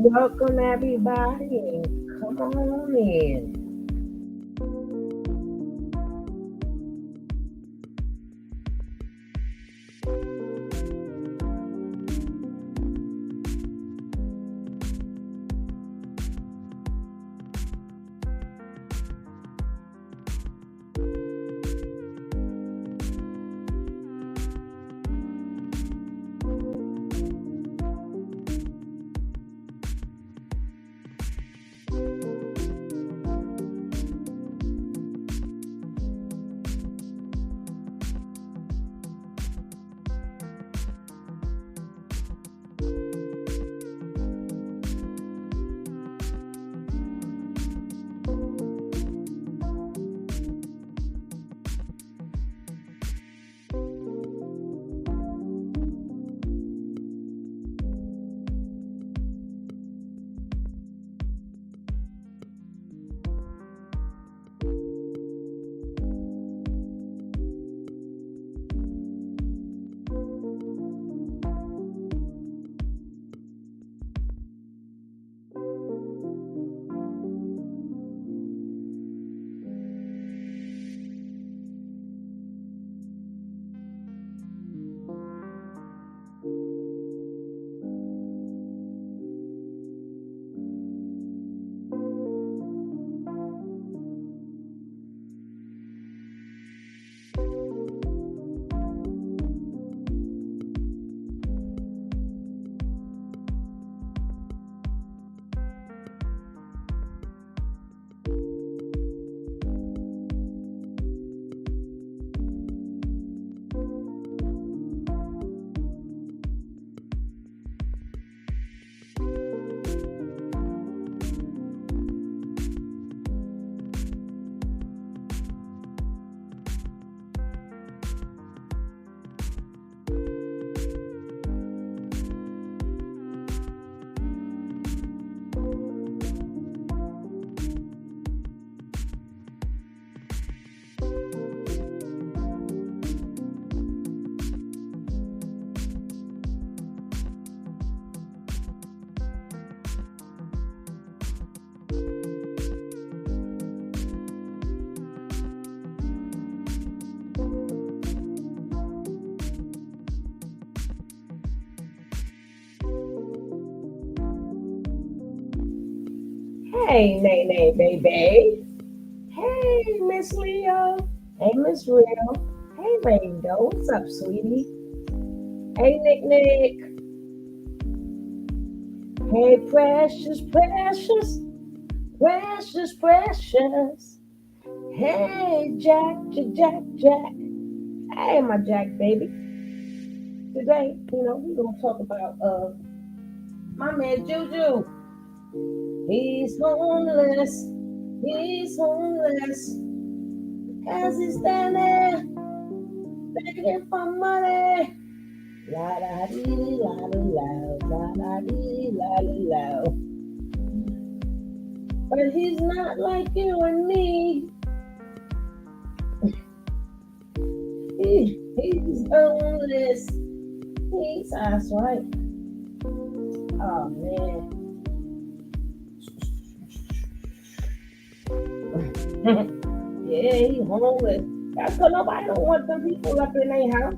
Welcome everybody. Come on in. Hey, Nay Nay baby. Hey, Miss Leo. Hey, Miss Real. Hey, Rainbow. What's up, sweetie? Hey, Nick Nick. Hey, precious, precious, precious, precious. Hey, Jack, Jack, Jack, Jack. Hey, my Jack baby. Today, we're gonna talk about my man Juju. He's homeless. He's homeless. As he's standing begging for money. La da dee la da la da dee la la. But he's not like you and me. He's homeless. That's right. Oh man. Yeah, he's homeless. That's because nobody don't want them people up in their house.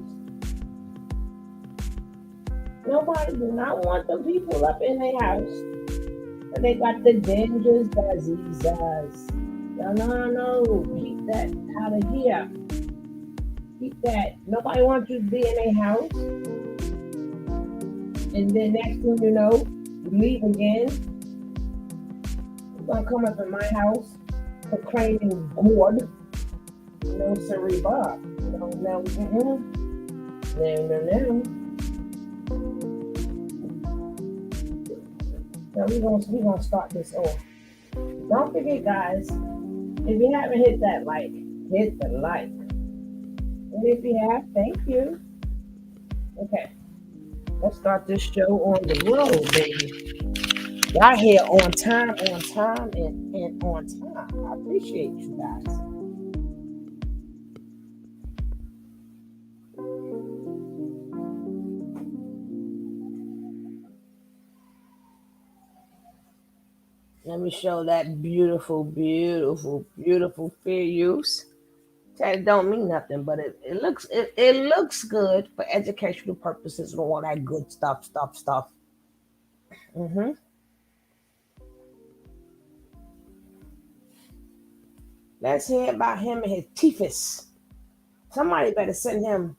Nobody do not want them people up in their house. And they got the dangerous diseases. No, no, no. Keep that out of here. Keep that. Nobody wants you to be in their house. And then next thing you know, you leave again. You're gonna come up in my house proclaiming bored. No, sirree, Bob. No, no, no, no. Now we're gonna start this off. Don't forget, guys. If you haven't hit that like, hit the like. And if you have, thank you. Okay, let's start this show on the road, baby. Y'all here on time, and on time. I appreciate you guys. Let me show that beautiful, beautiful, beautiful fair use. That don't mean nothing, but it looks good for educational purposes and all that good stuff. hmm Let's hear about him and his teethus. Somebody better send him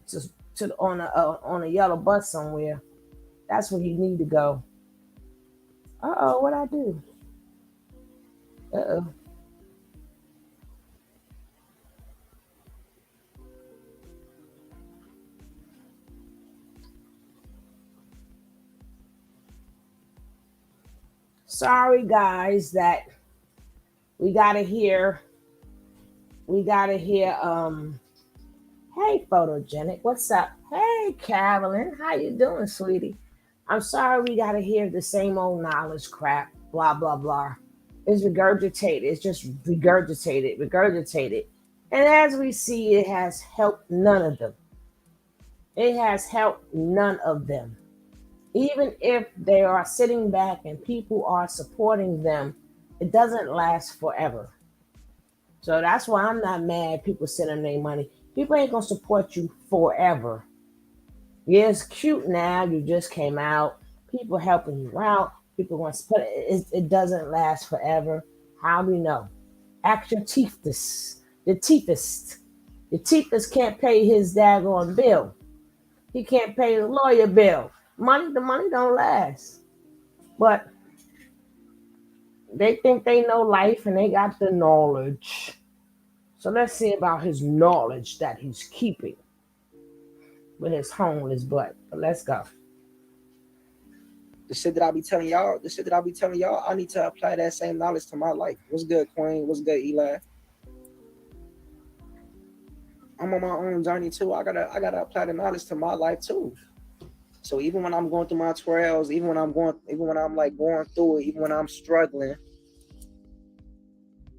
to, on a yellow bus somewhere. That's where he need to go. What I do? Uh-oh. Sorry guys that we gotta hear we gotta hear hey photogenic, what's up? Hey Carolyn, how you doing, sweetie? I'm sorry we gotta hear the same old knowledge crap, blah blah blah. It's regurgitated, it's just regurgitated. And as we see, it has helped none of them. It has helped none of them. Even if they are sitting back and people are supporting them, it doesn't last forever. So that's why I'm not mad people sending their money. People ain't gonna support you forever. Yeah, it's cute now. You just came out. People helping you out. People want to put it doesn't last forever. How do we know? Ask your teethist. The teethist. The teethist can't pay his daggone bill. He can't pay the lawyer bill. The money don't last. But they think they know life and they got the knowledge. So let's see about his knowledge that he's keeping with his homeless butt. But let's go. The shit that I be telling y'all, I need to apply that same knowledge to my life. What's good, Queen? What's good, Eli? I'm on my own journey too. I gotta apply the knowledge to my life too. So even when I'm going through my trials, even when I'm like going through it, even when I'm struggling,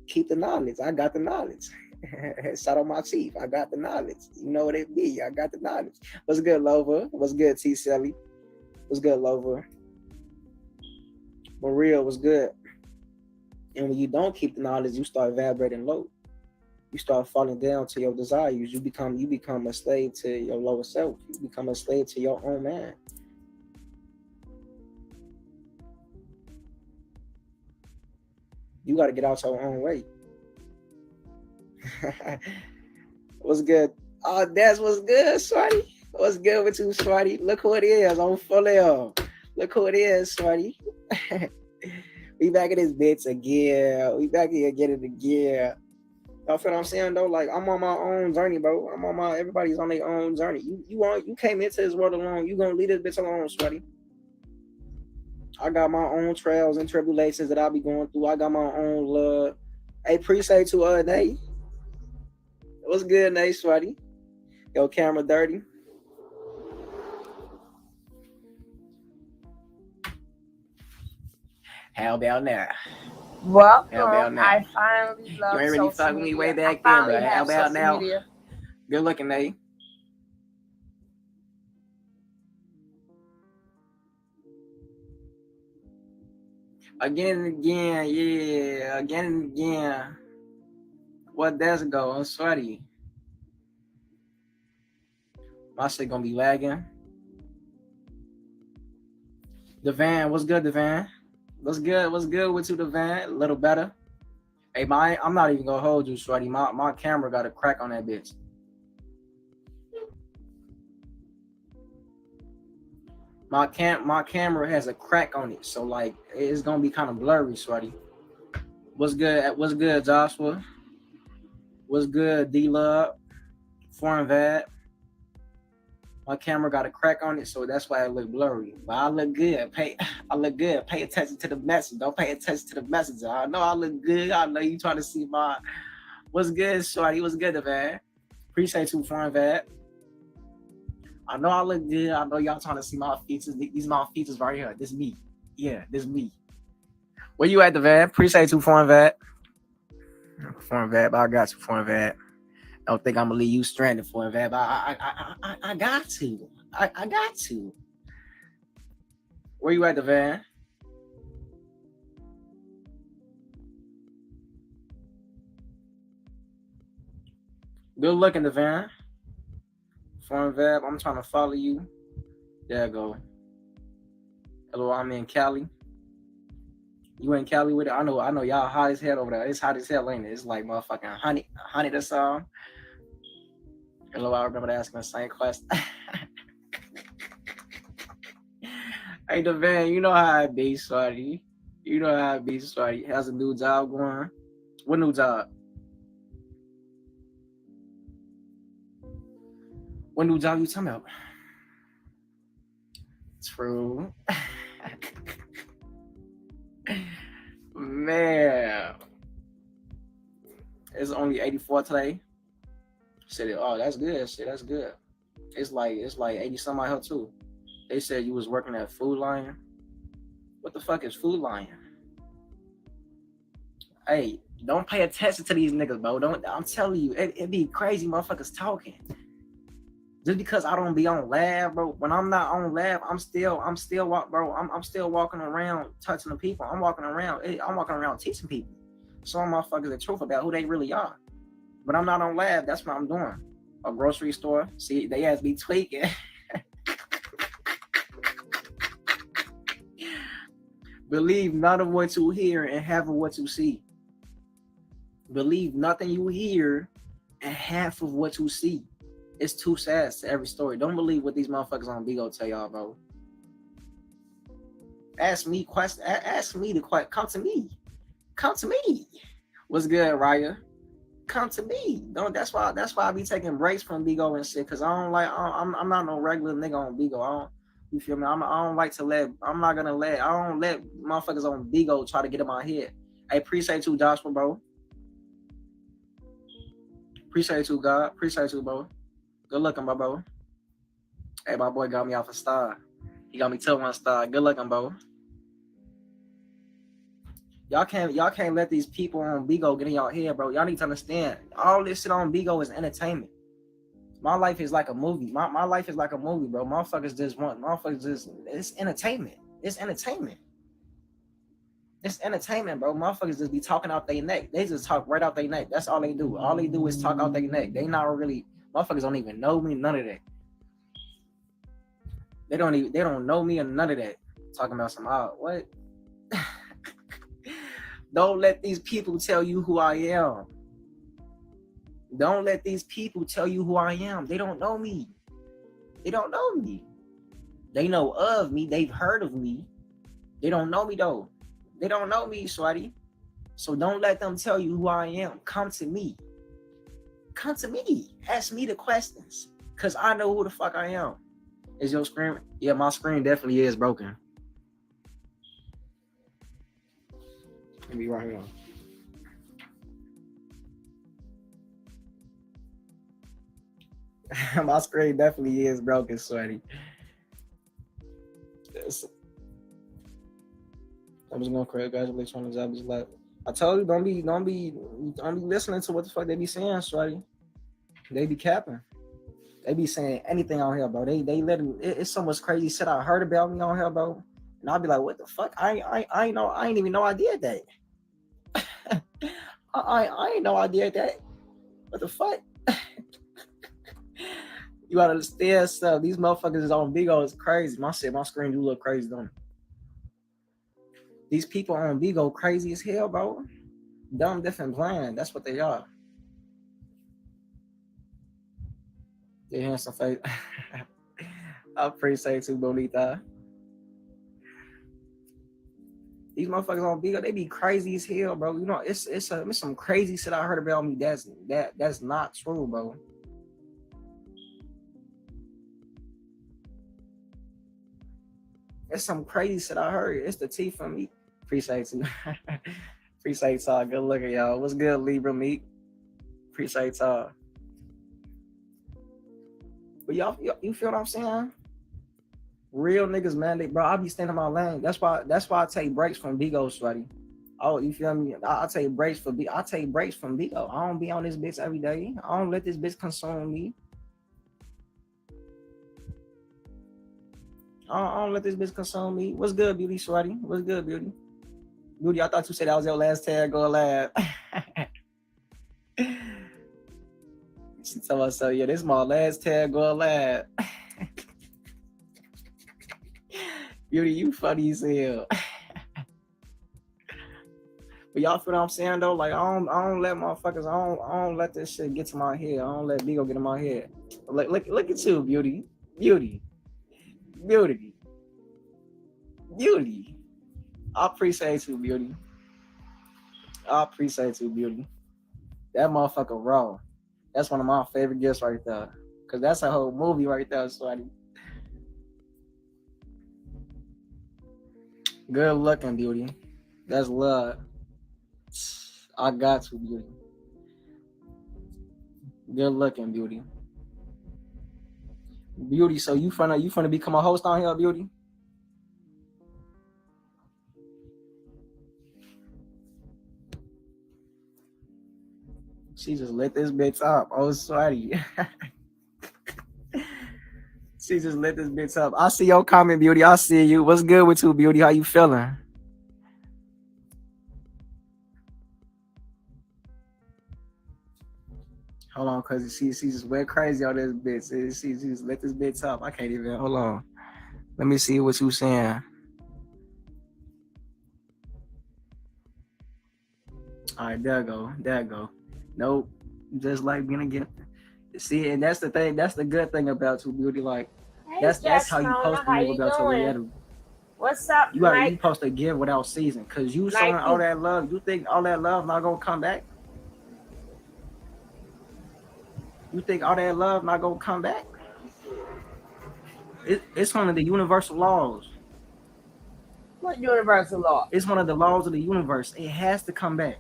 keep the knowledge. I got the knowledge. Shout out my chief. I got the knowledge. You know what it be. I got the knowledge. What's good, Lova? What's good, T Sally? What's good, Lova? Maria was good. And when you don't keep the knowledge, you start vibrating low. You start falling down to your desires. You become a slave to your lower self. You become a slave to your own man. You got to get out your own way. What's good? Oh, that's what's good, Smarty. What's good with you, Smarty? Look who it is. I'm fully up. Look who it is, Smarty. We back in this bitch again. We back here getting the gear. Y'all feel what I'm saying though? Like I'm on my own journey, bro. Everybody's on their own journey. You came into this world alone. You gonna leave this bitch alone, Sweaty. I got my own trials and tribulations that I'll be going through. I got my own love. Hey, appreciate you, Nate. What's good, Nate, Sweaty? Yo, camera dirty. How about now? Welcome. I finally You love ain't really social fucking me way media. I back then, finally but how have about social now? media. Good looking, Nate. Again and again, yeah. Again and again. What does it go? I'm sweaty. My shit gonna be lagging. Devan, what's good, Devan? What's good? What's good with you, Devan? A little better. Hey, I'm not even gonna hold you, Shorty. My camera got a crack on that bitch. My camera has a crack on it, so like it's gonna be kind of blurry, Shorty. What's good? What's good, Joshua? What's good, D-Love? Foreign Vad. My camera got a crack on it, so that's why it look blurry. But I look good. I look good. Pay attention to the message. Don't pay attention to the message. I know I look good. I know you trying to see my what's good, Shorty. What's good, Vad? Appreciate you, Foreign Vad. I know I look good. I know y'all trying to see my features. These my features right here. This me. Yeah, this me. Where you at, the Vad? Appreciate you, Foreign Vad. Foreign Vad, but I got you, Foreign Vad. I don't think I'm gonna leave you stranded, Foreign Vad, but I got to. I got to. Where you at, the Vad? Good looking, Devan. Foreign Vab, I'm trying to follow you. There I go. Hello, I'm in Cali. You in Cali with it? I know y'all hot as hell over there. It's hot as hell, ain't it? It's like motherfucking honey the song. Hello, I remember asking the same question. Hey, Devan, you know how I be, Swarty. You know how I be, Swarty. How's a new job going? What new job? What new job you talking about? True. Man. It's only 84 today. Said, oh, that's good. Shit, that's good. It's like 80 something out here too. They said you was working at Food Lion. What the fuck is Food Lion? Hey, don't pay attention to these niggas, bro. I'm telling you, it be crazy motherfuckers talking. Just because I don't be on lab, bro. When I'm not on lab, I'm still walking around touching the people. I'm walking around teaching people. Some motherfuckers the truth about who they really are. But I'm not on lab, that's what I'm doing. A grocery store. See, they ass be tweaking. Believe none of what you hear and half of what you see. Believe nothing you hear and half of what you see. It's two sides to every story. Don't believe what these motherfuckers on Bigo tell y'all, bro. Ask me the question. Come to me. Come to me. What's good, Raya? Come to me. Don't. That's why I be taking breaks from Bigo and shit. Cause I'm not no regular nigga on Bigo. You feel me? I don't let motherfuckers on Bigo try to get in my head. I appreciate you, Joshua, bro. Appreciate you, God. Appreciate you, bro. Good looking, bro. Hey, my boy got me off a star. He got me to 1 star. Good looking, bro. Y'all can't let these people on Bigo get in y'all head, bro. Y'all need to understand. All this shit on Bigo is entertainment. My life is like a movie. My life is like a movie, bro. It's entertainment. It's entertainment. It's entertainment, bro. Motherfuckers just be talking out their neck. They just talk right out their neck. That's all they do. All they do is talk out their neck. They not really, motherfuckers don't even know me, none of that. They don't know me or none of that. Talking about some what? Don't let these people tell you who I am. Don't let these people tell you who I am. They don't know me. They don't know me. They know of me. They've heard of me. They don't know me though. They don't know me, Swati. So don't let them tell you who I am. Come to me. Come to me. Ask me the questions. Cause I know who the fuck I am. Is your screen? Yeah, my screen definitely is broken. Let me right here. My screen definitely is broken, Sweaty. I'm just gonna congratulate you on the job. Just like I told you, don't be listening to what the fuck they be saying, Sweaty. They be capping. They be saying anything on here, bro. They let it, it's so much crazy shit I heard about me on here, bro. And I'll be like, what the fuck? I ain't even know I did that. I ain't know I did that. What the fuck? You gotta understand stuff. These motherfuckers is on Bigo is crazy. My screen do look crazy, don't it? These people on Bigo crazy as hell, bro. Dumb, different, blind. That's what they are. They handsome face. I appreciate you, Bonita. These motherfuckers on Bigo, they be crazy as hell, bro. You know, it's some crazy shit I heard about me. That's not true, bro. It's some crazy shit I heard. It's the tea from me. Appreciate you. Appreciate y'all. Good looking, y'all. What's good, Libra meat? Appreciate y'all. But y'all, you feel what I'm saying? Real niggas, man. Bro, I be staying in my lane. That's why I take breaks from Bigo, sweaty. Oh, you feel me? I take breaks from Bigo. I don't be on this bitch every day. I don't let this bitch consume me. I don't let this bitch consume me. What's good, beauty, sweaty? What's good, beauty? Beauty, I thought you said that was your last tag. Go live. She told myself, yeah, this is my last tag going live. Beauty, you funny as hell. But y'all feel what I'm saying though? Like I don't let motherfuckers, I don't let this shit get to my head. I don't let Bigo get in my head. Look at you, beauty. Beauty. Beauty. Beauty. I appreciate you, beauty. I appreciate you, beauty. That motherfucker raw. That's one of my favorite gifts right there. Cause that's a whole movie right there, sweaty. Good looking, beauty. That's love. I got you, beauty. Good looking, beauty. Beauty, so you finna become a host on here, beauty? She just lit this bitch up. Oh, sweaty. She just lit this bitch up. I see your comment, beauty. I see you. What's good with you, beauty? How you feeling? Hold on, cause she just went crazy on this bitch. She just lit this bitch up. I can't even. Hold on. Let me see what you saying. All right, there go. Nope. Just like being again. See, and that's the thing. That's the good thing about you, beauty. Like, Hey, that's how you supposed to move about your reality. What's up, You Mike? supposed to give without season, cause you showing all that love. You think all that love not gonna come back? You think all that love not gonna come back? It's one of the universal laws. What universal law? It's one of the laws of the universe. It has to come back.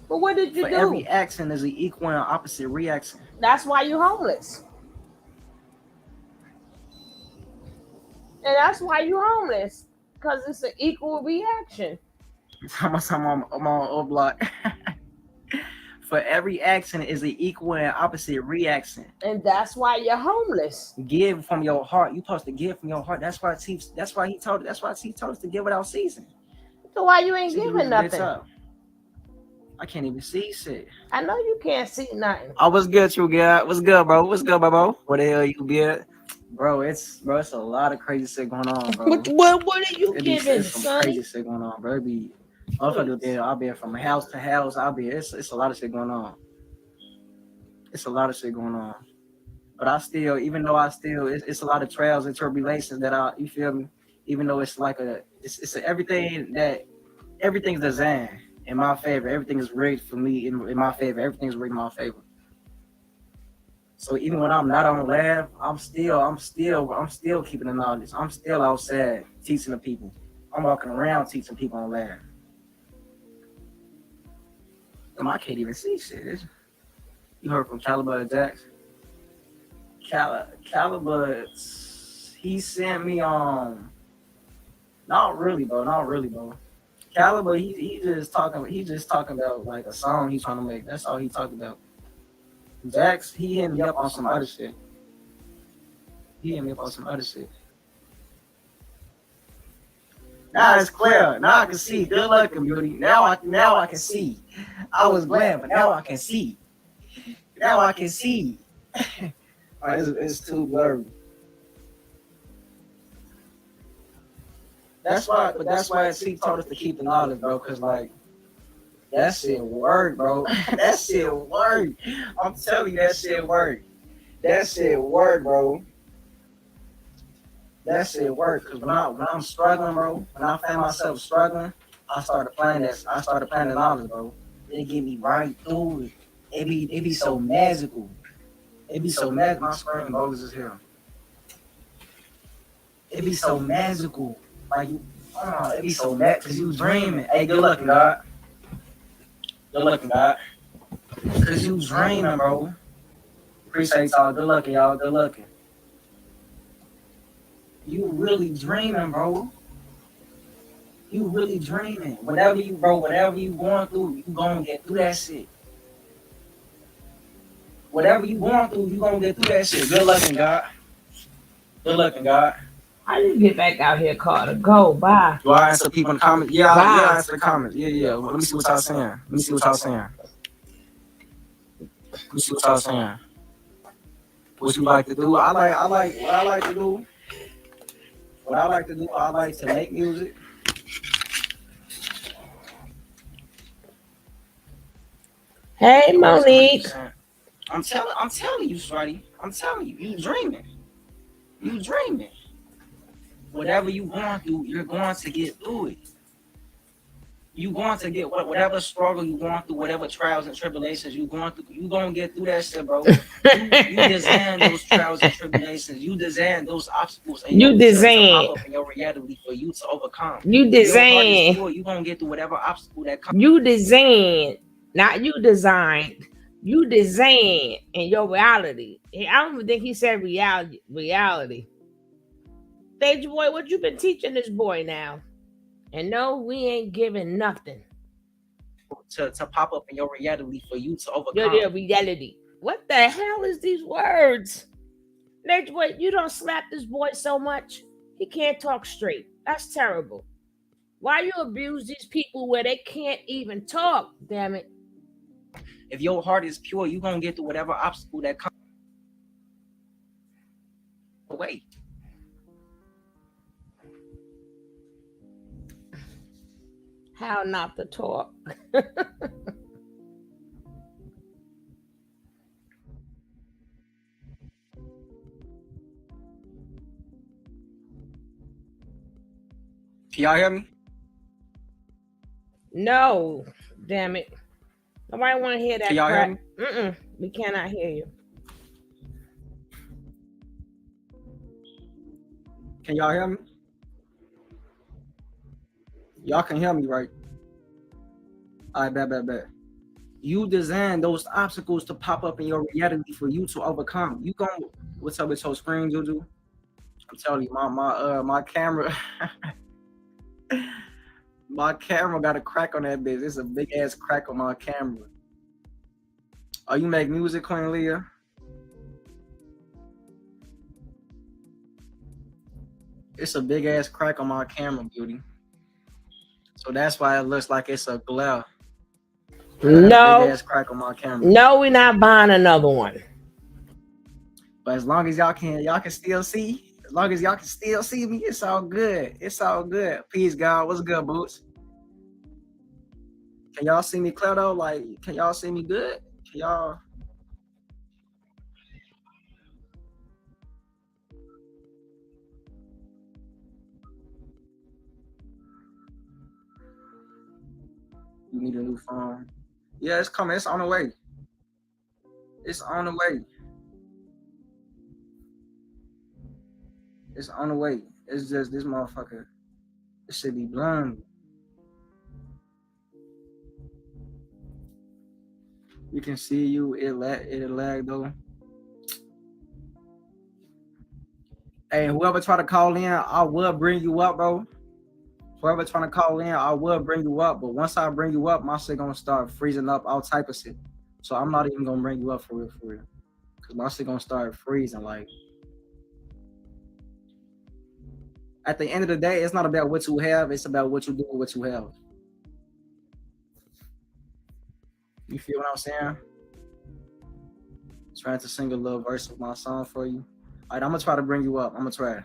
But what did you do? For every action is an equal and opposite reaction. That's why you're homeless. And that's why you're homeless. Because it's an equal reaction. I'm on O block. For every action is an equal and opposite reaction. And that's why you're homeless. Give from your heart. You're supposed to give from your heart. That's why he told us to give without ceasing. So why you ain't giving nothing? I can't even see shit. I know you can't see nothing. Oh, what's good, you guy? What's good, bro? What's good, bro? What the hell you be at? Bro, it's a lot of crazy shit going on, bro. What are you giving, some crazy shit going on, bro. I'll be from house to house. It's a lot of shit going on. It's a lot of shit going on. But it's a lot of trials and tribulations that you feel me? Even though it's like everything's designed in my favor. Everything is rigged for me in my favor. Everything's rigged in my favor. So even when I'm not on lab, I'm still keeping the knowledge. I'm still outside teaching the people. I'm walking around teaching people on lab. I can't even see shit. You heard from Caliber Jax? Caliber, he sent me not really, bro. Caliber, he just talking about like a song he's trying to make. That's all he talked about. Jax, he hit me up on some other shit. Now it's clear. Now I can see. Good looking, beauty. Now I can see. I was glad, but now I can see. All right, it's too blurry. That's why she told us to keep the knowledge, bro. Cause like that shit work, bro. That shit work. I'm telling you, that shit work. That shit work, bro. That shit work. Cause when I'm struggling, bro, when I find myself struggling, I started playing the knowledge, bro. It get me right through it. It be so magical. It be so magical. My screen bogus as hell. It be so magical. Like it be so magical because you dreaming. Hey, good looking, God. Because you dreaming, bro. Appreciate y'all. Good looking, y'all. Good looking. You really dreaming, bro. You really dreaming. Whatever you going through, you gonna get through that shit. Whatever you going through, you gonna get through that shit. Good looking, God. I need to get back out here, Carter. Go, bye. Do I answer people in the comments? Yeah, I answer the comments. Yeah. Well, let me see what y'all saying. What you like to do? I like to do. What I like to do, I like to make music. Hey, That's Monique. 100%. I'm telling you, Sweaty. I'm telling you, you dreaming. You dreaming. Whatever you going through, you're going to get through it. You going to get whatever struggle you going through, whatever trials and tribulations you going through, you gonna get through that shit, bro. You design those trials and tribulations, you design those obstacles and You to pop design. up in your reality for you to overcome. You If your heart is design. pure, you gonna get through whatever obstacle that comes. You design. Not you designed. You design in your reality. I don't even think he said reality. Reality. Stage boy, what you been teaching this boy now? And no, we ain't giving nothing. To pop up in your reality for you to Your overcome. reality. What the hell is these words? Stage boy, you don't slap this boy so much. He can't talk straight. That's terrible. Why you abuse these people where they can't even talk? Damn it. If your heart is pure, you gonna get through whatever obstacle that comes away. How not to talk. Can y'all hear me? No, damn it. Nobody want to hear that Can y'all crap. hear me? We cannot hear you. Can y'all hear me? Y'all can hear me, right? All right, bet. You design those obstacles to pop up in your reality for you to overcome. You gon' what's up with your screen, Juju? I'm telling you, my camera, my camera got a crack on that bitch. It's a big ass crack on my camera. Oh, you make music, Queen Leah? It's a big ass crack on my camera, beauty. So that's why it looks like it's a glare. No, big ass crack on my camera. no, we're not buying another one. But as long as y'all can still see. As long as y'all can still see me, it's all good. It's all good. Peace, God. What's good, Boots? Can y'all see me clear though? Like, can y'all see me good? Can y'all? You need a new phone. Yeah, it's coming. It's on the way. It's on the way. It's on the way. It's just this motherfucker. It should be blown. We can see you. It lag though. Hey, whoever try to call in, I will bring you up, bro. Whoever trying to call in, I will bring you up. But once I bring you up, my shit gonna start freezing up, all type of shit. So I'm not even gonna bring you up for real. Cause my shit gonna start freezing. Like, at the end of the day, it's not about what you have, it's about what you do with what you have. You feel what I'm saying? Trying to sing a little verse of my song for you. All right, I'm gonna try to bring you up. I'm gonna try.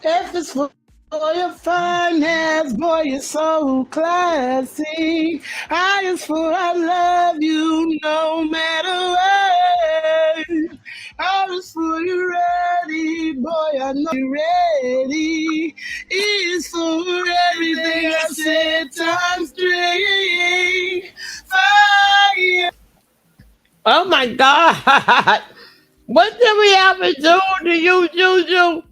F is for your finance, boy, you're so classy. I is for I love you no matter what. I is for you ready, boy, I know you ready. E is for everything I said times 3. Fire. Oh my God. What did we ever do to you, Juju?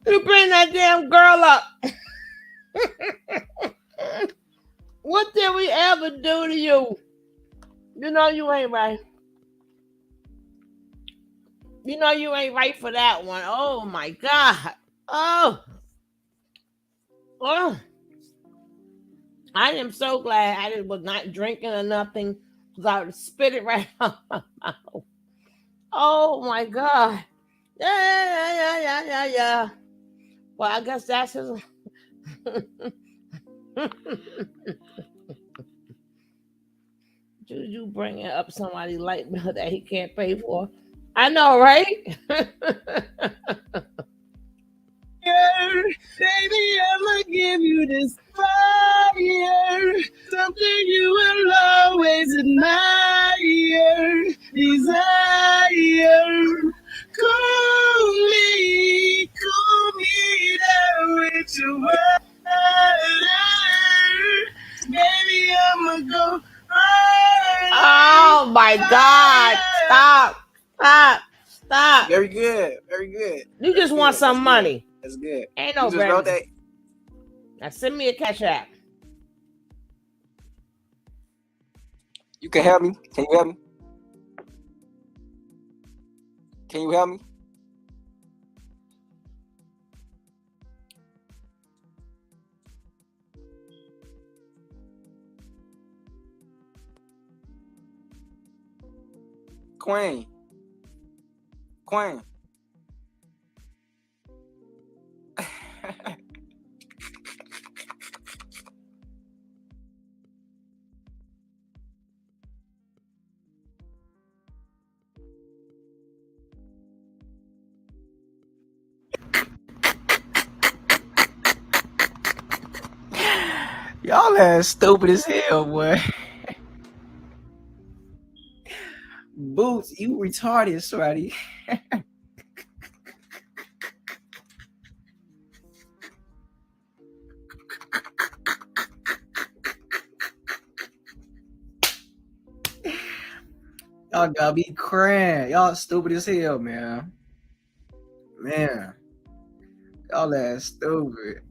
You bring that damn girl up. What did we ever do to you? You know you ain't right. You know you ain't right for that one. Oh my God. Oh. Oh. I am so glad I was not drinking or nothing because I would spit it right out my mouth. Oh my God. Yeah. Well, I guess that's his. Juju bringing up somebody's light bill that he can't pay for. I know, right? Baby, I'ma give you this fire, something you will always admire, desire. Cool me down with your word. Baby, I'ma go. Oh my God! Stop! Very good. You just want some money. That's good. Ain't no You just wrote better. that. Now send me a cash app. You can help me. Can you help me? Can you help me? Queen. Y'all ass stupid as hell, boy. Boots, you retarded, sweaty. Y'all gotta be crying. Y'all stupid as hell, man. Y'all ass stupid.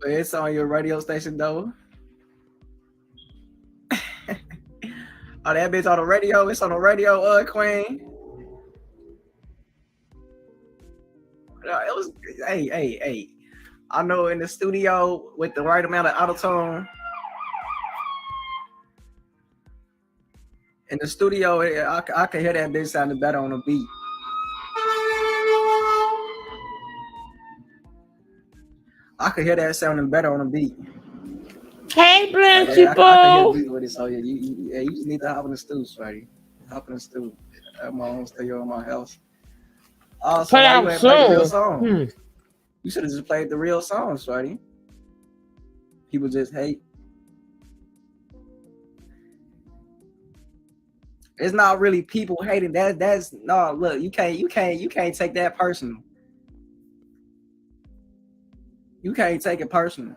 But it's on your radio station though. Oh, that bitch on the radio. It's on the radio, Queen. No, it was. Hey. I know in the studio with the right amount of autotune. In the studio, I can hear that bitch sounding better on the beat. I could hear that sounding better on the beat. Hey, Blanche, I can hear the beat with it, so you just need to hop in the stew, Sweaty. Hop in the stew. At my own studio in my house. Oh, so why you ain't played the real song? You should have just played the real song, Sweaty. People just hate. It's not really people hating. That's no. Look, you can't take that personal. You can't take it personal.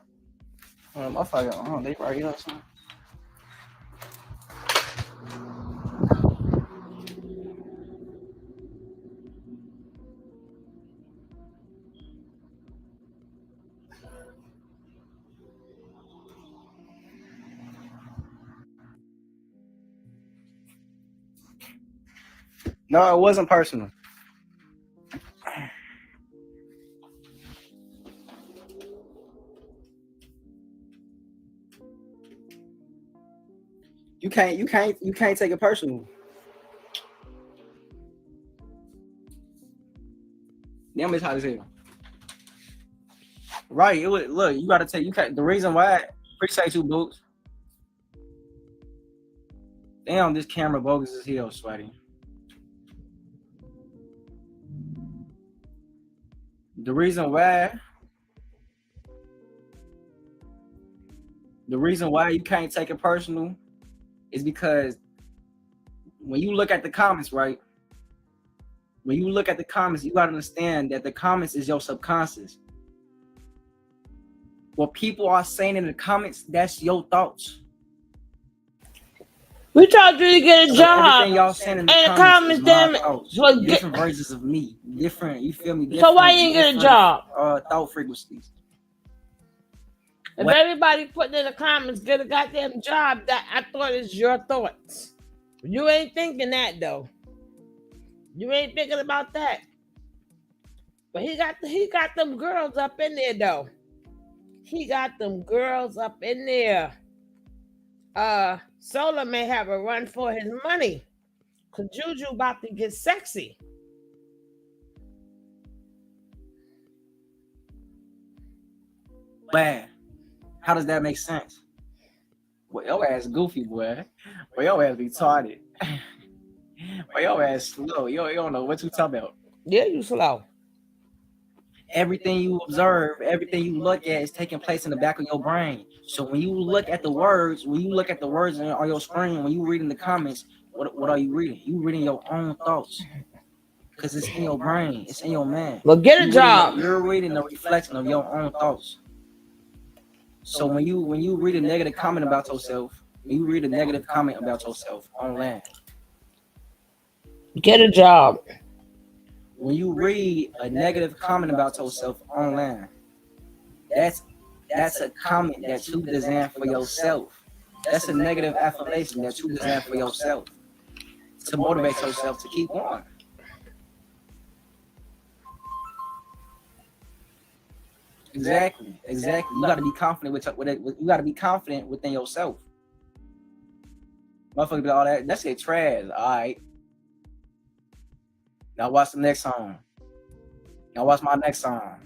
My fucking they right here. Something. No, it wasn't personal. You can't take it personal. Damn, it's hot as hell. Right, it would look. You gotta take. You can't. The reason why. Appreciate you, Boots. Damn, this camera bogus as hell, Sweaty. The reason why you can't take it personal is because when you look at the comments, right? When you look at the comments, you gotta understand that the comments is your subconscious. What people are saying in the comments, that's your thoughts. We told you to get a job. Everything y'all saying in the comments is my thoughts. Different versions of me. Different, you feel me? So why you ain't get a job? Thought frequencies. If everybody putting in the comments, get a goddamn job, that I thought is your thoughts. You ain't thinking that though. You ain't thinking about that. But he got them girls up in there though. He got them girls up in there. Solar may have a run for his money. Cause Juju about to get sexy. Man, how does that make sense? Well, your ass goofy, boy. Well, your ass retarded. Well, your ass slow. You don't know what you talking about. Yeah, you slow. Everything you observe, everything you look at is taking place in the back of your brain. So when you look at the words, on your screen, when you read in the comments, what are you reading? You reading your own thoughts. Because it's in your brain, it's in your mind. Well, get a job. You're reading the reflection of your own thoughts. So when you read a negative comment about yourself, when you read a negative comment about yourself online, Get a job. when you read a negative comment about yourself online, that's a comment that you designed for yourself. That's a negative affirmation that you designed for yourself to motivate yourself to keep going. Exactly. You got to be confident with it. You got to be confident within yourself. Motherfucker, be all that shit trash. All right. Now watch the next song. Now watch my next song.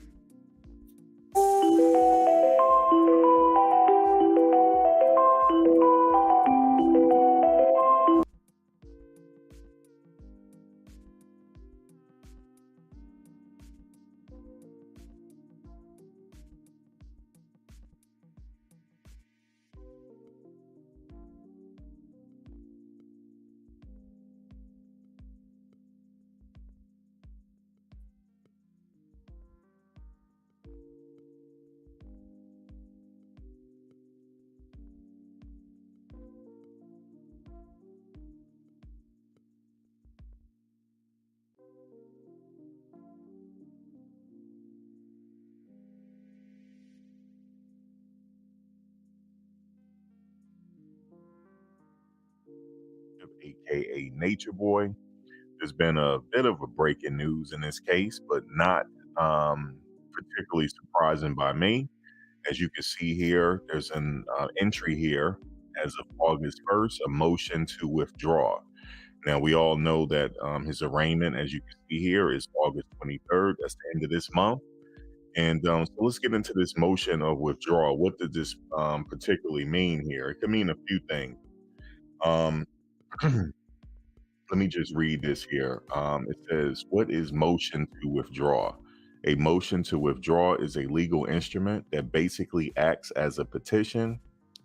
aka Nature Boy. There's been a bit of a break in news in this case, but not particularly surprising by me. As you can see here, there's an entry here as of August 1st, a motion to withdraw. Now, we all know that his arraignment, as you can see here, is August 23rd. That's the end of this month. And so let's get into this motion of withdrawal. What does this particularly mean here? It could mean a few things. Um, Let me just read this here. It says, what is motion to withdraw? A motion to withdraw is a legal instrument that basically acts as a petition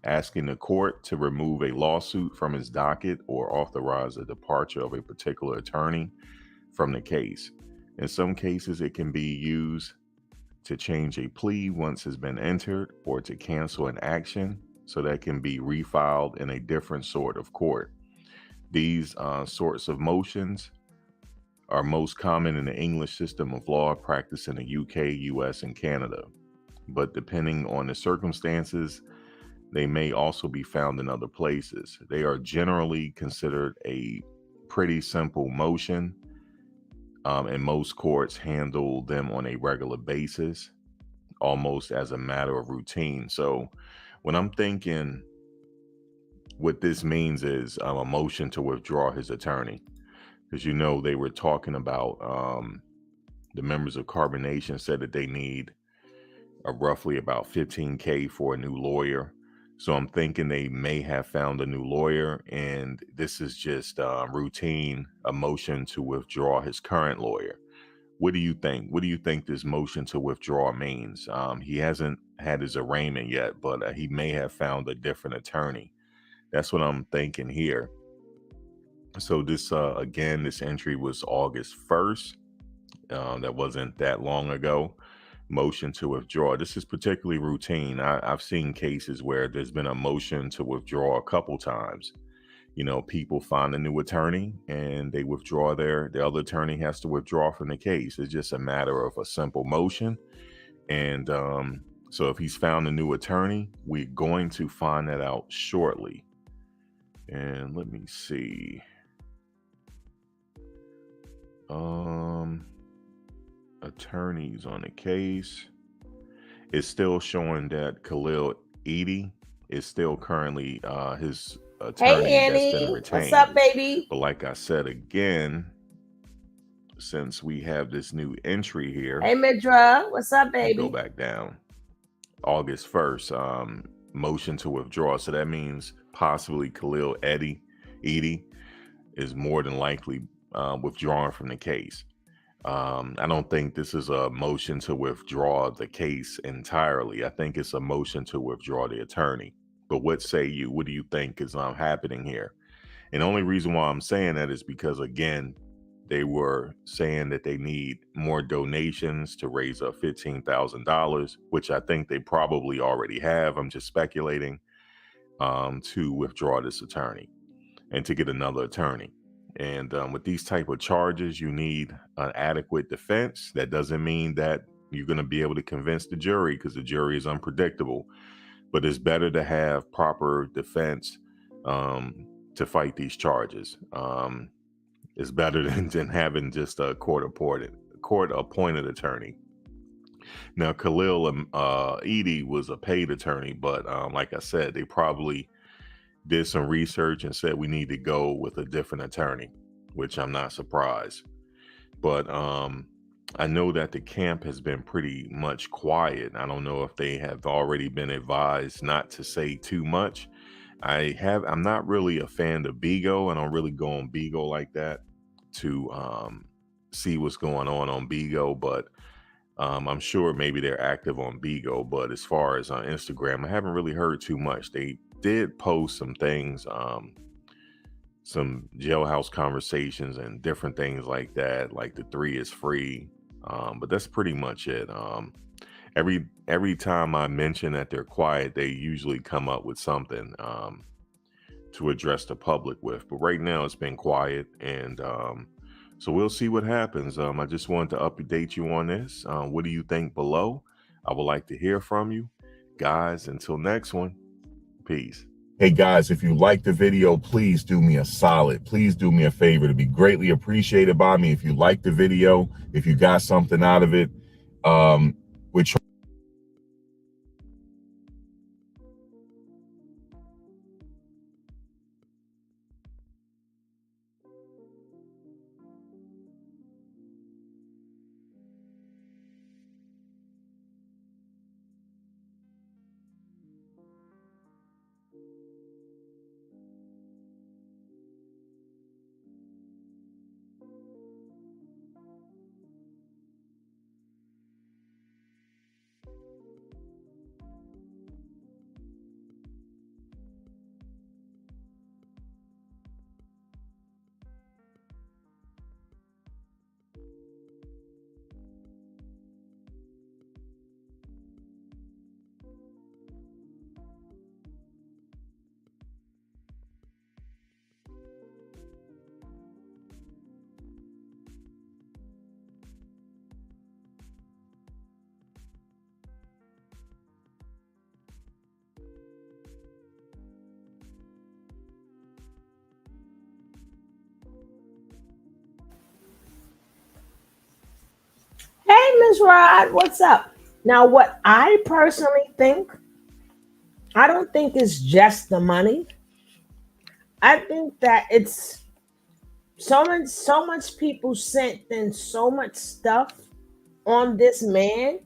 asking the court to remove a lawsuit from its docket or authorize a departure of a particular attorney from the case. In some cases, it can be used to change a plea once it's been entered or to cancel an action so that can be refiled in a different sort of court. These sorts of motions are most common in the English system of law practiced in the UK, US, and Canada. But depending on the circumstances, they may also be found in other places. They are generally considered a pretty simple motion, and most courts handle them on a regular basis, almost as a matter of routine. So when I'm thinking, what this means is a motion to withdraw his attorney, because they were talking about the members of Carbonation said that they need roughly about $15K for a new lawyer. So I'm thinking they may have found a new lawyer, and this is just routine, a motion to withdraw his current lawyer. What do you think? What do you think this motion to withdraw means? He hasn't had his arraignment yet, but he may have found a different attorney. That's what I'm thinking here. So this, again, this entry was August 1st. That wasn't that long ago. Motion to withdraw. This is particularly routine. I've seen cases where there's been a motion to withdraw a couple times. People find a new attorney and they withdraw the other attorney has to withdraw from the case. It's just a matter of a simple motion. And so if he's found a new attorney, we're going to find that out shortly. And let me see. Attorneys on the case. It's still showing that Khalil Edie is still currently his Hey attorney that's been Annie, what's up, retained. baby? But like I said again, since we have this new entry here, Hey Midra, what's up, let me go baby? back down. August 1st, motion to withdraw. So that means possibly Khalil Edie is more than likely withdrawing from the case. I don't think this is a motion to withdraw the case entirely. I think it's a motion to withdraw the attorney. But what say you? What do you think is happening here? And the only reason why I'm saying that is because, again, they were saying that they need more donations to raise up $15,000, which I think they probably already have. I'm just speculating, to withdraw this attorney and to get another attorney. And with these type of charges, you need an adequate defense. That doesn't mean that you're going to be able to convince the jury, because the jury is unpredictable. But it's better to have proper defense to fight these charges. It's better than having just a court appointed attorney. Now, Khalil Edie was a paid attorney, but like I said, they probably did some research and said we need to go with a different attorney, which I'm not surprised. But I know that the camp has been pretty much quiet. I don't know if they have already been advised not to say too much. I'm not really a fan of Bigo. I don't really go on Bigo like that to see what's going on Bigo, but I'm sure maybe they're active on Bigo. But as far as on Instagram, I haven't really heard too much. They did post some things, some jailhouse conversations and different things like that, like the 3 is free. But that's pretty much it. Every time I mention that they're quiet, they usually come up with something to address the public with. But right now it's been quiet, and so we'll see what happens. I just wanted to update you on this. What do you think below? I would like to hear from you. Guys, until next one, peace. Hey guys, if you like the video, please do me a solid. Please do me a favor. To be greatly appreciated by me. If you like the video, if you got something out of it, we're trying. Hey Miss Rod, what's up? Now, what I personally think, I don't think it's just the money. I think that it's so much people sent in so much stuff on this man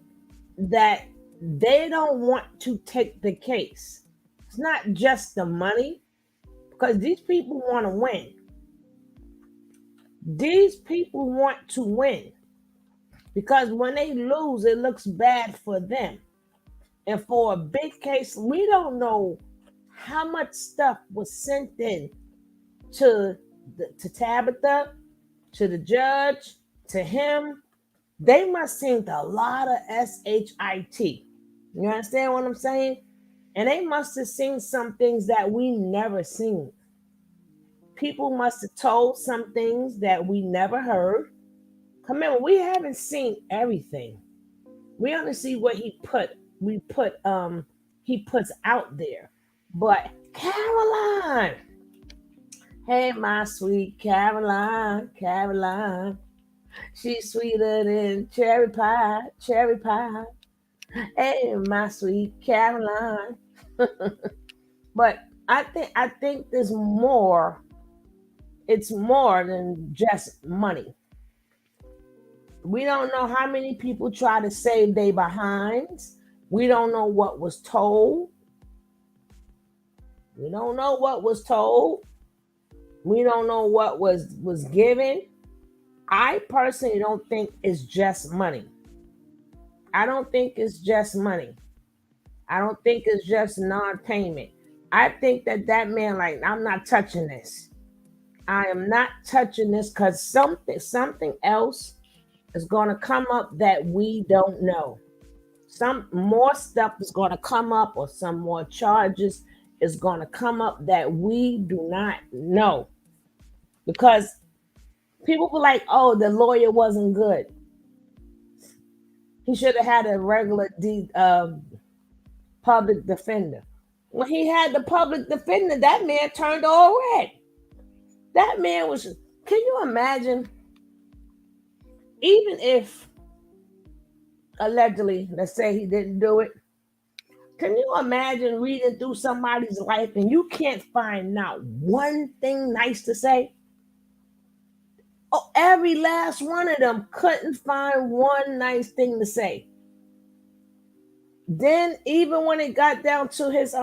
that they don't want to take the case. It's not just the money, because these people want to win. These people want to win, because when they lose, it looks bad for them. And for a big case, we don't know how much stuff was sent in to Tabitha, to the judge, to him. They must send a lot of SHIT. You understand what I'm saying? And they must have seen some things that we never seen. People must have told some things that we never heard. Remember, we haven't seen everything. We only see what he puts out there. But Caroline, hey my sweet Caroline, Caroline, she's sweeter than cherry pie, cherry pie. Hey my sweet Caroline. But I think there's more. It's more than just money. We don't know how many people try to save their behinds. We don't know what was told. We don't know what was told. We don't know what was given. I personally don't think it's just money. I don't think it's just money. I don't think it's just non-payment. I think that man, like, I'm not touching this. I am not touching this because something else is going to come up that we don't know. Some more stuff is going to come up, or some more charges is going to come up that we do not know. Because people were like, "Oh, the lawyer wasn't good. He should have had a regular public defender." When he had the public defender, that man turned all red. That man was. Can you imagine? Even if allegedly, let's say he didn't do it. Can you imagine reading through somebody's life and you can't find not one thing nice to say? Oh, every last one of them couldn't find one nice thing to say. Then even when it got down to his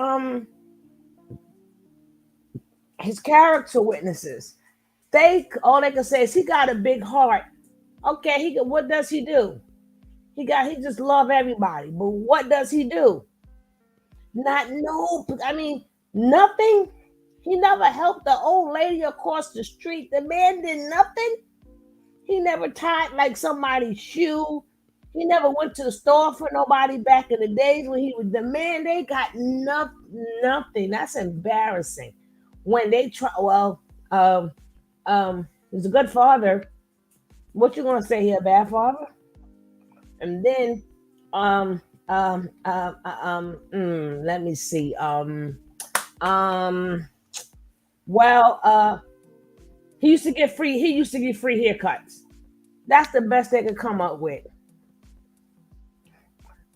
character witnesses, all they could say is he got a big heart. Okay, what does he do? He just love everybody. But what does he do? Not no, I mean nothing. He never helped the old lady across the street. The man did nothing. He never tied like somebody's shoe. He never went to the store for nobody back in the days when he was the man. They got nothing. That's embarrassing. When they try, well, he's a good father. What you gonna say here, bad father? And then, let me see. Well, he used to get free. He used to get free haircuts. That's the best they could come up with.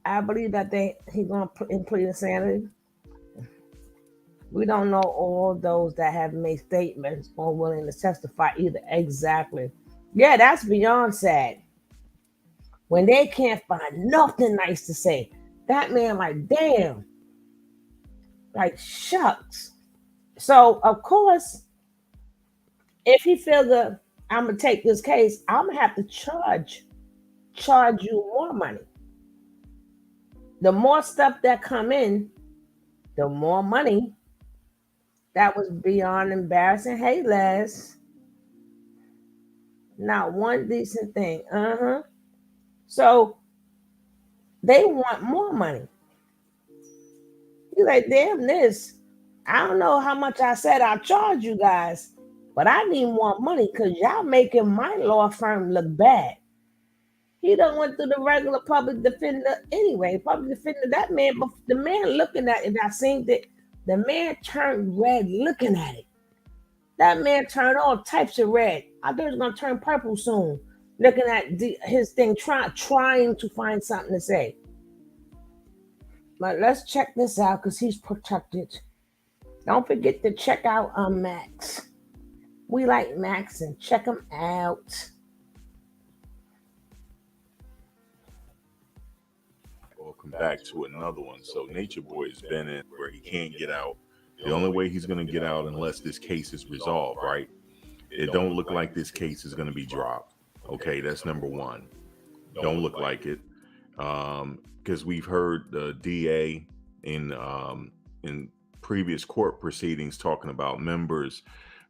I believe that he's gonna plead insanity. We don't know all those that have made statements or willing to testify either. Exactly. Yeah, that's beyond sad. When they can't find nothing nice to say, that man, like, damn, like, shucks. So of course, if he feels that I'm gonna take this case, I'm gonna have to charge you more money. The more stuff that come in, the more money. That was beyond embarrassing. Hey, Les, not one decent thing. So they want more money. You're like, damn this. I don't know how much I said I'll charge you guys, but I need more money because y'all making my law firm look bad. He done went through the regular public defender anyway. Public defender, that man, but the man looking at it, I seen that the man turned red looking at it. That man turned all types of red. I thought it was gonna turn purple soon. Looking at his thing, trying to find something to say. But let's check this out because he's protected. Don't forget to check out Max. We like Max and check him out. Welcome back to another one. So Nature Boy has been in where he can't get out. The only way he's going to get out unless this case is resolved, right? It don't look like this case is going to be dropped. Okay, that's number one. Don't look like it. Because we've heard the DA in previous court proceedings talking about members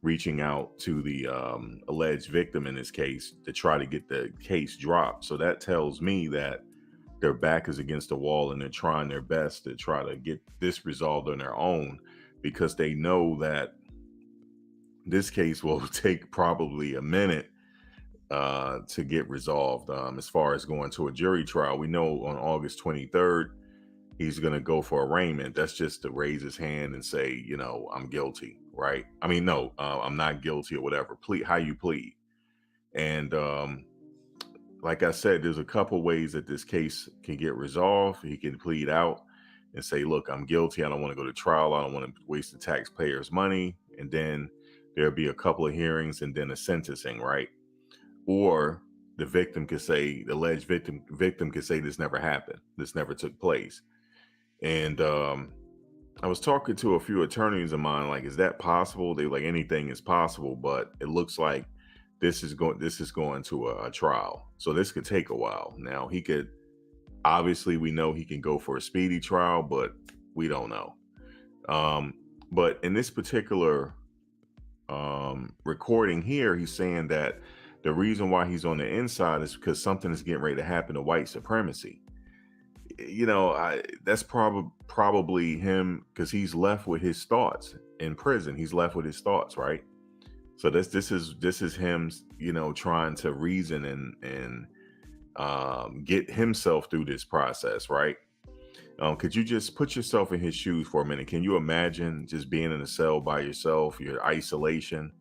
reaching out to the alleged victim in this case to try to get the case dropped. So that tells me that their back is against the wall and they're trying their best to try to get this resolved on their own, because they know that this case will take probably a minute to get resolved. As far as going to a jury trial, we know on August 23rd, he's going to go for arraignment. That's just to raise his hand and say, you know, I'm guilty, right? I mean, no, I'm not guilty or whatever. Plead how you plead. And like I said, there's a couple ways that this case can get resolved. He can plead out. and say, look, I'm guilty. I don't want to go to trial. I don't want to waste the taxpayers' money. And then there'll be a couple of hearings and then a sentencing, right? Or the victim could say, the alleged victim could say this never happened. This never took place. And I was talking to a few attorneys of mine, like, is that possible? They were like, anything is possible, but it looks like this is going to a trial. So this could take a while. Now he could, obviously we know he can go for a speedy trial, but we don't know. But in this particular recording here, he's saying that the reason why he's on the inside is because something is getting ready to happen to white supremacy. You know, that's probably him, because he's left with his thoughts in prison. He's left with his thoughts, right? So this is him, you know, trying to reason and get himself through this process, right? Could you just put yourself in his shoes for a minute? Can you imagine just being in a cell by yourself, your isolation?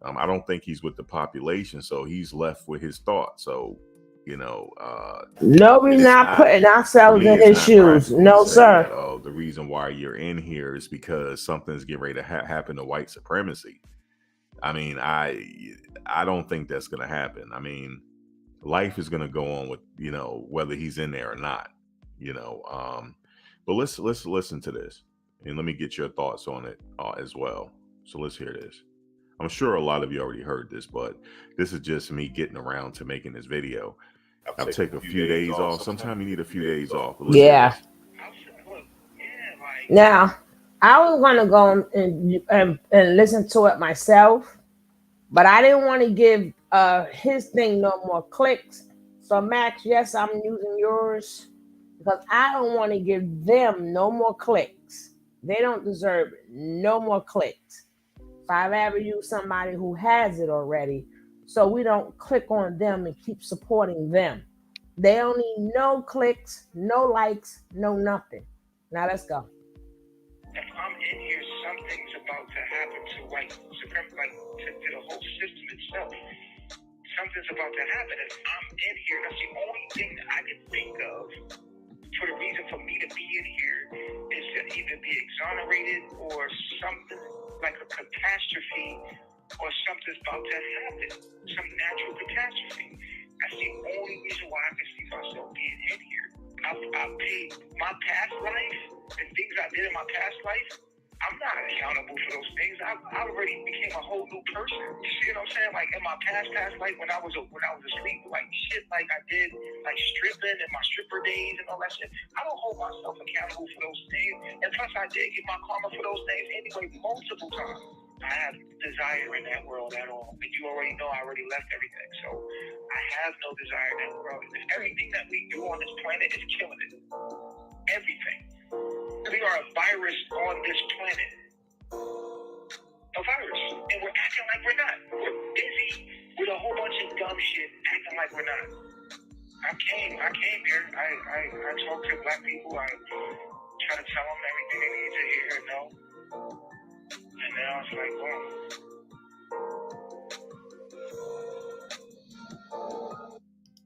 I don't think he's with the population, so he's left with his thoughts. So, you know, no, we're not putting ourselves in his shoes. No, sir. That, the reason why you're in here is because something's getting ready to happen to white supremacy. I mean, I don't think that's going to happen. I mean, life is going to go on with, you know, whether he's in there or not, you know. But let's listen to this, and let me get your thoughts on it as well. So let's hear this. I'm sure a lot of you already heard this, but this is just me getting around to making this video. I'll take a few days off. Sometimes you need a few days off. Yeah. Now, I was going to go and listen to it myself, but I didn't want to give his thing no more clicks. So, Max, yes, I'm using yours because I don't want to give them no more clicks. They don't deserve no more clicks. If I ever use somebody who has it already, so we don't click on them and keep supporting them. They don't need no clicks, no likes, no nothing. Now let's go. If I'm in here, something's about to happen to white supremacy, like to the whole system itself. Something's about to happen. If I'm in here, that's the only thing that I can think of for the reason for me to be in here is to either be exonerated or something like a catastrophe or something's about to happen, some natural catastrophe. That's the only reason why I can see myself being in here. I've paid my past life, the things I did in my past life. I'm not accountable for those things. I already became a whole new person. You see what I'm saying? Like in my past life, when I was asleep, like shit, like I did, like stripping and my stripper days and all that shit. I don't hold myself accountable for those things. And plus, I did get my karma for those things anyway, multiple times. I have desire in that world at all. But you already know I already left everything. So I have no desire in that world. Everything that we do on this planet is killing it. Everything. We are a virus on this planet. A virus. And we're acting like we're not. We're busy with a whole bunch of dumb shit acting like we're not. I came here. I talk to black people. I try to tell them everything they need to hear and know. And now it's like, boom.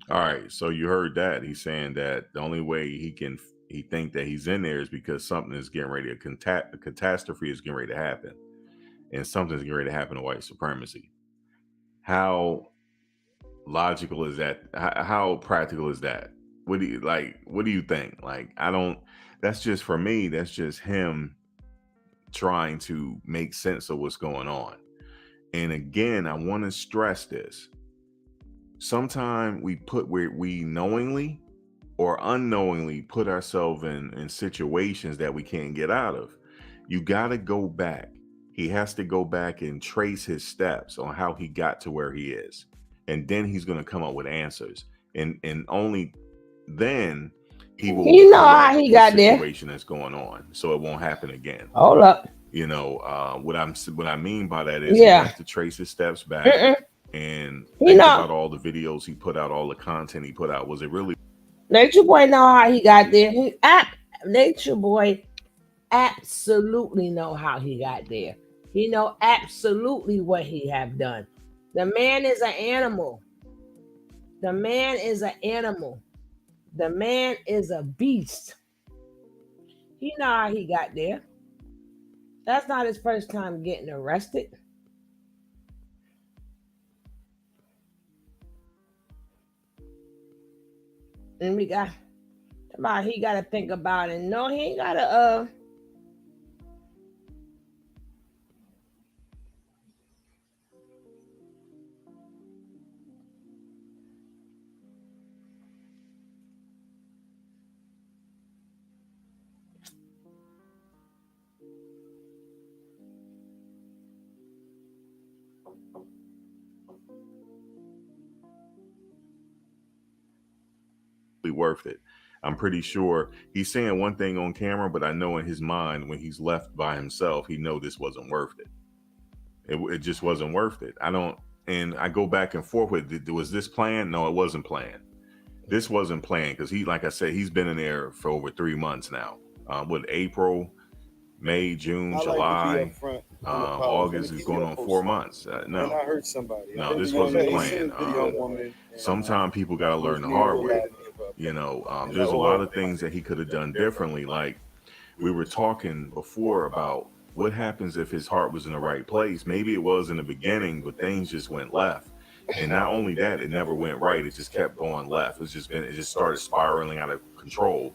All right, so you heard that. He's saying that the only way he think that he's in there is because something is getting ready, a catastrophe is getting ready to happen, and something's getting ready to happen to white supremacy. How logical is that? How practical is that? What do you think? Like, I don't. That's just, for me, that's just him trying to make sense of what's going on. And again, I want to stress this. Sometimes we knowingly or unknowingly put ourselves in situations that we can't get out of. You got to go back. He has to go back and trace his steps on how he got to where he is. And then he's going to come up with answers. And only then he will how he got there. Situation that's going on, so it won't happen again. Hold up. You know, what I mean by that is he has to trace his steps back and think about all the videos he put out, all the content he put out. Was it really? Nature Boy know how he got there. Nature Boy absolutely know how he got there. He know absolutely what he have done. The man is an animal. The man is an animal. The man is a beast. He know how he got there. That's not his first time getting arrested. And we got about he got to think about it. No, he ain't got to. Worth it. I'm pretty sure he's saying one thing on camera, but I know in his mind when he's left by himself, he know this wasn't worth it. It just wasn't worth it. I don't, and I go back and forth with, was this planned? No, it wasn't planned. This wasn't planned because he, like I said, he's been in there for over 3 months now. With April, May, June, July, August is going on 4 months. No, and I heard somebody. No, this wasn't planned. Sometimes people got to learn the hard way. You know, there's a lot of things that he could have done differently. Like we were talking before about what happens if his heart was in the right place. Maybe it was in the beginning, but things just went left. And not only that, it never went right. It just kept going left. It just started spiraling out of control.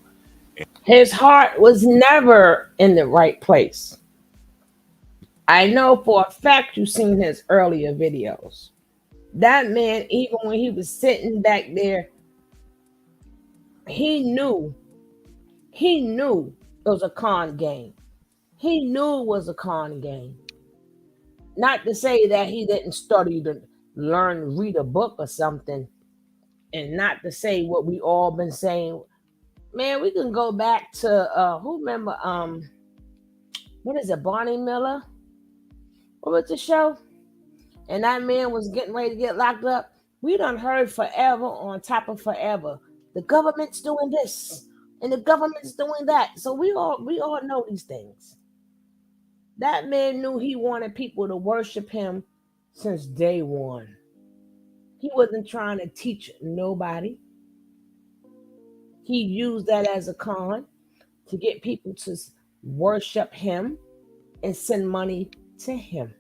His heart was never in the right place. I know for a fact you've seen his earlier videos. That man, even when he was sitting back there, he knew it was a con game. He knew it was a con game. Not to say that he didn't study to learn, read a book or something, and not to say what we all been saying. Man, we can go back to who remember what is it, Barney Miller? What was the show? And that man was getting ready to get locked up. We done heard forever on top of forever. The government's doing this and the government's doing that. So we all know these things. That man knew he wanted people to worship him since day one. He wasn't trying to teach nobody. He used that as a con to get people to worship him and send money to him.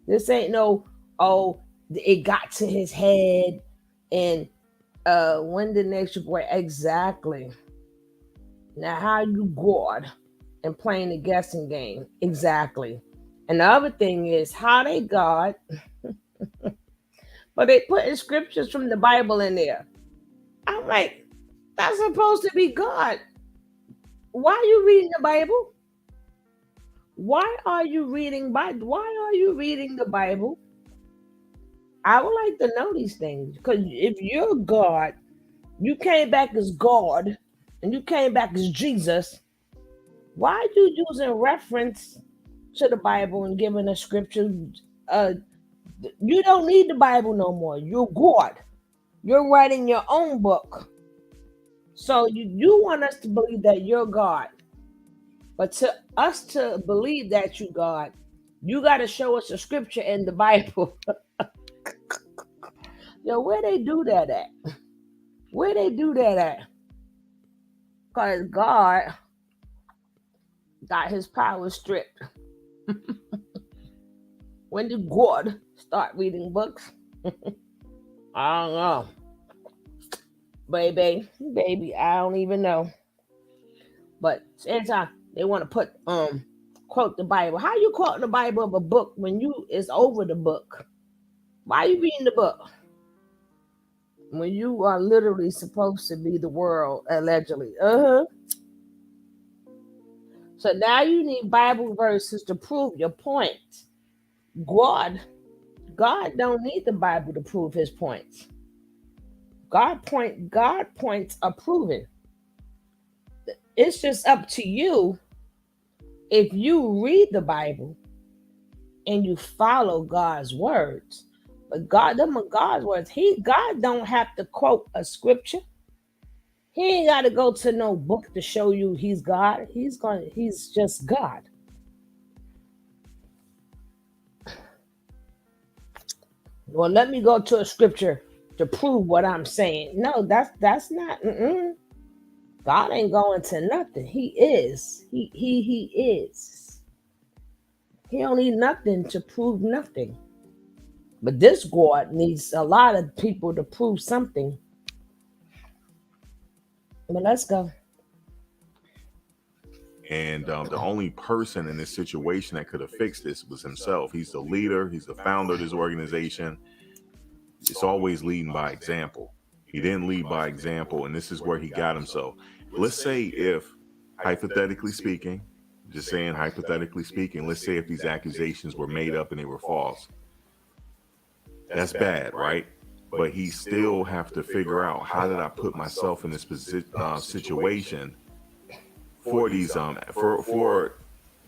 This ain't no, oh, it got to his head and when the next boy exactly. Now how you God and playing the guessing game exactly. And the other thing is how they God, but they put in scriptures from the Bible in there. I'm like, that's supposed to be God. Why are you reading the Bible? Why are you reading Bible? Why are you reading the Bible? I would like to know these things because if you're God, you came back as God and you came back as Jesus, why are you using reference to the Bible and giving a scripture? You don't need the Bible no more. You're God. You're writing your own book. So you want us to believe that you're God. But to us to believe that you God, you got to show us a scripture in the Bible. Yo, where they do that at? Where they do that at? Because God got his power stripped. When did God start reading books? I don't know. Baby, I don't even know. But anytime they want to put quote the Bible. How you quoting the Bible of a book when you is over the book? Why are you reading the book? When you are literally supposed to be the world, allegedly. So now you need Bible verses to prove your point. God don't need the Bible to prove his points. God points are proven. It's just up to you if you read the Bible and you follow God's words. But God, them are God's words. God don't have to quote a scripture. He ain't got to go to no book to show you he's God. He's just God. Well, let me go to a scripture to prove what I'm saying. No, that's not. God ain't going to nothing. He is. He is. He don't need nothing to prove nothing. But this God needs a lot of people to prove something. But let's go. And the only person in this situation that could have fixed this was himself. He's the leader. He's the founder of this organization. It's always leading by example. He didn't lead by example, and this is where he got himself. Let's say if, hypothetically speaking, just saying hypothetically speaking, let's say if these accusations were made up and they were false. That's bad, right? But he still have to figure out, how did I put myself in this situation for these for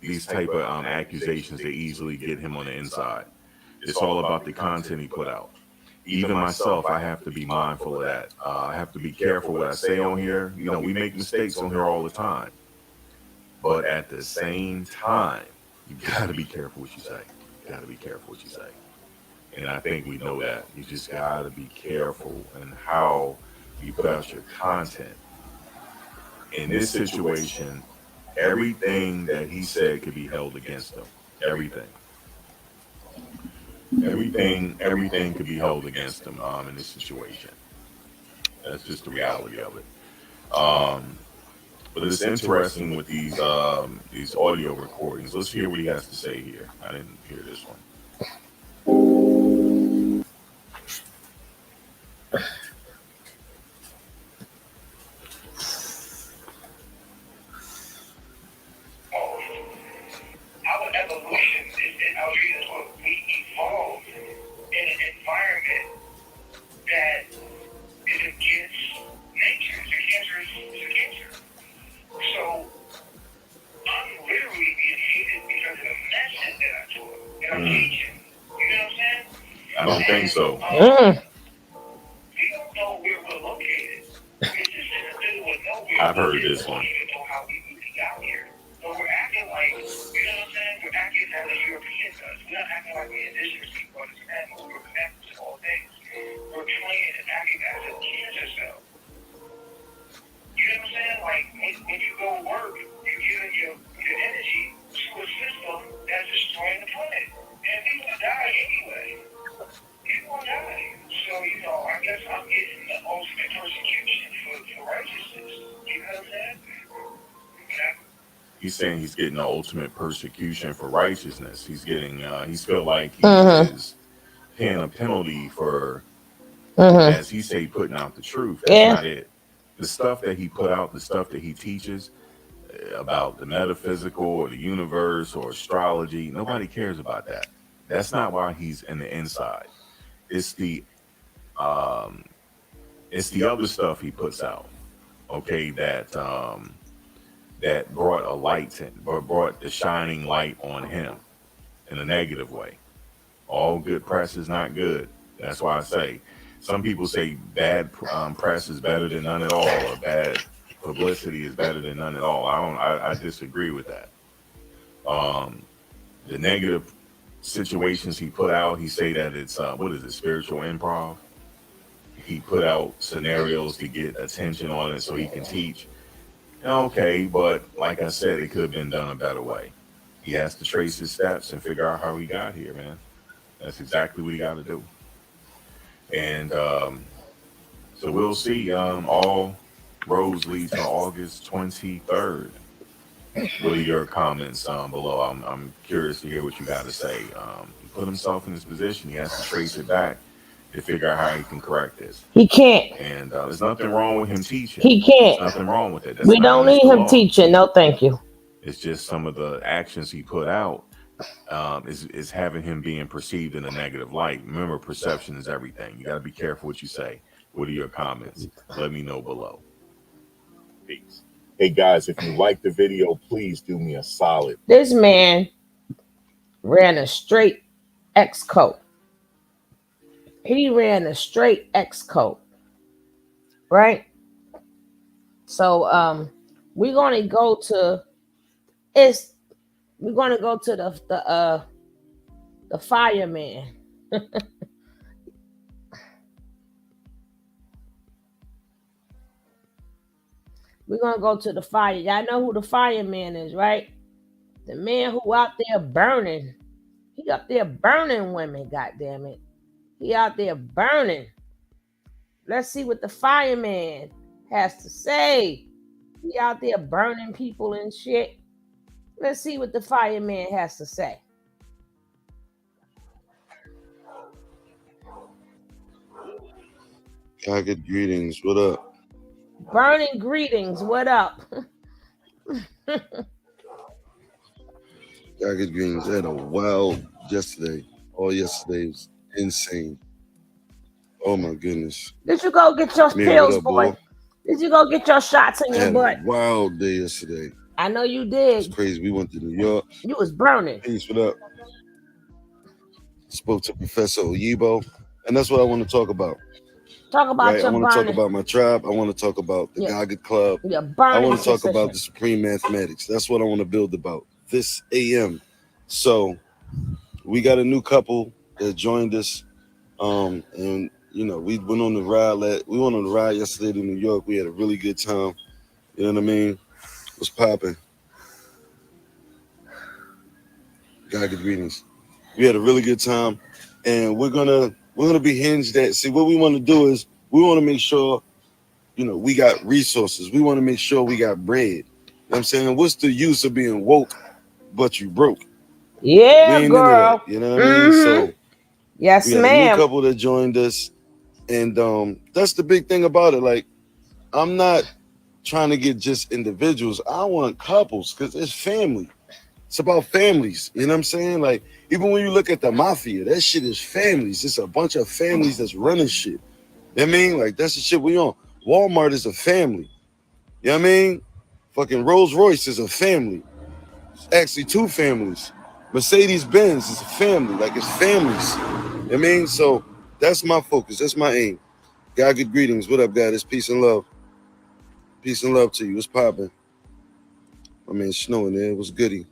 these type of accusations that easily get him on the inside. It's all about the content he put out. Even myself, I have to be mindful of that. I have to be careful what I say on here. You know, we make mistakes on here all the time, but at the same time, you got to be careful what you say. You got to be careful what you say. And I think we know that. You just got to be careful in how you put out your content. In this situation, everything that he said could be held against him. Everything could be held against him in this situation. That's just the reality of it. But it's interesting with these audio recordings. Let's hear what he has to say here. I didn't hear this one. Our evolution is our reasons why we evolve in an environment that is against nature. It's a cancer. So I'm literally being hated because of the message that I taught and I'm teaching. You know what I'm saying? I don't think so. We don't know where we're located. We're just in the middle of nowhere. I've heard this one. We don't even know how we really got here. But we're acting like, you know what I'm saying? We're acting as a European does. We're not acting like we're indigenous people on this planet. We're connected to all things. We're playing and acting as a cancer cell. You know what I'm saying? Like, when you go work, you're giving your energy to a system that's destroying the planet. And people die anyway. People die. So, you know, I guess I'm getting the ultimate persecution for righteousness. You know what I'm saying? Yeah. He's saying he's getting the ultimate persecution for righteousness. He's getting, he's feel like he is paying a penalty for, as he say, putting out the truth. That's not it. The stuff that he put out, the stuff that he teaches about the metaphysical or the universe or astrology, nobody cares about that. That's not why he's in the inside. It's the other stuff he puts out, okay, that that brought a light to, or brought the shining light on him in a negative way. All good press is not good. That's why I say, some people say bad press is better than none at all, or bad publicity is better than none at all. I disagree with that. The negative situations he put out, he say that it's what is it, spiritual improv. He put out scenarios to get attention on it so he can teach. Okay, but like I said, it could have been done a better way. He has to trace his steps and figure out how he got here, man. That's exactly what he got to do. And so we'll see. All roads lead to August 23rd. What are your comments below? I'm curious to hear what you got to say. He put himself in this position. He has to trace it back to figure out how he can correct this. He can't. And there's nothing wrong with him teaching. He can't. There's nothing wrong with it. That's We not don't need against the him law. teaching. No, thank you. It's just some of the actions he put out is having him being perceived in a negative light. Remember, perception is everything. You got to be careful what you say. What are your comments? Let me know below. Peace. Hey guys, if you like the video, please do me a solid. This man ran a straight X code. He ran a straight X code. Right? So we're gonna go to the fireman. We're gonna go to the fire. Y'all know who the fireman is, right? The man who out there burning. He up there burning women, goddamn it. He out there burning. Let's see what the fireman has to say. He out there burning people and shit. Let's see what the fireman has to say. Good greetings. What up? Burning greetings. What up? Good greetings. I had a wild yesterday. All yesterday was insane. Oh my goodness. Did you go get your Mira, pills, what up, boy? boy? Did you go get your shots in I your had butt? a wild day yesterday. I know you It's did. crazy. We went to New York. You was burning. Peace, what up? Spoke to Professor Oyibo. And that's what I want to talk about. Talk about Right? I your want to talk burning. about my tribe. I want to talk about the Yeah. Gaga Club. Your I burning want to talk about position. the Supreme Mathematics. That's what I want to build about this AM. So we got a new couple that joined us. And you know, we went on the ride yesterday to New York. We had a really good time. You know what I mean? It was popping. God, good greetings. We had a really good time, and we're gonna be hinged at. See, what we want to do is we want to make sure, you know, we got resources. We want to make sure we got bread. You know what I'm saying? What's the use of being woke but you broke? We Yeah, ain't into girl. that. You know what I mean? So Yes, we had a new ma'am. couple that joined us, and that's the big thing about it. Like, I'm not trying to get just individuals. I want couples because it's family. It's about families. You know what I'm saying? Like, even when you look at the mafia, that shit is families. It's a bunch of families that's running shit. You know what I mean? Like, that's the shit we on. Walmart is a family. You know what I mean? Fucking Rolls Royce is a family. It's actually two families. Mercedes Benz is a family. Like, it's families. You know what I mean? So that's my focus. That's my aim. God, good greetings. What up, God? It's peace and love. Peace and love to you. What's popping? I mean, it's snowing there. It was goody.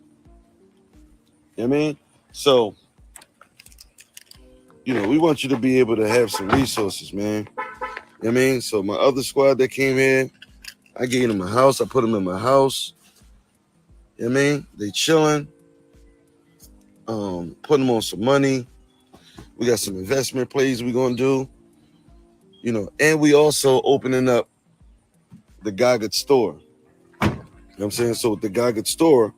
You know what I mean? So, you know, we want you to be able to have some resources, man. You know what I mean? So my other squad that came in, I gave them a house. I put them in my house. You know what I mean? They chilling. Put them on some money. We got some investment plays we gonna do. You know, and we also opening up the Gaga store. You know what I'm saying? So with the Gaga store,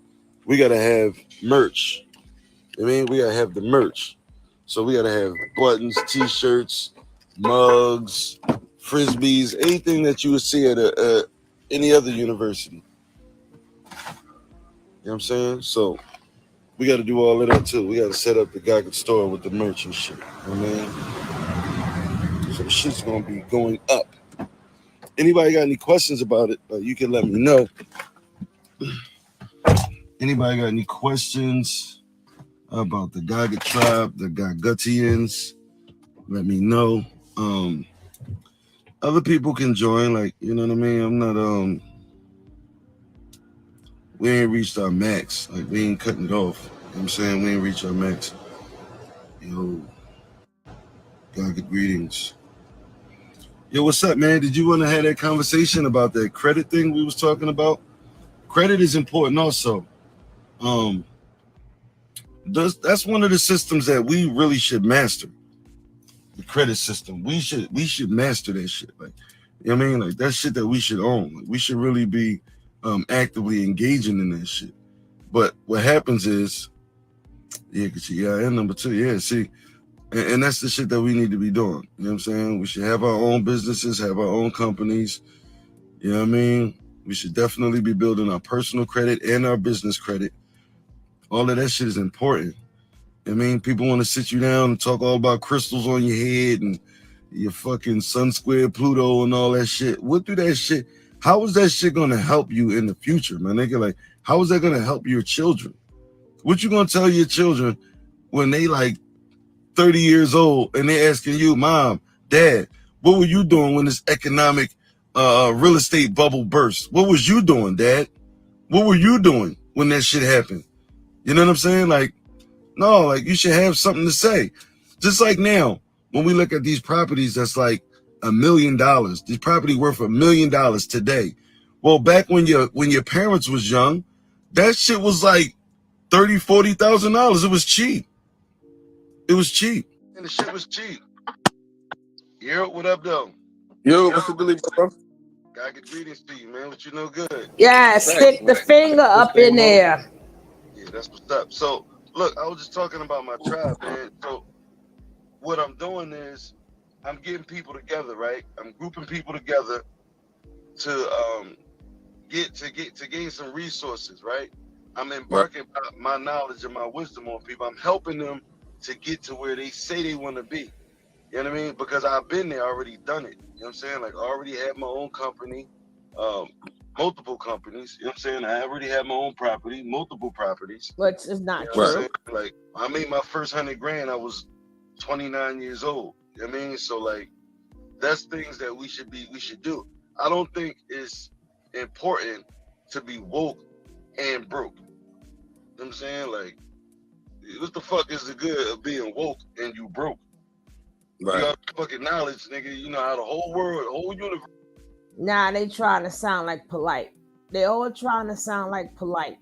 we gotta have merch. You know what I mean? We gotta have the merch. So we gotta have buttons, t-shirts, mugs, frisbees, anything that you would see at any other university. You know what I'm saying? So we got to do all of that too. We got to set up the Gaga store with the merch and shit. You know what I mean? So the shit's gonna be going up. Anybody got any questions about it? You can let me know. Anybody got any questions about the Gaga tribe, the Gagutians? Let me know. Other people can join, like, you know what I mean? I'm not we ain't reached our max. Like, we ain't cutting it off. You know what I'm saying? We ain't reached our max. Yo, God, good greetings. Yo, what's up, man? Did you want to have that conversation about that credit thing we was talking about? Credit is important also. That's one of the systems that we really should master. The credit system. We should master that shit. Like, you know what I mean? Like, that's shit that we should own. Like, we should really be actively engaging in that shit. But what happens is, and number two, see, and that's the shit that we need to be doing. You know what I'm saying? We should have our own businesses, have our own companies. You know what I mean? We should definitely be building our personal credit and our business credit. All of that shit is important. I mean, people want to sit you down and talk all about crystals on your head and your fucking Sun Square Pluto and all that shit. What do that shit? How is that shit going to help you in the future, man? Nigga, like, how is that going to help your children? What you going to tell your children when they like 30 years old and they asking you, Mom, Dad, what were you doing when this economic real estate bubble burst? What was you doing, Dad? What were you doing when that shit happened? You know what I'm saying? Like, no, like, you should have something to say. Just like now, when we look at these properties that's like $1 million, this property worth $1 million today. Well, back when your parents was young, that shit was like $30,000-$40,000. It was cheap. It was cheap. And the shit was cheap. Yo, what up, though? Yo, what's the deal, bro? God, good greetings to you, man. What you know good? Yeah, stick the finger What's up in going on? there. Yeah, that's what's up. So, look, I was just talking about my tribe, man. So, what I'm doing is I'm getting people together, right? I'm grouping people together to gain some resources, right? I'm embarking my knowledge and my wisdom on people. I'm helping them to get to where they say they want to be. You know what I mean? Because I've been there, already done it. You know what I'm saying? Like, I already had my own company, multiple companies. You know what I'm saying? I already had my own property, multiple properties. Which is not You know what I'm true. saying? Like, I made my first $100,000. I was 29 years old. You know what I mean? So, like, that's things that we should do. I don't think it's important to be woke and broke. You know what I'm saying? Like, what the fuck is the good of being woke and you broke? Right. You got fucking knowledge, nigga. You know how the whole world, the whole universe. Nah, they trying to sound like polite. They all trying to sound like polite.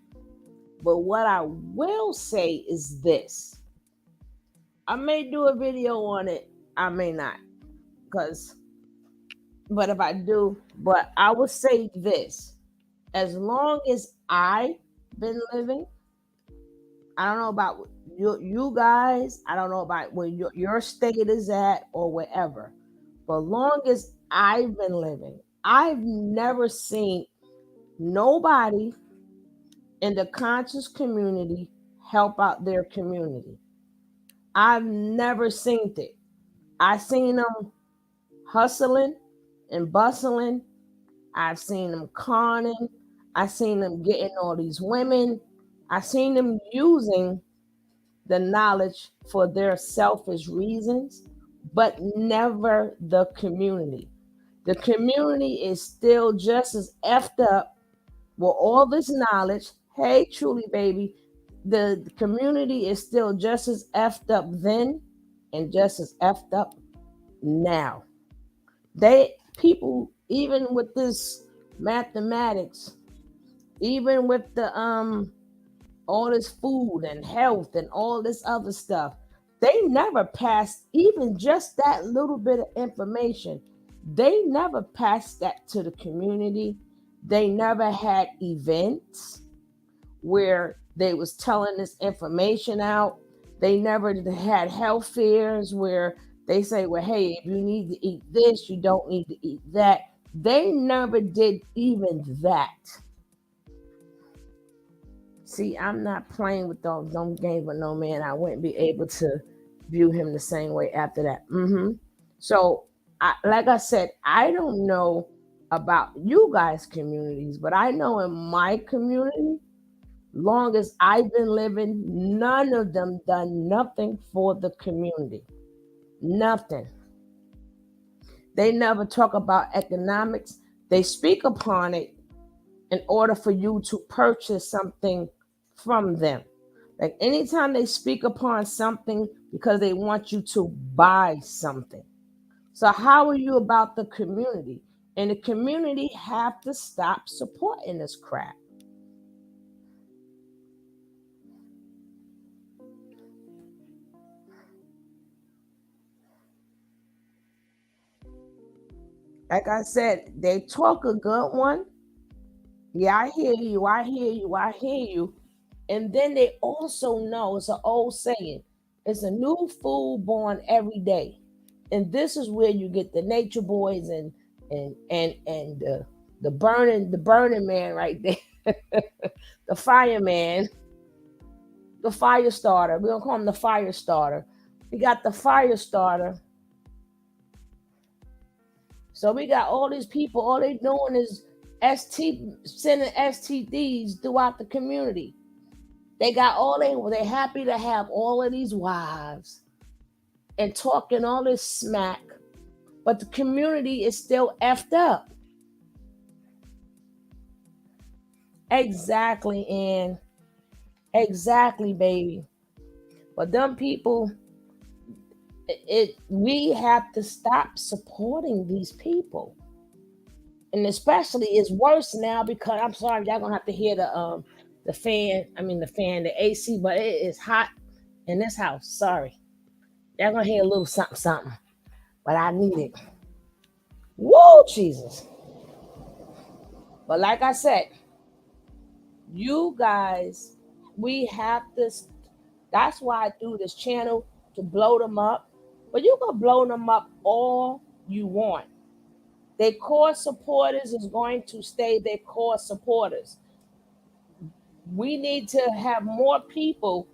But what I will say is this. I may do a video on it. I may not. But if I do, but I will say this. As long as I've been living, I don't know about you guys. I don't know about where your state is at or wherever. But long as I've been living, I've never seen nobody in the conscious community help out their community. I've never seen it. I seen them hustling and bustling. I've seen them conning. I've seen them getting all these women. I've seen them using the knowledge for their selfish reasons, but never the community. The community is still just as effed up with all this knowledge. Hey, truly, baby, the community is still just as effed up then and just as effed up now. People, even with this mathematics, even with the all this food and health and all this other stuff, they never passed even just that little bit of information. They never passed that to the community. They never had events where they was telling this information out. They never had health fairs where they say, well, hey, if you need to eat this, you don't need to eat that. They never did even that. See, I'm not playing with those dumb games with no man. I wouldn't be able to view him the same way after that. So, like I said, I don't know about you guys' communities, but I know in my community, long as I've been living, none of them done nothing for the community. Nothing. They never talk about economics. They speak upon it in order for you to purchase something from them. Like anytime they speak upon something because they want you to buy something. So how are you about the community? And the community have to stop supporting this crap. Like I said, they talk a good one. Yeah, I hear you. I hear you. I hear you. And then they also know it's an old saying. It's a new fool born every day. And this is where you get the nature boys and the burning man right there. The fireman, the fire starter. We don't call him the fire starter. We got the fire starter. So we got all these people, all they doing is sending STDs throughout the community. They they're happy to have all of these wives and talking all this smack, but the community is still effed up. Exactly, and exactly, baby. But them people, we have to stop supporting these people. And especially it's worse now because I'm sorry, y'all gonna have to hear the fan. I mean the AC, but it is hot in this house. Sorry. Y'all gonna hear a little something something. But I need it. Whoa, Jesus. But like I said, you guys, we have this. That's why I do this channel to blow them up. But you can blow them up all you want. Their core supporters is going to stay their core supporters. We need to have more people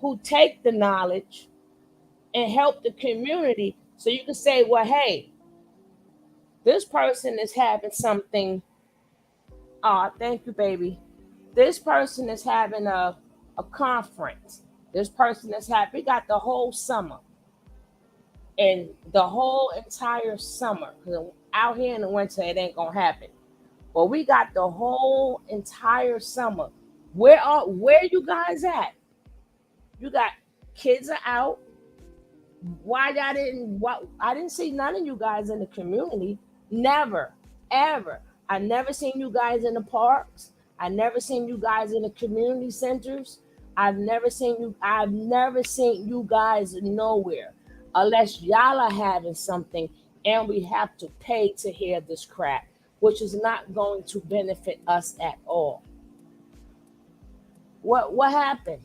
who take the knowledge and help the community so you can say, well, hey, this person is having something. Thank you, baby. This person is having a conference. This person is having, we got the whole summer and the whole entire summer. Because out here in the winter, it ain't going to happen. But we got the whole entire summer. Where you guys at? You got kids are out. Why y'all didn't? What I didn't see none of you guys in the community. Never, ever. I never seen you guys in the parks. I never seen you guys in the community centers. I've never seen you. I've never seen you guys nowhere, unless y'all are having something and we have to pay to hear this crap, which is not going to benefit us at all. What happened?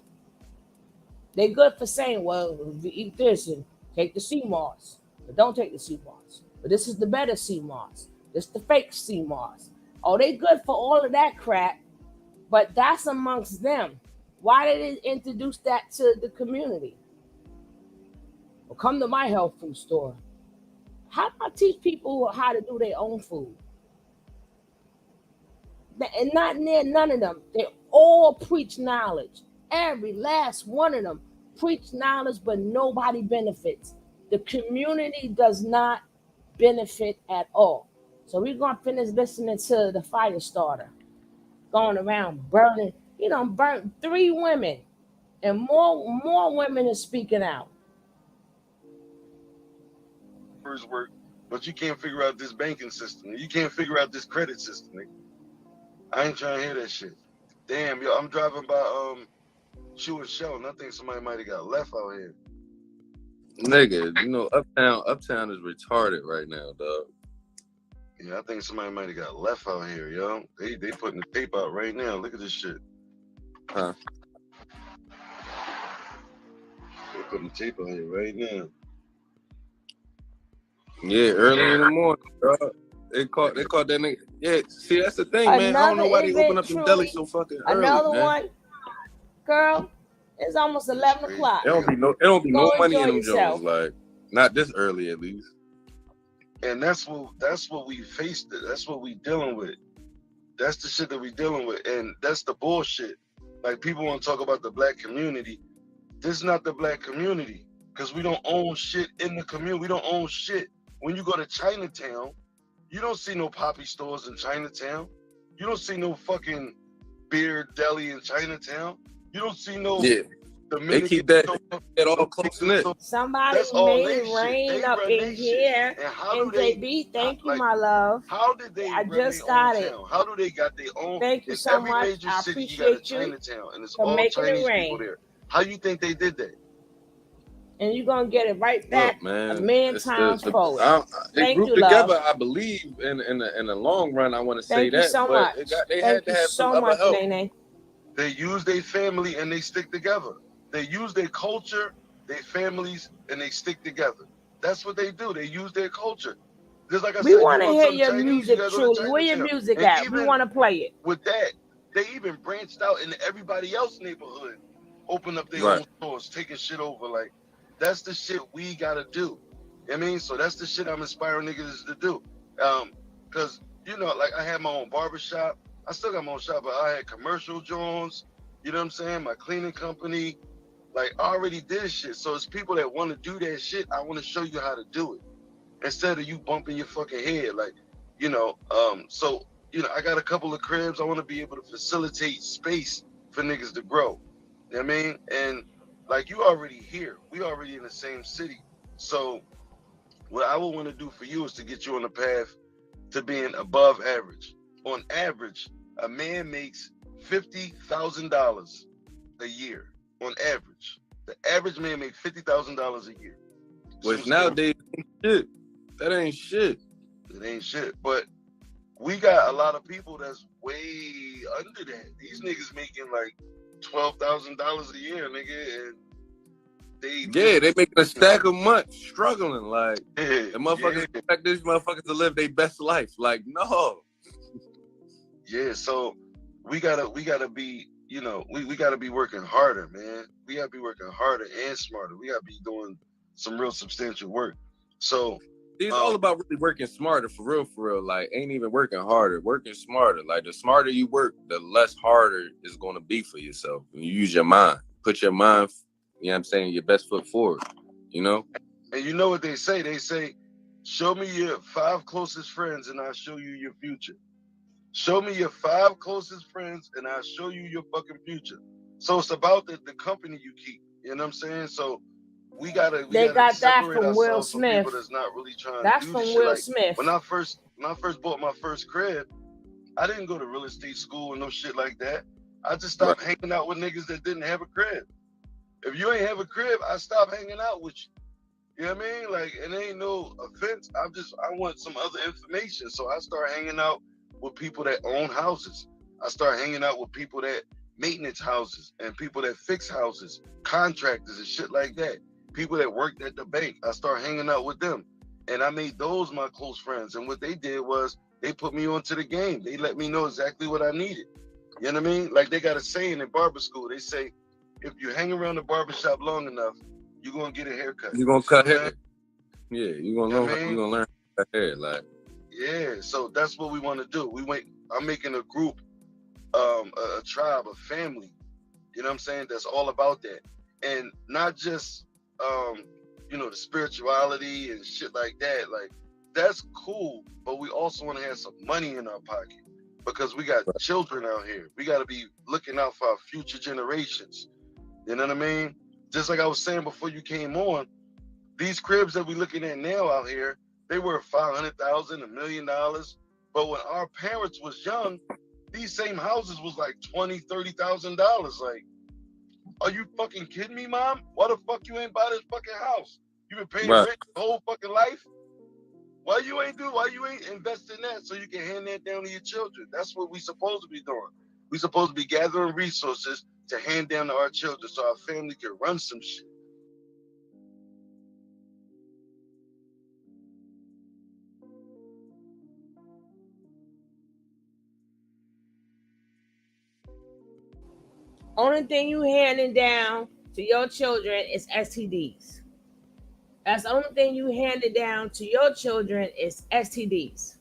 They good for saying, well, if you eat this and take the sea moss, but don't take the sea moss. But this is the better sea moss. This is the fake sea moss. Oh, they good for all of that crap, but that's amongst them. Why did they introduce that to the community? Well, come to my health food store. How do I teach people how to do their own food? And not near none of them. They all preach knowledge. Every last one of them preach knowledge, but nobody benefits. The community does not benefit at all. So we're gonna finish listening to the fire starter going around burning. You know, burnt 3 women, and more women are speaking out. Work, but you can't figure out this banking system. You can't figure out this credit system. Nigga. I ain't trying to hear that shit. Damn, yo, I'm driving by Chew and Shell, and I think somebody might have got left out here. Nigga, you know, Uptown is retarded right now, dog. Yeah, I think somebody might have got left out here, yo. They putting the tape out right now. Look at this shit. Huh? They putting the tape out here right now. Yeah, early in the morning, dog. They caught that nigga. Yeah, see, that's the thing, man. I don't know why they open up the deli so fucking early, Another man. one, girl. It's almost 11 o'clock. It don't be no Go money in enjoy them yourself. Jones, like not this early at least. And that's what we faced. That's what we dealing with. That's the shit that we dealing with, and that's the bullshit. Like people want to talk about the black community. This is not the black community because we don't own shit in the community. We don't own shit. When you go to Chinatown, you don't see no poppy stores in Chinatown. You don't see no fucking beer deli in Chinatown. You don't see no. Yeah, they keep that all close knit. Somebody made it rain up in here. And JB, thank you, my love. How did they? I just got it. How do they got their own? Thank you so much. I appreciate you Chinatown, and it's for all making it Chinese rain. people there. How you think they did that? And you're gonna get it right back, Look, man, a million times forward. They Thank grouped you, love. together, I believe, in the long run. I want to say Thank you that, so but much. they Thank had to you have so some much, other help. Nene. They use their family and they stick together. They use their culture, their families, and they stick together. That's what they do. They use their culture. Just like I said, We want to you hear some your Chinese, music, you go to truly. Where your Chinatown. music And at? We want to play it. With that, they even branched out into everybody else's neighborhood, open up their Right. own stores, taking shit over. Like, that's the shit we gotta do. I mean, so that's the shit I'm inspiring niggas to do. Cause you know, like I had my own barbershop. I still got my own shop, but I had commercial drones. You know what I'm saying? My cleaning company. Like I already did shit. So it's people that want to do that shit. I want to show you how to do it. Instead of you bumping your fucking head. Like, you know, so you know, I got a couple of cribs. I want to be able to facilitate space for niggas to grow. You know what I mean? And like you already here. We already in the same city. So what I would want to do for you is to get you on the path to being above average. On average, a man makes $50,000 a year. On average, the average man makes $50,000 a year. Which nowadays ain't shit. That ain't shit. It ain't shit. But we got a lot of people that's way under that. These niggas making like $12,000 a year, nigga, and they making a stack of months, struggling. Like the motherfuckers expect these motherfuckers to live their best life. Like, no. Yeah, so we gotta be, we gotta be working harder, man. We gotta be working harder and smarter. We gotta be doing some real substantial work. So it's all about really working smarter, for real. Like, ain't even working harder, working smarter. Like, the smarter you work, the less harder it's gonna be for yourself. When you use your mind, put your mind, you know what I'm saying, your best foot forward, you know? And you know what they say? They say, show me your 5 closest friends and I'll show you your future. Show me your 5 closest friends and I'll show you your fucking future. So it's about the company you keep. You know what I'm saying? So we gotta separate ourselves from people that's not really trying to do this shit. Will like Smith. When I first bought my first crib, I didn't go to real estate school and no shit like that. I just stopped hanging out with niggas that didn't have a crib. If you ain't have a crib, I stopped hanging out with you. You know what I mean? Like, it ain't no offense. I want some other information. So I start hanging out with people that own houses. I start hanging out with people that maintenance houses and people that fix houses, contractors and shit like that. People that worked at the bank. I start hanging out with them. And I made those my close friends. And what they did was they put me onto the game. They let me know exactly what I needed. You know what I mean? Like, they got a saying in barber school. They say, if you hang around the barbershop long enough, you're gonna get a haircut. You're gonna cut hair. Yeah, you're gonna learn how to cut hair. Like, yeah, so that's what we want to do. I'm making a group, a tribe, a family. You know what I'm saying? That's all about that, and not just the spirituality and shit like that. Like, that's cool, but we also want to have some money in our pocket because we got children out here. We got to be looking out for our future generations. You know what I mean? Just like I was saying before you came on, these cribs that we're looking at now out here, they were $500,000, $1 million. But when our parents was young, these same houses was like $20,000, $30,000. Like, are you fucking kidding me, Mom? Why the fuck you ain't buy this fucking house? You been paying rent your whole fucking life? Why you ain't invest in that so you can hand that down to your children? That's what we supposed to be doing. We supposed to be gathering resources to hand down to our children so our family can run some shit. Only thing you handing down to your children is STDs. That's the only thing you handed down to your children is STDs.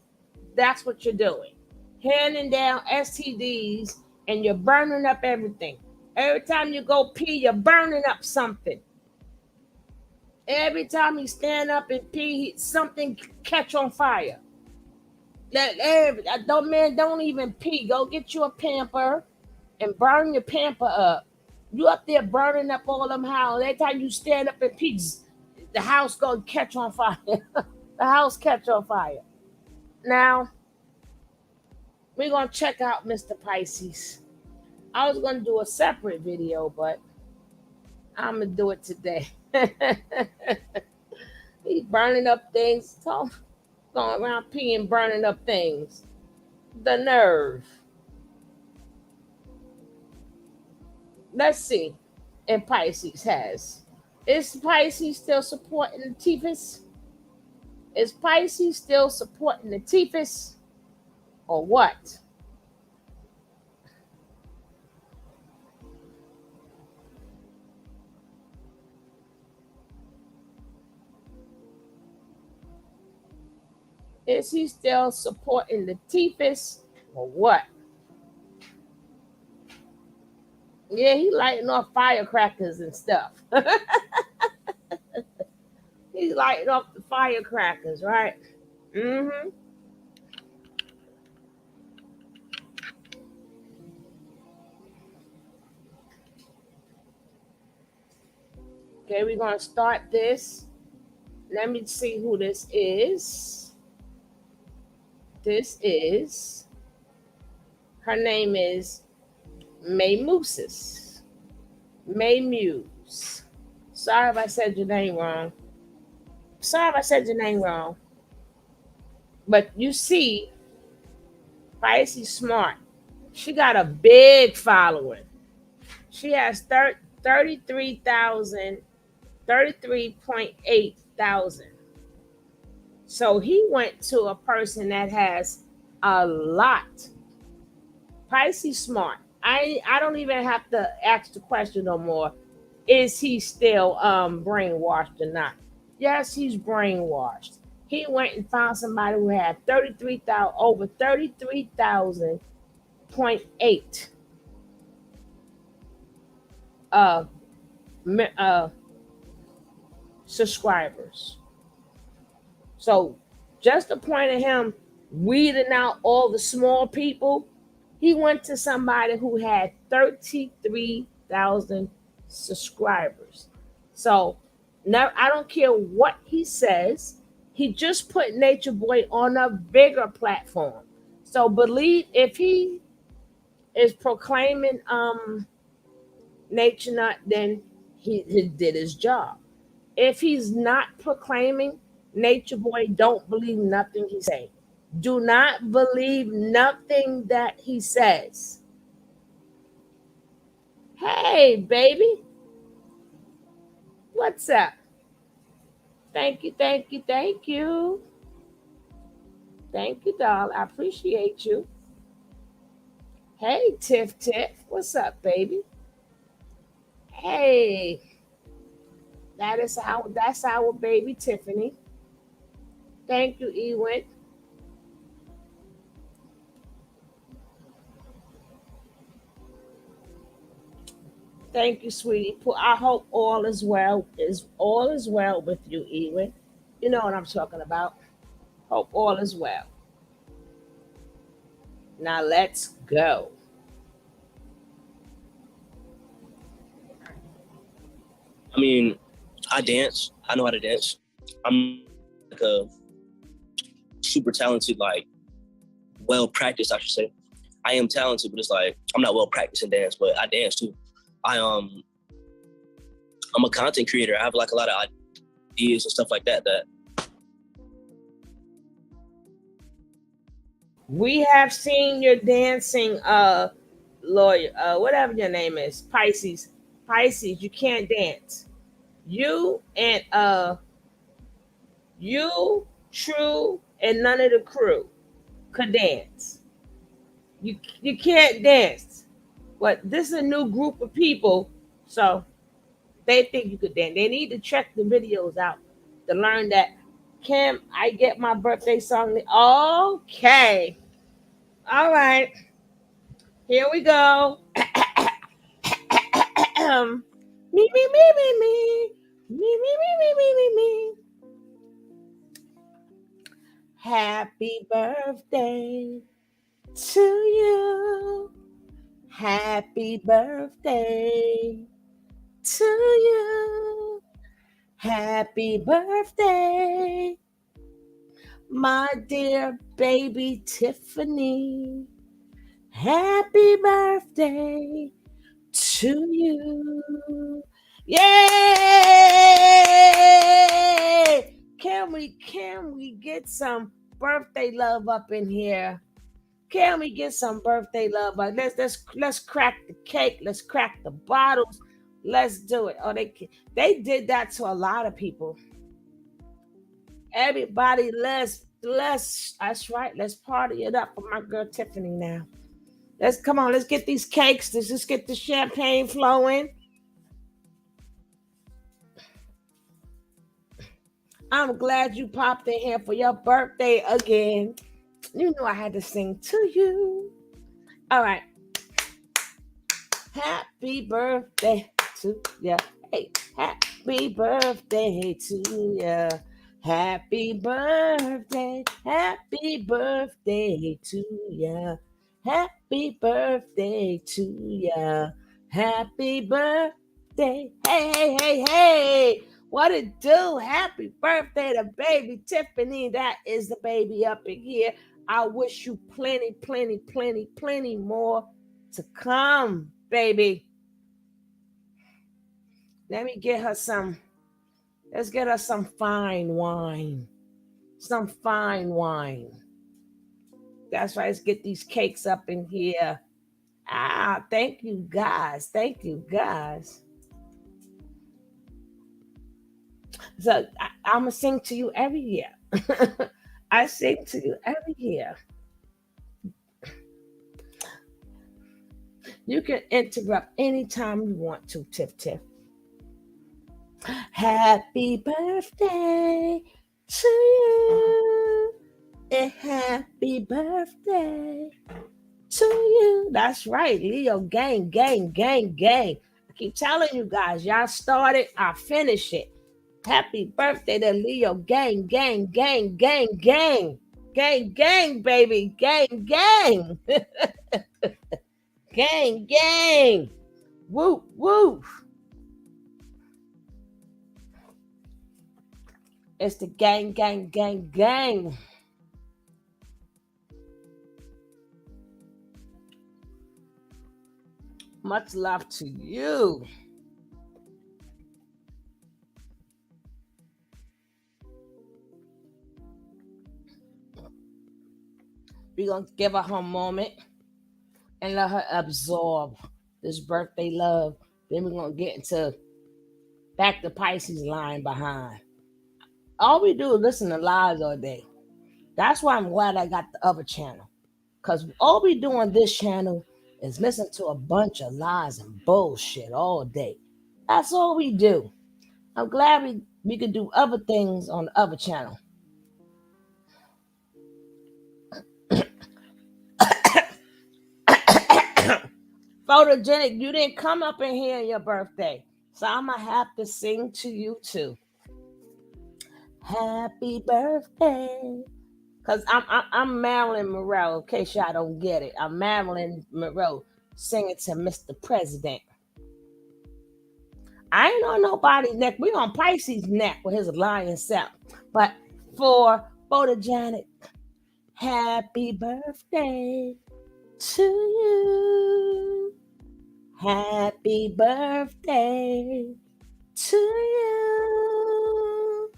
That's what you're doing. Handing down STDs and you're burning up everything. Every time you go pee, you're burning up something. Every time you stand up and pee, something catch on fire. Don't even pee. Go get you a pamper and burn your pamper up. You up there burning up all them houses. Every time you stand up and pee, the house gonna catch on fire. The house catch on fire. Now, we're gonna check out Mr. Pisces. I was gonna do a separate video, but I'm gonna do it today. He's burning up things, going around peeing, burning up things. The nerve. Let's see if Pisces has. Is Pisces still supporting the Tethys? Is Pisces still supporting the Tethys? Or what? Is he still supporting the Tethys or what? Yeah, he lighting off firecrackers and stuff. He's lighting off the firecrackers, right? Mm-hmm. Okay, we're going to start this. Let me see who this is. This is, her name is May Mooses. May Muse. Sorry if I said your name wrong. Sorry if I said your name wrong. But you see, Pisces Smart. She got a big following. She has 33,000, 33.8 thousand. So he went to a person that has a lot. Pisces Smart. I don't even have to ask the question no more. Is he still brainwashed or not? Yes, he's brainwashed. He went and found somebody who had 33,000, over 33,000.8 uh, uh subscribers. So just the point of him weeding out all the small people, he went to somebody who had 33,000 subscribers. So now I don't care what he says. He just put Nature Boy on a bigger platform. So believe if he is proclaiming Nature Nut, then he did his job. If he's not proclaiming Nature Boy, don't believe nothing he say. Do not believe nothing that he says. Hey, baby. What's up? Thank you, thank you, thank you. Thank you, doll. I appreciate you. Hey, Tiff Tiff. What's up, baby? Hey. That's our baby Tiffany. Thank you, Ewan. Thank you, sweetie. I hope all is well. Is all is well with you, Ewan. You know what I'm talking about. Hope all is well. Now let's go. I mean, I dance. I know how to dance. I'm like a super talented, like well practiced, I should say. I am talented, but it's like I'm not well practiced in dance, but I dance too. I'm a content creator. I have like a lot of ideas and stuff like that. We have seen your dancing, lawyer, whatever your name is, Pisces. Pisces, you can't dance. You and you, True, and none of the crew could dance. You can't dance. But this is a new group of people, so they think you could dance. They need to check the videos out to learn that. Can I get my birthday song? Okay. All right. Here we go. Me, me, me, me, me. Me, me, me, me, me, me, me. Happy birthday to you. Happy birthday to you. Happy birthday, my dear baby Tiffany. Happy birthday to you. Yay! Can we get some birthday love up in here? Can we get some birthday love? Let's crack the cake. Let's crack the bottles. Let's do it. Oh, they did that to a lot of people. Everybody, let's. That's right. Let's party it up for my girl Tiffany now. Let's come on. Let's get these cakes. Let's just get the champagne flowing. I'm glad you popped in here for your birthday again. You know I had to sing to you. All right. Happy birthday to ya. Hey, happy birthday to ya. Happy birthday to ya. Happy birthday to ya. Happy birthday. Hey, hey, hey, hey. What it do? Happy birthday to baby Tiffany. That is the baby up in here. I wish you plenty, plenty, plenty, plenty more to come, baby. Let me get her some. Let's get her some fine wine. Some fine wine. That's right. Let's get these cakes up in here. Ah, thank you guys. Thank you guys. So I'm gonna sing to you every year. I sing to you every year. You can interrupt anytime you want to, Tiff Tiff. Happy birthday to you. And happy birthday to you. That's right, Leo gang, gang, gang, gang. I keep telling you guys, y'all started, I finish it. Happy birthday to Leo gang, gang, gang, gang, gang. Gang, gang, baby. Gang, gang. Gang, gang. Whoop, whoop. It's the gang, gang, gang, gang. Much love to you. We're going to give her her moment and let her absorb this birthday love. Then we're going to get into back to Pisces line behind. All we do is listen to lies all day. That's why I'm glad I got the other channel. Because all we do on this channel is listen to a bunch of lies and bullshit all day. That's all we do. I'm glad we could do other things on the other channel. Photogenic, you didn't come up in here on your birthday. So I'm going to have to sing to you too. Happy birthday. Because I'm Marilyn Monroe, in case y'all don't get it. I'm Marilyn Monroe singing to Mr. President. I ain't on nobody's neck. We on Pisces' neck with his lion self. But for Photogenic, happy birthday to you. Happy birthday to you.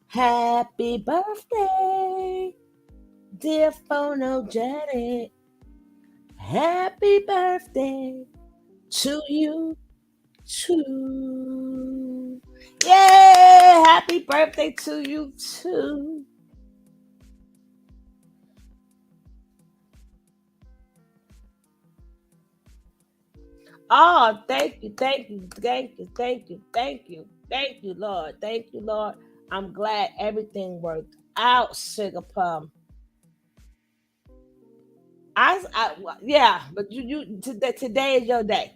Happy birthday, dear Photogenic. Happy birthday to you too. Yay! Happy birthday to you too. Oh, thank you, thank you, thank you, thank you, thank you, thank you, Lord. Thank you, Lord. I'm glad everything worked out, Sugar Plum. Yeah, but you today is your day.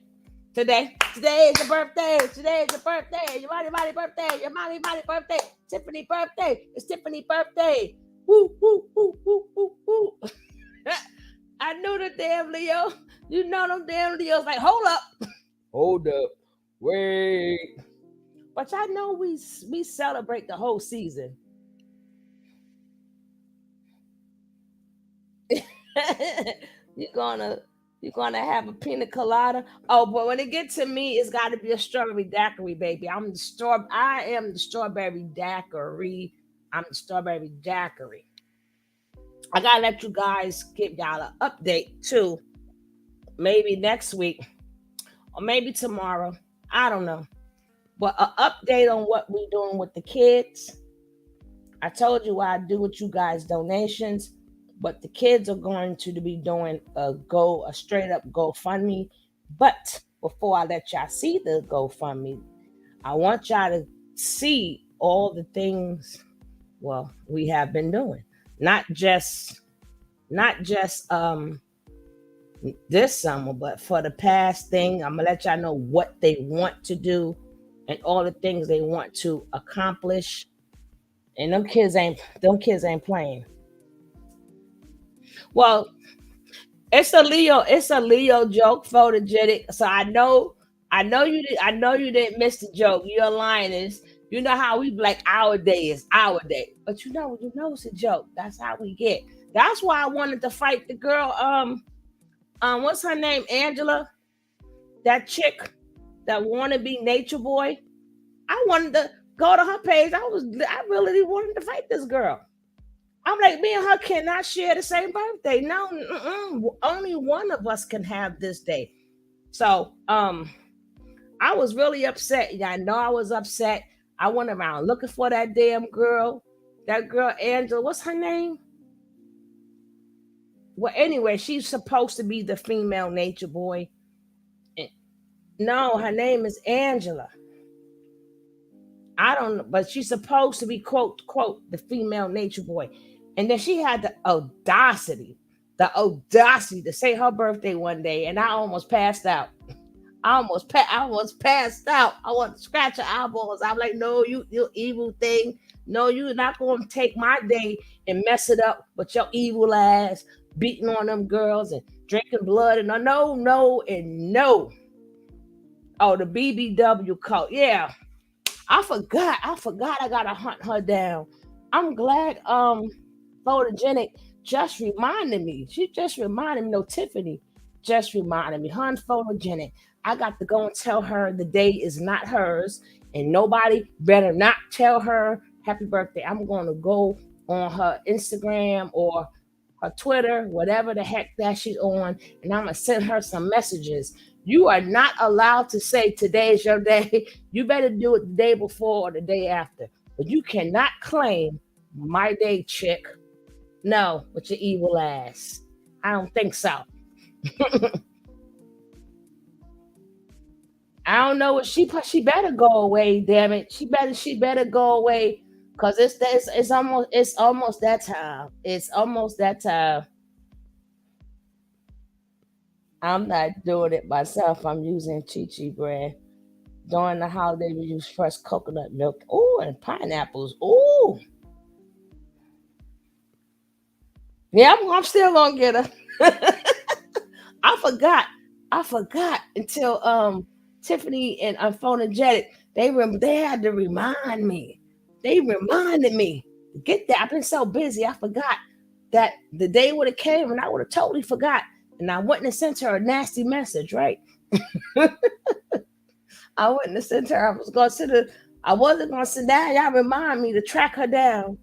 Today is your birthday. Today is your birthday. Your mommy birthday. Your mommy birthday. Tiffany birthday. It's Tiffany birthday. Woo, woo, woo, woo, woo, woo. I knew the damn Leo. You know them damn Leos like, hold up. Hold up. Wait. But I know we celebrate the whole season. You're gonna have a pina colada. Oh, but when it gets to me, it's got to be a strawberry daiquiri, baby. I am the strawberry daiquiri. I'm the strawberry daiquiri. I gotta let you guys give y'all an update too. Maybe next week or maybe tomorrow. I don't know. But an update on what we're doing with the kids. I told you I do with you guys donations, but the kids are going to be doing a straight up GoFundMe. But before I let y'all see the GoFundMe, I want y'all to see all the things we have been doing. Not just this summer, but for the past thing. I'm gonna let y'all know what they want to do and all the things they want to accomplish. And them kids ain't playing. Well, it's a Leo joke, Photogenic. So I know you didn't miss the joke. You're lying. You know how we be like our day is our day. But you know it's a joke. That's how we get. That's why I wanted to fight the girl. What's her name? Angela, that chick that wanna be Nature Boy. I wanted to go to her page. I really wanted to fight this girl. I'm like, me and her cannot share the same birthday. No, only one of us can have this day. So, I was really upset. Yeah, I know I was upset. I went around looking for that damn girl. That girl, Angela, what's her name? Well, anyway, she's supposed to be the female Nature Boy. No, her name is Angela. I don't know, but she's supposed to be quote the female Nature Boy. And then she had the audacity to say her birthday one day, and I almost passed out. I almost passed out. I want to scratch her eyeballs. I'm like, no, you evil thing. No, you're not going to take my day and mess it up with your evil ass beating on them girls and drinking blood and no and no. Oh, the BBW cult. Yeah, I forgot. I gotta hunt her down. I'm glad photogenic just reminded me. She just reminded me. No, Tiffany just reminded me. Hun photogenic. I got to go and tell her the day is not hers, and nobody better not tell her happy birthday. I'm gonna go on her Instagram or her Twitter, whatever the heck that she's on, and I'm gonna send her some messages. You are not allowed to say today's your day. You better do it the day before or the day after. But you cannot claim my day, chick. No, with your evil ass. I don't think so. I don't know what she better go away, damn it. She better go away. Cause it's almost that time. It's almost that time. I'm not doing it myself. I'm using Chi Chi bread. During the holiday, we use fresh coconut milk. Ooh, and pineapples. Ooh. Yeah, I'm still gonna get her. I forgot until Tiffany and Phonogenic. They had to remind me. They reminded me. Get that. I've been so busy. I forgot that the day would have came and I would have totally forgot. And I wouldn't have sent her a nasty message, right? I wouldn't have sent her. I wasn't gonna sit down. Y'all remind me to track her down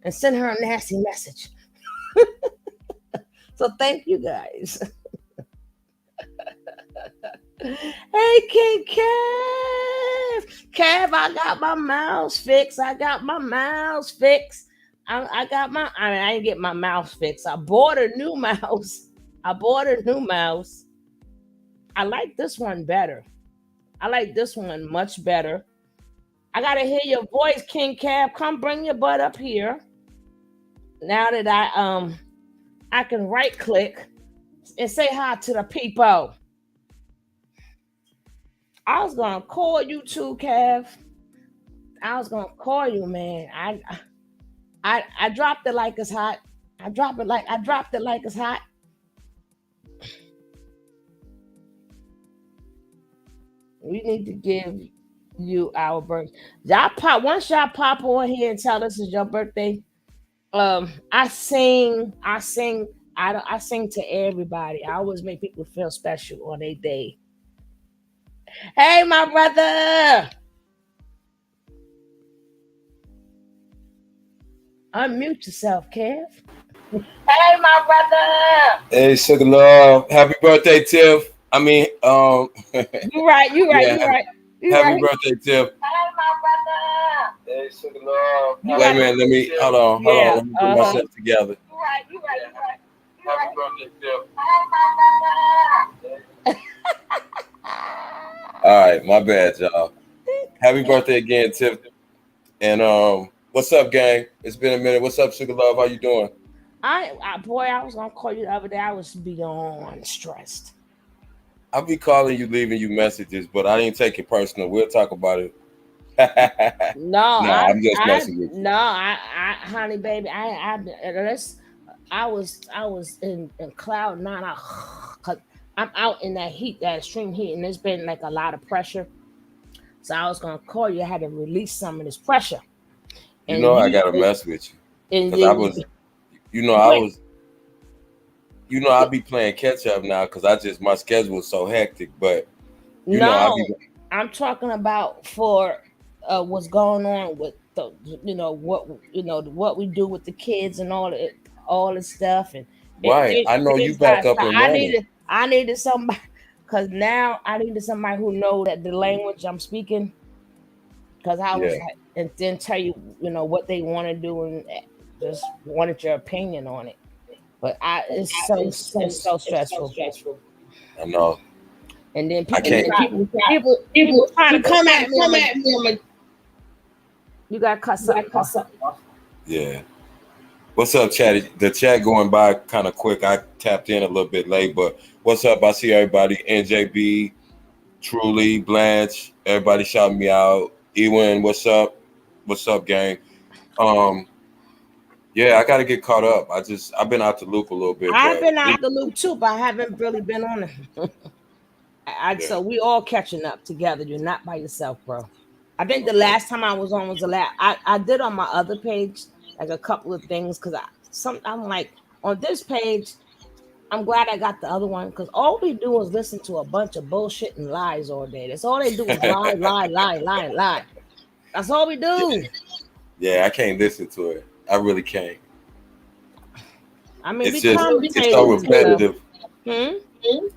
and send her a nasty message. So thank you guys. Hey, King Kev, I got my mouse fixed. I didn't get my mouse fixed. I bought a new mouse. I like this one better. I like this one much better. I gotta hear your voice, King Kev. Come bring your butt up here. Now that I can right click and say hi to the people. I was gonna call you too, Kev. I was gonna call you, man. I dropped it like it's hot. I dropped it like it's hot. We need to give you our birthday. Once y'all pop on here and tell us it's your birthday. I sing to everybody. I always make people feel special on their day. Hey, my brother. Unmute yourself, Kev. Hey, my brother. Hey, Sugar Love. Happy birthday, Tiff. I mean, You right. Happy birthday, Tiff. Hey, my brother. Hey, Sugar Love. Wait a minute. Let me hold on. Let me put myself together. You right. Happy birthday, Tiff. Hey, my brother. All right, my bad, y'all. Happy birthday again, Tiff. And what's up, gang? It's been a minute. What's up, Sugar Love? How you doing? I was gonna call you the other day. I was beyond stressed. I'll be calling you, leaving you messages, but I didn't take it personal. We'll talk about it. I'm just messing with you. Honey, baby, I was in cloud nine. I'm out in that heat, that extreme heat, and there's been like a lot of pressure. So I was gonna call you. I had to release some of this pressure. I gotta mess with you because I was You know, I be playing catch up now because my schedule is so hectic. But you know, No, I'm talking about for what's going on with the, what we do with the kids and all this stuff and right. I know you things back guys. up So and running. I needed somebody because now I needed somebody who knows that the language I'm speaking. Because I was Yeah. like, and then tell you, what they want to do and just wanted your opinion on it. But it's so stressful. I know. And then I can't. people trying to come at me. I'm like, you got to cuss up. Yeah. What's up, chat? The chat going by kind of quick. I tapped in a little bit late, but what's up? I see everybody. NJB, Truly, Blanche, everybody shouting me out. Ewan, what's up? What's up, gang? Yeah, I gotta get caught up. I've been out the loop a little bit, I've but been out the loop too, but I haven't really been on it. So we all catching up together. You're not by yourself, bro. I think the last time I was on was the last. I did on my other page like a couple of things because I'm like on this page. I'm glad I got the other one because all we do is listen to a bunch of bullshit and lies all day. That's all they do is lie. That's all we do. Yeah, I can't listen to it. I really can't. I mean, It's so repetitive.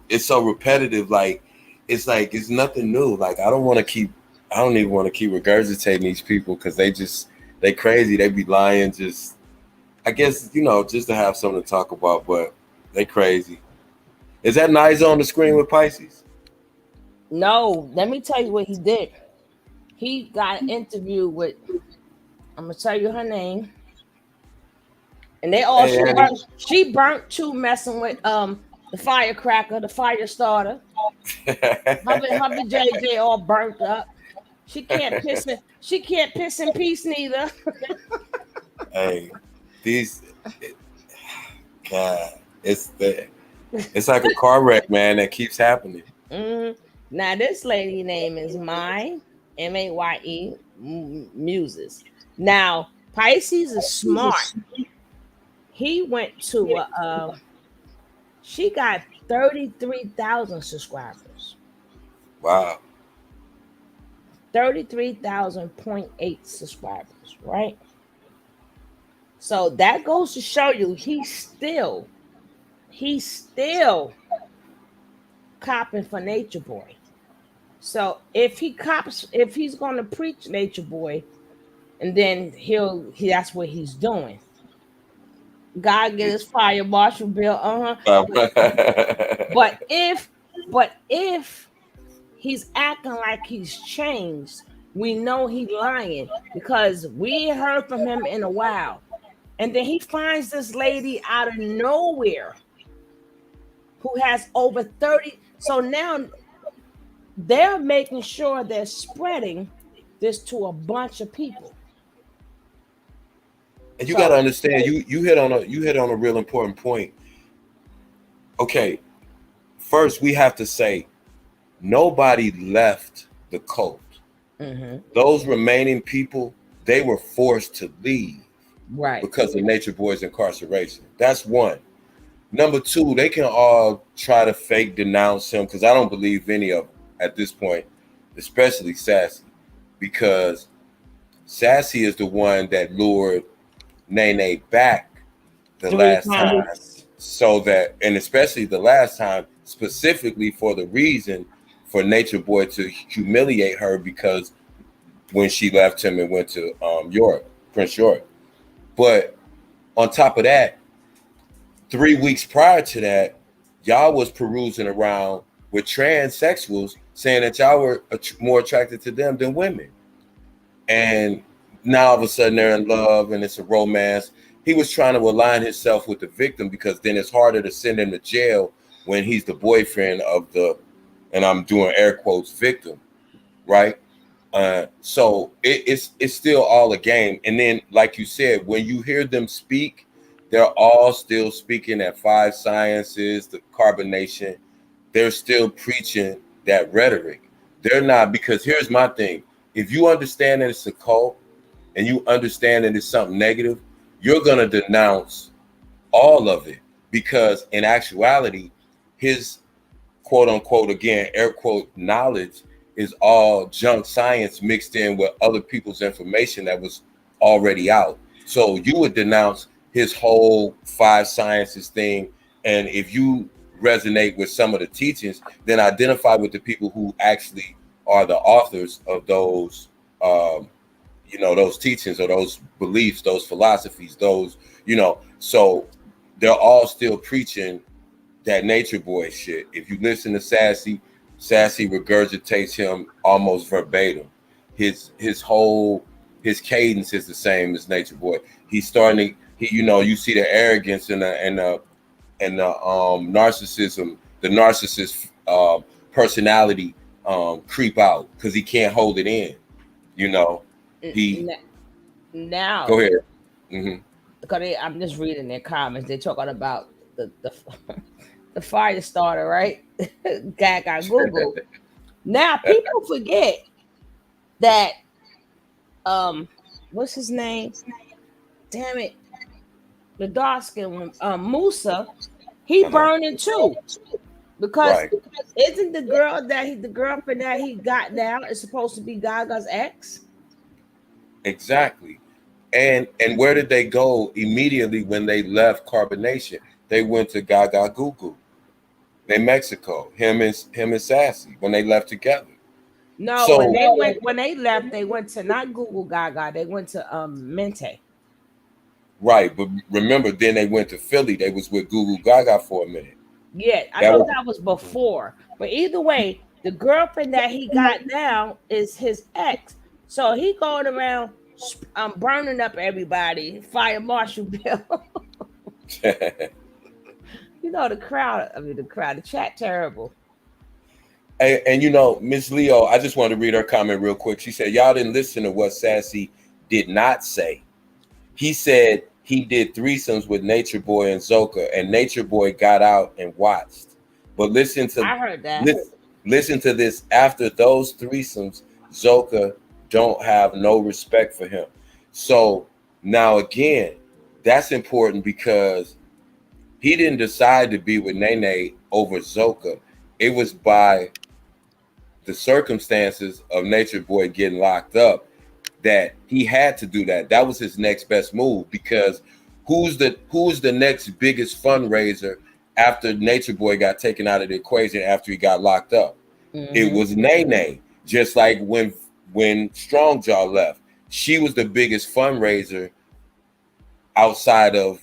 It's so repetitive. Like it's nothing new. Like I don't even want to keep regurgitating these people because they crazy. They be lying. Just I guess just to have something to talk about, but they crazy. Is that Niza on the screen with Pisces? No, let me tell you what he did. He got an interview with. I'm gonna tell you her name. And they all she burnt too messing with the firecracker, the fire starter. Hubby JJ all burnt up. She can't piss in peace neither. Hey, God, it's like a car wreck, man, that keeps happening. Now this lady name is Maye Muses. Now Pisces is smart. He went to she got 33,000 subscribers. Wow. 33,000.8 subscribers, right? So that goes to show you he's still copping for Nature Boy. So if he's gonna preach Nature Boy, and then that's what he's doing. God get his fire marshal bill, But if he's acting like he's changed, we know he's lying because we ain't heard from him in a while. And then he finds this lady out of nowhere who has over 30. So now they're making sure they're spreading this to a bunch of people. And you got to understand, you hit on a real important point. Okay, first we have to say nobody left the cult. Those remaining people, they were forced to leave, right? Because of Nature Boy's incarceration. That's one. Number two, they can all try to fake denounce him because I don't believe any of them at this point, especially Sassy, because Sassy is the one that lured Nene back the last time. So that, and especially the last time, specifically for the reason for Nature Boy to humiliate her because when she left him and went to Prince York. But on top of that, 3 weeks prior to that, y'all was perusing around with transsexuals saying that y'all were more attracted to them than women. And now all of a sudden they're in love and it's a romance. He was trying to align himself with the victim because then it's harder to send him to jail when he's the boyfriend of the, and I'm doing air quotes, victim, right? So it's still all a game. And then, like you said, when you hear them speak, they're all still speaking at Five Sciences, the carbonation. They're still preaching that rhetoric. They're not, because here's my thing. If you understand that it's a cult and you understand that it's something negative, you're going to denounce all of it. because in actuality, his quote unquote, again, air quote, knowledge is all junk science mixed in with other people's information that was already out. So you would denounce his whole 5 sciences thing. And if you resonate with some of the teachings, then identify with the people who actually are the authors of those, those teachings or those beliefs, those philosophies, those, so they're all still preaching that nature boy shit. If you listen to Sassy regurgitates him almost verbatim. His cadence is the same as Nature Boy. He's starting to, you see the arrogance and the narcissism, the narcissist personality creep out because he can't hold it in. He now go ahead. Mm-hmm. Because I'm just reading their comments. They're talking about the fire starter, right? Gaga Google. Now people forget that what's his name? Damn it. The dark skin one, Musa, he burning too. Because isn't the girlfriend that he got now is supposed to be Gaga's ex? Exactly. And where did they go immediately when they left Carbonation? They went to Gaga Gugu. In Mexico, him and Sassy when they left together. No, when they left, they went to not Google Gaga, they went to Mente. Right, but remember, then they went to Philly. They was with Google Gaga for a minute. Yeah, I thought that was before. But either way, the girlfriend that he got now is his ex. So he going around burning up everybody, fire Marshall Bill. The chat terrible. And Miss Leo, I just wanted to read her comment real quick. She said, y'all didn't listen to what Sassy did not say. He said he did threesomes with Nature Boy and Zoka, and Nature Boy got out and watched. But I heard that. Listen to this. After those threesomes, Zoka don't have no respect for him. So now again, that's important because he didn't decide to be with Nene over Zoka. It was by the circumstances of Nature Boy getting locked up that he had to do that. That was his next best move because who's the next biggest fundraiser after Nature Boy got taken out of the equation after he got locked up? Mm-hmm. It was Nene. Just like when Strongjaw left, she was the biggest fundraiser outside of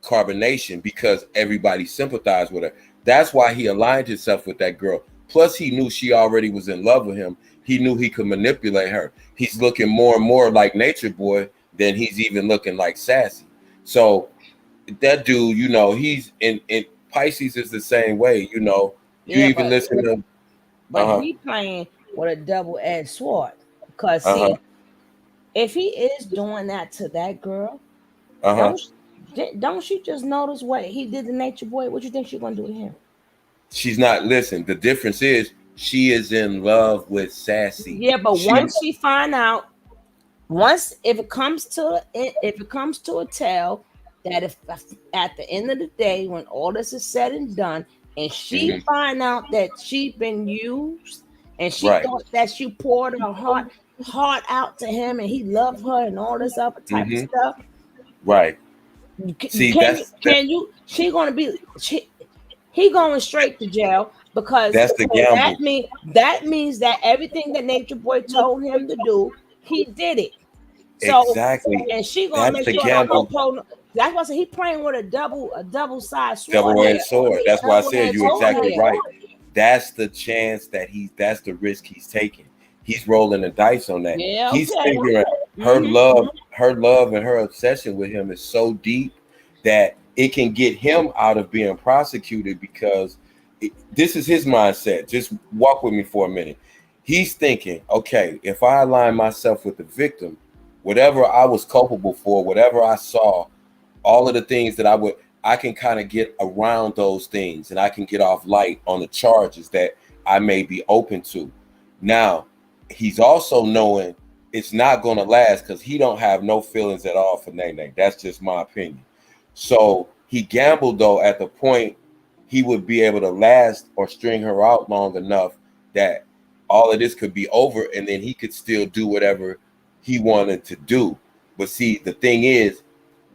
Carbonation because everybody sympathized with her. That's why he aligned himself with that girl. Plus, he knew she already was in love with him. He knew he could manipulate her. He's looking more and more like Nature Boy than he's even looking like Sassy. So that dude, he's in Pisces is the same way. Listen to. But he playing with a double-edged sword because see, if he is doing that to that girl, don't she just notice what he did to Nature Boy? What you think she's gonna do to him? She's not. Listen, the difference is she is in love with Sassy. Yeah, but once she find out, if it comes to a tell that if at the end of the day when all this is said and done, and she find out that she been used and she thought that she poured her heart out to him and he loved her and all this other type of stuff. Right. He going straight to jail because that's the gamble. That means that everything that Nature Boy told him to do, he did it. So, exactly. And she gonna make sure that's why I said he playing with a double side sword. Double-edged sword. That's why I said you're exactly right. That's the chance that's the risk he's taking. He's rolling the dice on that. Yeah, he's figuring her love and her obsession with him is so deep that it can get him out of being prosecuted because this is his mindset. Just walk with me for a minute. He's thinking, okay, if I align myself with the victim, whatever I was culpable for, whatever I saw, all of the things that I can kind of get around those things and I can get off light on the charges that I may be open to. Now, he's also knowing it's not going to last because he don't have no feelings at all for Nene. That's just my opinion. So He gambled though at the point he would be able to last or string her out long enough that all of this could be over, and then he could still do whatever he wanted to do. But see, the thing is,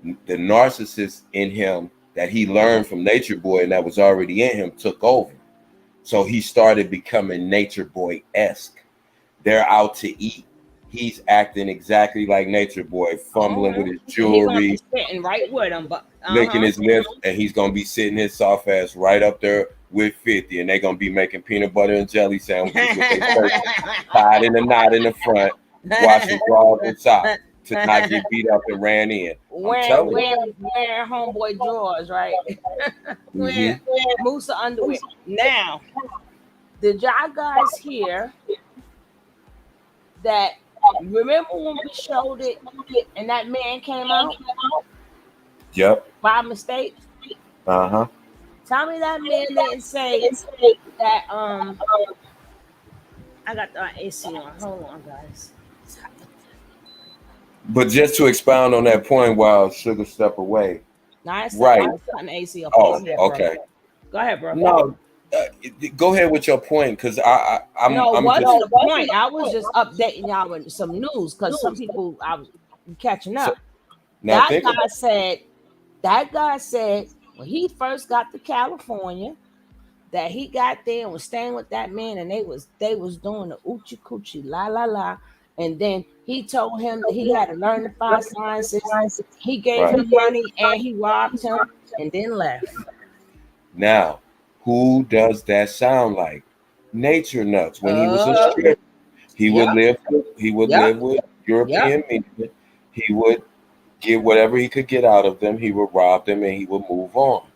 the narcissist in him that he learned from Nature Boy and that was already in him took over. So he started becoming Nature Boy-esque. They're out to eat. He's acting exactly like Nature Boy, fumbling with his jewelry, sitting right with him, but licking his lips, and he's gonna be sitting his soft ass right up there with 50, and they're gonna be making peanut butter and jelly sandwiches with their shirts tied in a knot in the front, washing drawers and socks to not get beat up and ran in. wearing homeboy drawers, right? Wearing Musa underwear. Now, did y'all guys hear that? Remember when we showed it and that man came out? Yep. By mistake. Uh-huh. Tell me that man didn't say that I got the AC on. Hold on, guys. But just to expound on that point while Sugar step away. Nice. Right. An AC up. Oh, okay. Go ahead, bro. No, go ahead with your point, because I'm wasn't just the point. I was just updating y'all with some news because some people I was catching up. now That guy said when he first got to California that he got there and was staying with that man and they was doing the oochie coochie la la la, and then he told him that he had to learn the 5 sciences. He gave him money and he robbed him and then left. Now, who does that sound like? Nature Nuts. When he was a stripper, he would live with European men. He would get whatever he could get out of them. He would rob them and he would move on.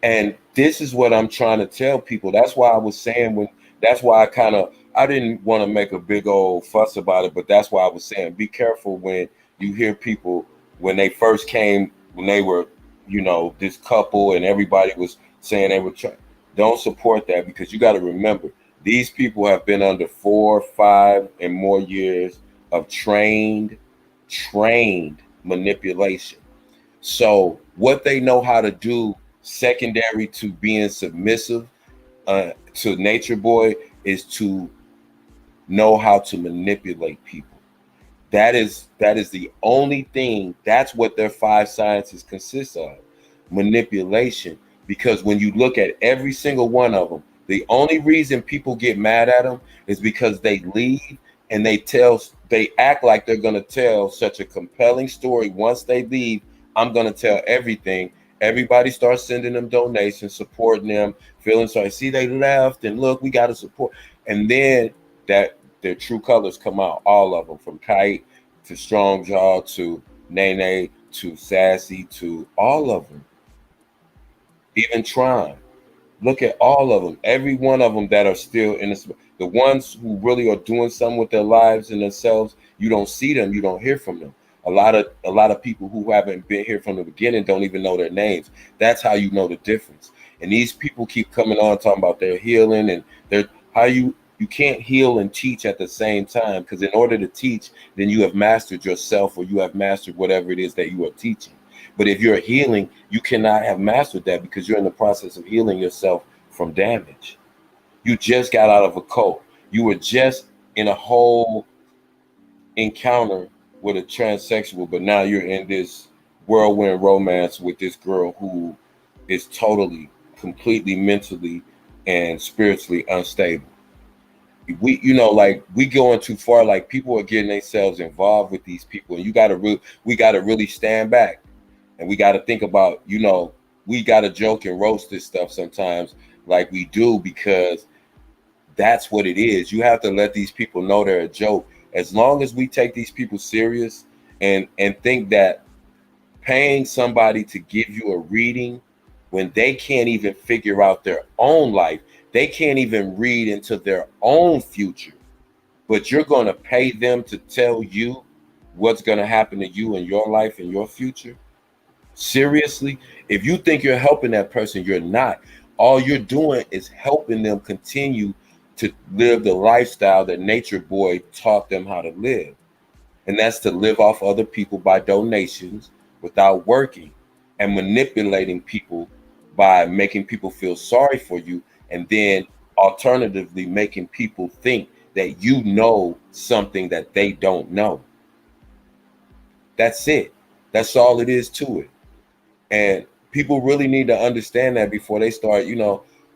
And this is what I'm trying to tell people. That's why I was saying I didn't want to make a big old fuss about it, but that's why I was saying be careful when you hear people when they first came, when they were, this couple and everybody was saying they were trying. Don't support that, because you got to remember these people have been under 4, 5, and more years of trained manipulation. So what they know how to do, secondary to being submissive to Nature Boy, is to know how to manipulate people. That is the only thing. That's what their 5 sciences consist of: manipulation. Because when you look at every single one of them, the only reason people get mad at them is because they leave and they act like they're going to tell such a compelling story. Once they leave, I'm going to tell everything. Everybody starts sending them donations, supporting them, feeling sorry. See, they left, and look, we got to support. And then their true colors come out, all of them, from Kite to Strong Jaw to Nene to Sassy to all of them. Even Tron. Look at all of them. Every one of them that are still in the ones who really are doing something with their lives and themselves, you don't see them, you don't hear from them. A lot of people who haven't been here from the beginning don't even know their names. That's how you know the difference. And these people keep coming on talking about their healing and you can't heal and teach at the same time, because in order to teach, then you have mastered yourself, or you have mastered whatever it is that you are teaching. But if you're healing, you cannot have mastered that, because you're in the process of healing yourself from damage. You just got out of a cult. You were just in a whole encounter with a transsexual, but now you're in this whirlwind romance with this girl who is totally, completely mentally and spiritually unstable. We going too far. Like, people are getting themselves involved with these people, and we gotta really stand back. And we got to think about, we got to joke and roast this stuff sometimes like we do, because that's what it is. You have to let these people know they're a joke. As long as we take these people serious and think that paying somebody to give you a reading when they can't even figure out their own life, they can't even read into their own future, but you're going to pay them to tell you what's going to happen to you in your life and your future. Seriously, if you think you're helping that person, you're not. All you're doing is helping them continue to live the lifestyle that Nature Boy taught them how to live. And that's to live off other people by donations without working. and manipulating people by making people feel sorry for you, and then alternatively making people think that you know something that they don't know. That's it. That's all it is to it. And people really need to understand that before they start,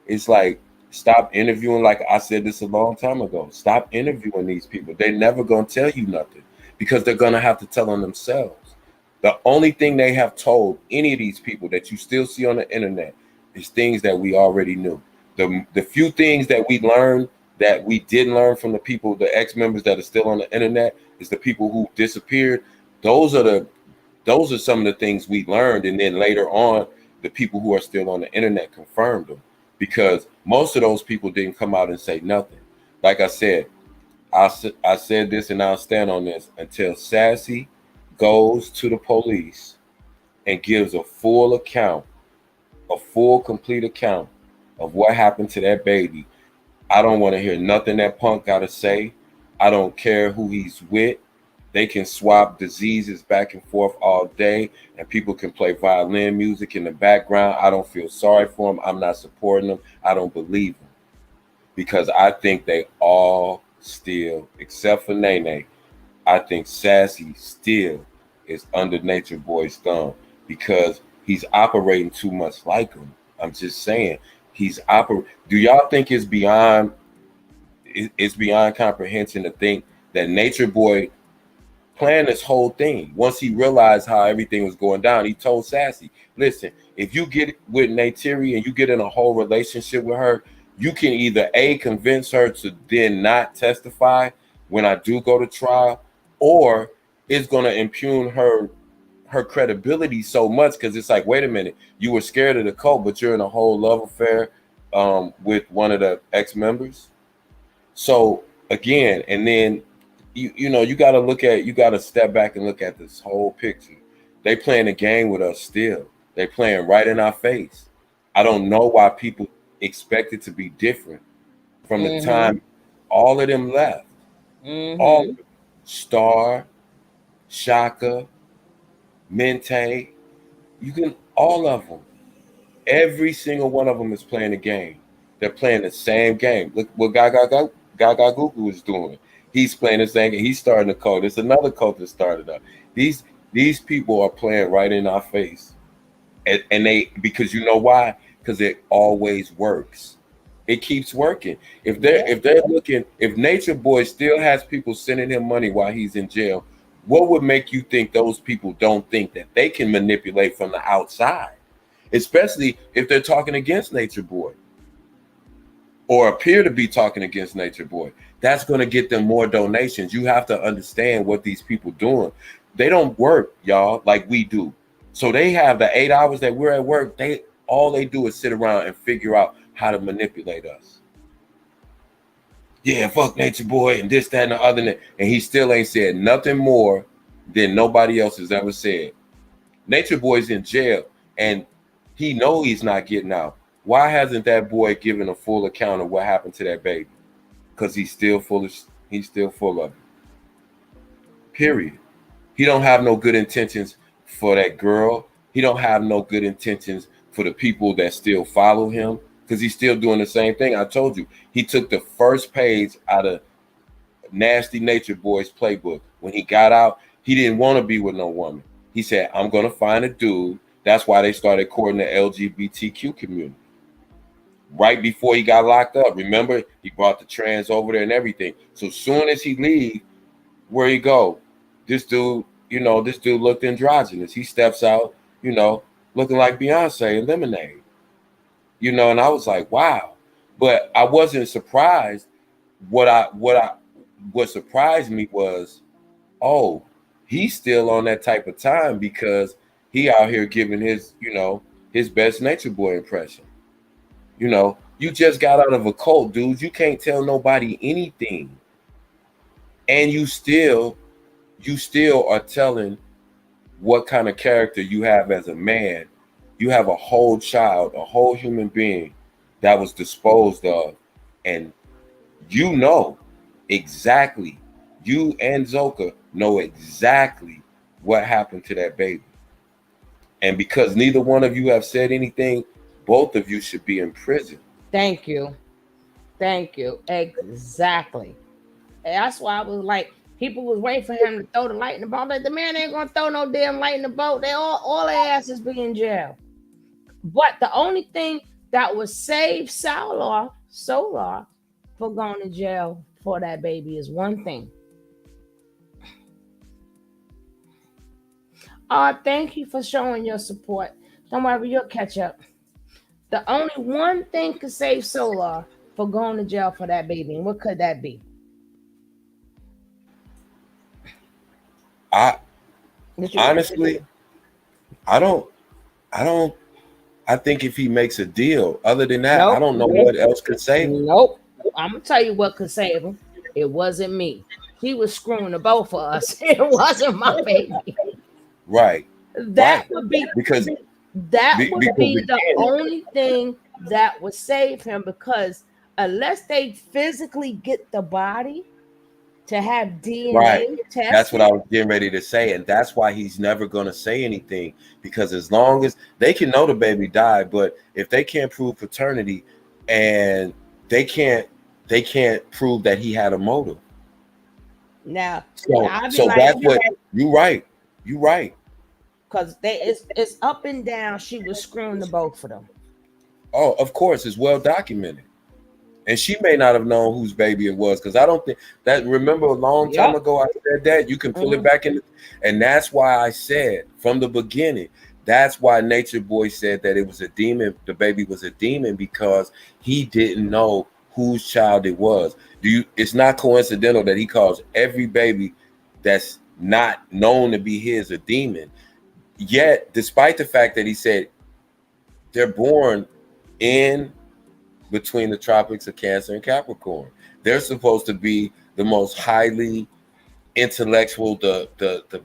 it's like, stop interviewing. Like I said this a long time ago. Stop interviewing these people. They're never going to tell you nothing because they're going to have to tell on themselves. The only thing they have told any of these people that you still see on the internet is things that we already knew. The few things that we learned that we didn't learn from the people, the ex-members that are still on the internet, is the people who disappeared. Those are some of the things we learned, and then later on, the people who are still on the internet confirmed them, because most of those people didn't come out and say nothing. Like I said, I said this, and I'll stand on this until Sassy goes to the police and gives a full account, a full, complete account of what happened to that baby. I don't want to hear nothing that Punk got to say. I don't care who he's with. They can swap diseases back and forth all day, and people can play violin music in the background. I don't feel sorry for them. I'm not supporting them. I don't believe them, because I think they all still, except for Nene, I think Sassy still is under Nature Boy's thumb because he's operating too much like him. I'm just saying, do y'all think it's beyond comprehension to think that Nature Boy planned this whole thing? Once he realized how everything was going down, he told Sassy, listen, if you get with Neytiri and you get in a whole relationship with her, you can either convince her to then not testify when I do go to trial, or it's going to impugn her credibility so much, because it's like, wait a minute, you were scared of the cult, but you're in a whole love affair with one of the ex-members. So again, and then you got to step back and look at this whole picture. They playing a game with us still. They playing right in our face. I don't know why people expect it to be different from the time all of them left. All of them. Star, Shaka, Mente, all of them. Every single one of them is playing a game. They're playing the same game. Look what Gaga Gugu is doing. He's playing the same game. He's starting a cult. There's another cult that started up. These people are playing right in our face. And they, because you know why? Because it always works. It keeps working. If they're looking, if Nature Boy still has people sending him money while he's in jail, what would make you think those people don't think that they can manipulate from the outside? Especially if they're talking against Nature Boy or appear to be talking against Nature Boy. That's going to get them more donations. You have to understand what these people doing. They don't work, y'all, like we do. So they have the 8 hours that we're at work. All they do is sit around and figure out how to manipulate us. Yeah, fuck Nature Boy and this, that, and the other. And he still ain't said nothing more than nobody else has ever said. Nature Boy's in jail, and he know he's not getting out. Why hasn't that boy given a full account of what happened to that baby? Because he's still full of it. Period. He don't have no good intentions for that girl. He don't have no good intentions for the people that still follow him, because he's still doing the same thing. I told you, he took the first page out of Nasty Nature Boy's playbook. When he got out, he didn't want to be with no woman. He said, I'm going to find a dude. That's why they started courting the LGBTQ community. Right before he got locked up. Remember, he brought the trans over there and everything. So soon as he leave, where he go? This dude looked androgynous. He steps out, looking like Beyonce in Lemonade. And I was like, wow. But I wasn't surprised. What surprised me was, oh, he's still on that type of time, because he out here giving his best Nature Boy impression. You just got out of a cult, dude. You can't tell nobody anything. And you still are telling what kind of character you have as a man. You have a whole child, a whole human being that was disposed of, and exactly, you and Zoka know exactly what happened to that baby. And because neither one of you have said anything, both of you should be in prison. Thank you. Thank you. Exactly. And that's why I was like, people was waiting for him to throw the light in the boat. Like, the man ain't gonna throw no damn light in the boat. They all their asses be in jail. But the only thing that would save Solar for going to jail for that baby is one thing. Thank you for showing your support. Don't worry, you'll catch up. The only one thing could save Solar for going to jail for that baby. And what could that be? Honestly, I think if he makes a deal, other than that, I don't know what else could save him. Nope. I'm gonna tell you what could save him. It wasn't me. He was screwing the both of us. It wasn't my baby. Right. That would be because the only thing that would save him, because unless they physically get the body to have DNA tested. That's what I was getting ready to say, and that's why he's never going to say anything, because as long as they can know the baby died, but if they can't prove paternity and they can't prove that he had a motive. Now, so that's what you're right. Because it's up and down. She was screwing the both of them. Oh, of course, it's well documented. And she may not have known whose baby it was, because I don't think that. Remember, a long time ago, I said that you can pull it back in, and that's why I said from the beginning. That's why Nature Boy said that it was a demon. The baby was a demon because he didn't know whose child it was. It's not coincidental that he calls every baby that's not known to be his a demon. Yet, despite the fact that he said they're born in between the tropics of Cancer and Capricorn, they're supposed to be the most highly intellectual, the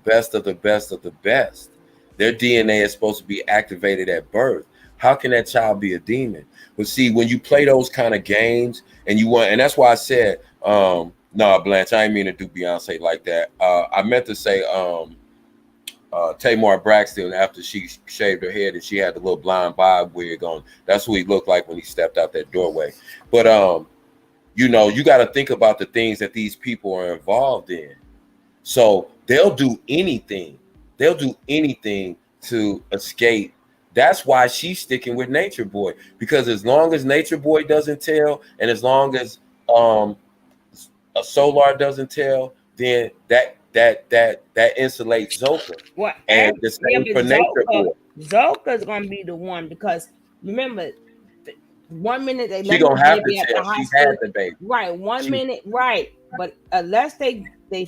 best of the best of the best. Their DNA is supposed to be activated at birth. How can that child be a demon? But see, when you play those kind of games and that's why I said, no, Blanche, I didn't mean to do Beyonce like that. I meant to say Tamar Braxton after she shaved her head and she had the little blind bob wig on. That's what he looked like when he stepped out that doorway. But you got to think about the things that these people are involved in. So they'll do anything. They'll do anything to escape. That's why she's sticking with Nature Boy, because as long as Nature Boy doesn't tell, and as long as a Solar doesn't tell, then that insulates Zoka. Well, and the same for Nature Boy. Zoka's gonna be the one, because remember, 1 minute they she gonna have to tell she had the baby. Right, 1 minute, right. But unless they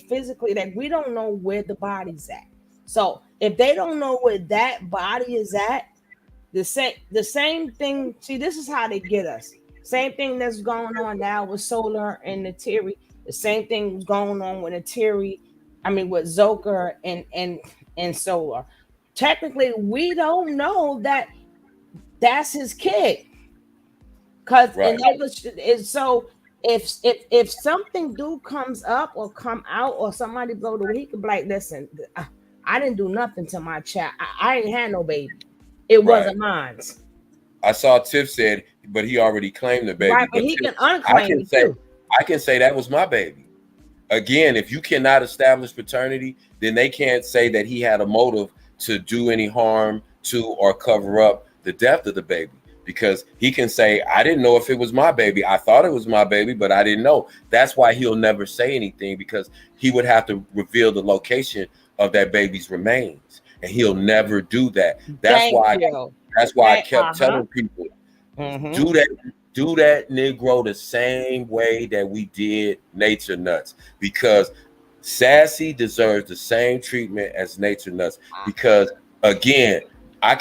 physically, like, we don't know where the body's at. So if they don't know where that body is at, the same thing. See, this is how they get us. Same thing that's going on now with Solar and the Terry. The same thing was going on with the Terry. With Zoka and Solar. Technically, we don't know that that's his kid. Because so if something comes up or come out, or somebody blow the, he could be like, listen, I didn't do nothing to my child. I ain't had no baby. It wasn't mine. I saw Tiff said, but he already claimed the baby. Right, but he can unclaim it too. I can say that was my baby. Again, if you cannot establish paternity, then they can't say that he had a motive to do any harm to or cover up the death of the baby, because he can say, I didn't know if it was my baby. I thought it was my baby, but I didn't know. That's why he'll never say anything, because he would have to reveal the location of that baby's remains, and he'll never do that. That's why I kept telling people, do that Negro the same way that we did Nature Nuts, because Sassy deserves the same treatment as Nature Nuts. Because again, I'm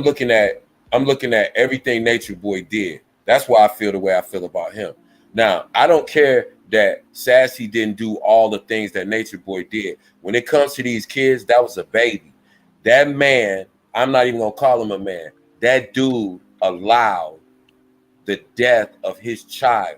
looking at everything Nature Boy did. That's why I feel the way I feel about him. Now, I don't care that Sassy didn't do all the things that Nature Boy did. When it comes to these kids, that was a baby. That man, I'm not even gonna call him a man. That dude allowed the death of his child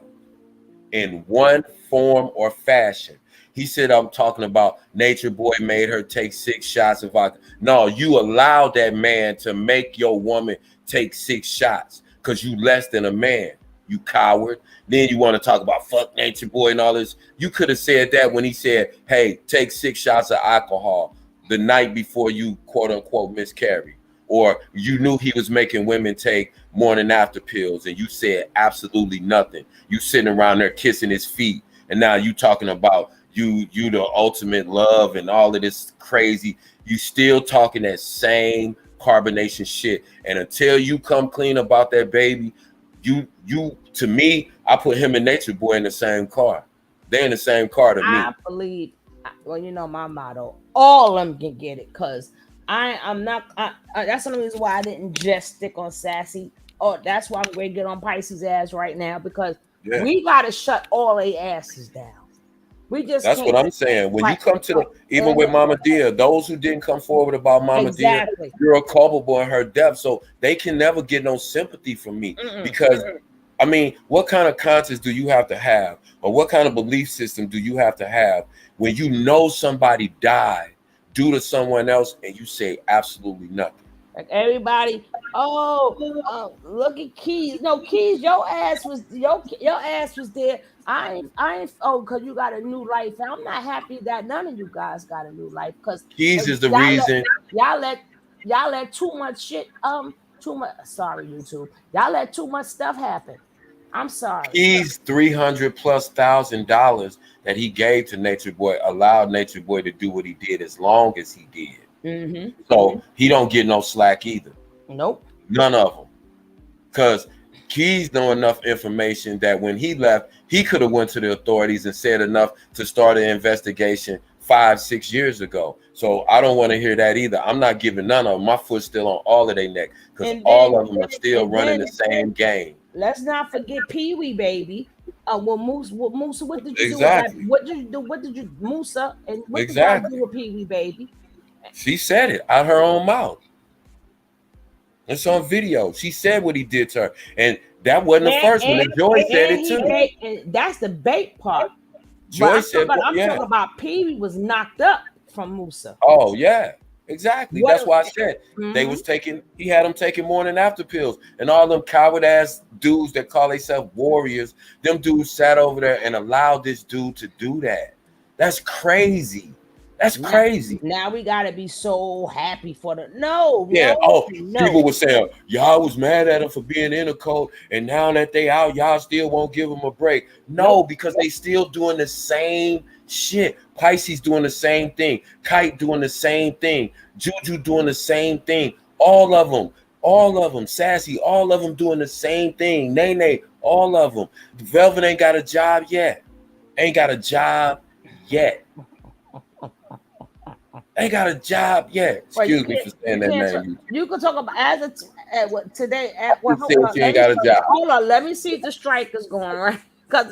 in one form or fashion. He said, I'm talking about Nature Boy made her take 6 shots of vodka. No, you allowed that man to make your woman take 6 shots because you less than a man, you coward. Then you want to talk about fuck Nature Boy and all this. You could have said that when he said, hey, take 6 shots of alcohol the night before you quote unquote miscarry. Or you knew he was making women take morning after pills and you said absolutely nothing. You sitting around there kissing his feet. And now you talking about you the ultimate love and all of this crazy. You still talking that same carbonation shit. And until you come clean about that baby, you to me, I put him and Nature Boy in the same car. They're in the same car to me. I believe, well, you know my motto, all of them can get it, because I'm not, that's the reason why I didn't just stick on Sassy. Oh, that's why I'm going to get on Pisces' ass right now, because we got to shut all their asses down. We just That's what I'm saying. When you come to the, even with Mama Dear, those who didn't come forward about Mama Dear, you're culpable in her death. So they can never get no sympathy from me because, I mean, what kind of conscience do you have to have, or what kind of belief system do you have to have when you know somebody died due to someone else and you say absolutely nothing? Like everybody, look at Keys. No, Keys, your ass was there. I ain't because you got a new life. And I'm not happy that none of you guys got a new life, because Keys is the reason y'all let too much shit. Too much. Sorry, YouTube. Y'all let too much stuff happen. I'm sorry. Keys $300,000+ that he gave to Nature Boy allowed Nature Boy to do what he did as long as he did. So he don't get no slack either. Nope. None of them. Because Keys know enough information that when he left, he could have went to the authorities and said enough to start an investigation 5-6 years ago. So I don't want to hear that either. I'm not giving none of them. My foot's still on all of their neck, because all of them are still running the same game. Let's not forget Pee Wee, baby. Musa, what did you exactly. do? What did you Musa? And what exactly. did you do with Pee Wee, baby? She said it out her own mouth. It's on video. She said what he did to her, and that wasn't the first one. Joy said it too. And that's the bait part. Joy said, I'm talking about Pee Wee was knocked up from Musa. Oh yeah, exactly. That's why I said they was taking. He had them taking morning after pills, and all them coward ass dudes that call themselves warriors. Them dudes sat over there and allowed this dude to do that. That's crazy. That's crazy. Now we gotta be so happy for the people were saying y'all was mad at him for being in a cult, and now that they out, y'all still won't give him a break. No, because they still doing the same shit. Pisces doing the same thing. Kite doing the same thing. Juju doing the same thing. All of them. Sassy, all of them doing the same thing. Nene, all of them. Velvet ain't got a job yet. Ain't got a job yet. Excuse me for saying that name. You can talk about today. She ain't got a job. Hold on, let me see if the strike is going right.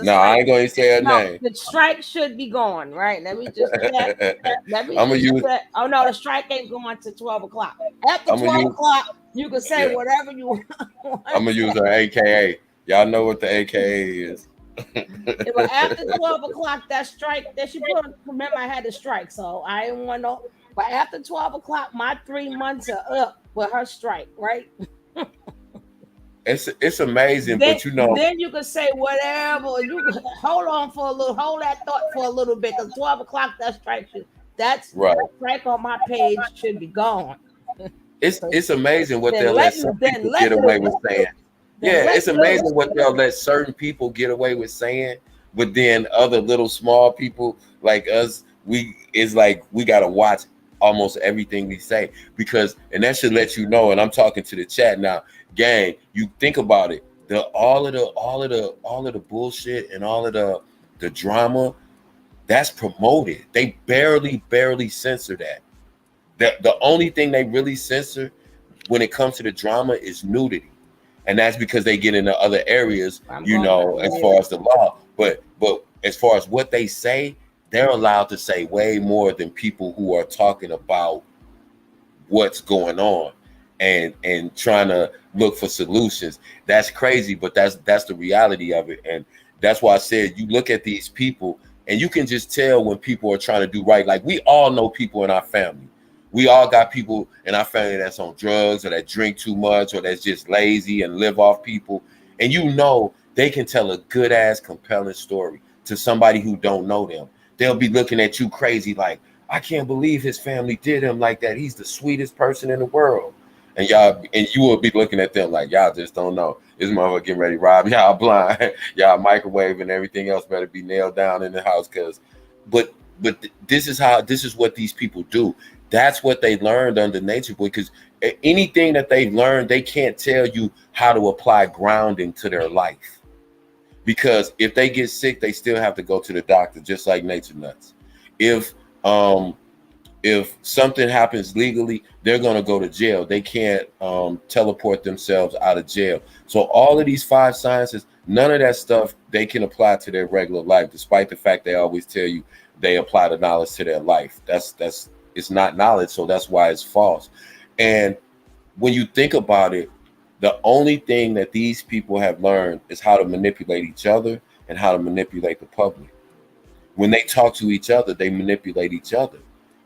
No, I ain't going to say her name. The strike should be going right. Let me just check. Oh no, the strike ain't going to 12 o'clock. After 12 o'clock, you can say whatever you want. I'm gonna use her AKA. Y'all know what the AKA is. But after 12 o'clock, that strike that she put on, remember I had the strike, so I didn't want no. But after 12 o'clock, my 3 months are up with her strike, right? It's amazing, but then you can say whatever. You hold that thought for a little bit, because 12 o'clock that strike that's right. That strike on my page should be gone. It's amazing what they'll let some people get away with saying. Yeah, it's amazing what they'll let certain people get away with saying, but then other little small people like us, it's like we gotta watch almost everything we say, because that should let you know. And I'm talking to the chat now, gang. You think about it, all of the bullshit and all of the drama that's promoted. They barely censor that. The only thing they really censor when it comes to the drama is nudity. And that's because they get into other areas, as far as the law. But as far as what they say, they're allowed to say way more than people who are talking about what's going on and trying to look for solutions. That's crazy, but that's the reality of it. And that's why I said, you look at these people, And you can just tell when people are trying to do right. Like, we all know people in our family. We all got people in our family that's on drugs or that drink too much or that's just lazy and live off people. And you know they can tell a good ass compelling story to somebody who don't know them. They'll be looking at you crazy like, I can't believe his family did him like that. He's the sweetest person in the world. And you will be looking at them like, y'all just don't know. This motherfucker getting ready to rob y'all blind. Y'all microwave and everything else better be nailed down in the house. But this is what these people do. That's what they learned under Nature Boy, because anything that they've learned, they can't tell you how to apply grounding to their life. Because if they get sick, they still have to go to the doctor, just like Nature Nuts. If something happens legally, they're going to go to jail. They can't teleport themselves out of jail. So all of these 5 sciences, none of that stuff they can apply to their regular life, despite the fact they always tell you they apply the knowledge to their life. It's not knowledge, so that's why it's false. And when you think about it, the only thing that these people have learned is how to manipulate each other and how to manipulate the public. When they talk to each other, they manipulate each other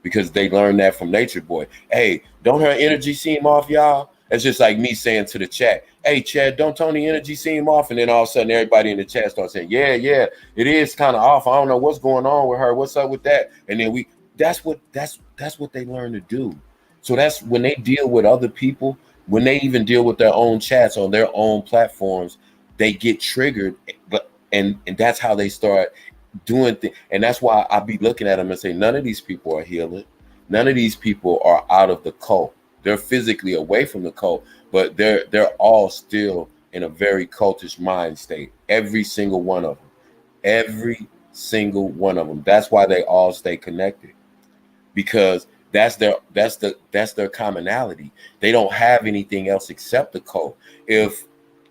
because they learned that from Nature Boy. Hey, don't her energy seem off, y'all? It's just like me saying to the chat, hey, Chad, don't Tony energy seem off? And then all of a sudden, everybody in the chat starts saying, yeah, it is kind of off. I don't know what's going on with her. What's up with that? And then that's what they learn to do. So that's when they deal with other people, when they even deal with their own chats on their own platforms, they get triggered, and that's how they start doing things. And that's why I be looking at them and say, none of these people are healing. None of these people are out of the cult. They're physically away from the cult, but they're all still in a very cultish mind state. Every single one of them. Every single one of them. That's why they all stay connected, because that's their commonality. They don't have anything else except the cult. If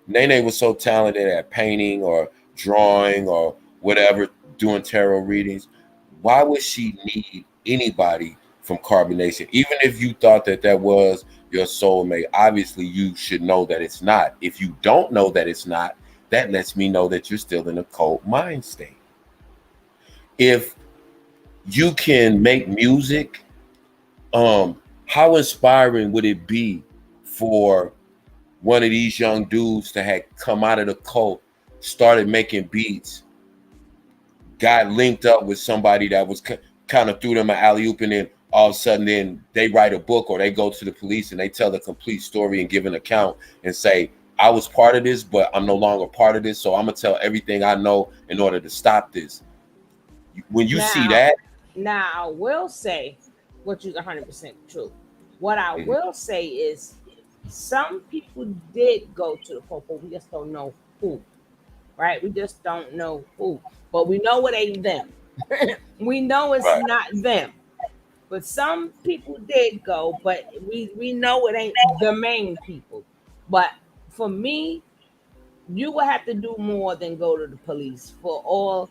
Nene was so talented at painting or drawing or whatever, doing tarot readings, why would she need anybody from carbonation? Even if you thought that was your soulmate, obviously you should know that it's not. If you don't know that it's not, that lets me know that you're still in a cult mind state. If you can make music, how inspiring would it be for one of these young dudes to have come out of the cult, started making beats, got linked up with somebody that was kind of threw them an alley-oop, and then all of a sudden then they write a book or they go to the police and they tell the complete story and give an account and say, I was part of this, but I'm no longer part of this, so I'm going to tell everything I know in order to stop this. When you see that. Now, I will say, which is 100% true. What I will say is some people did go to the cult, but we just don't know who. Right? We just don't know who. But we know it ain't them. We know it's not them. But some people did go, but we know it ain't the main people. But for me, you will have to do more than go to the police for all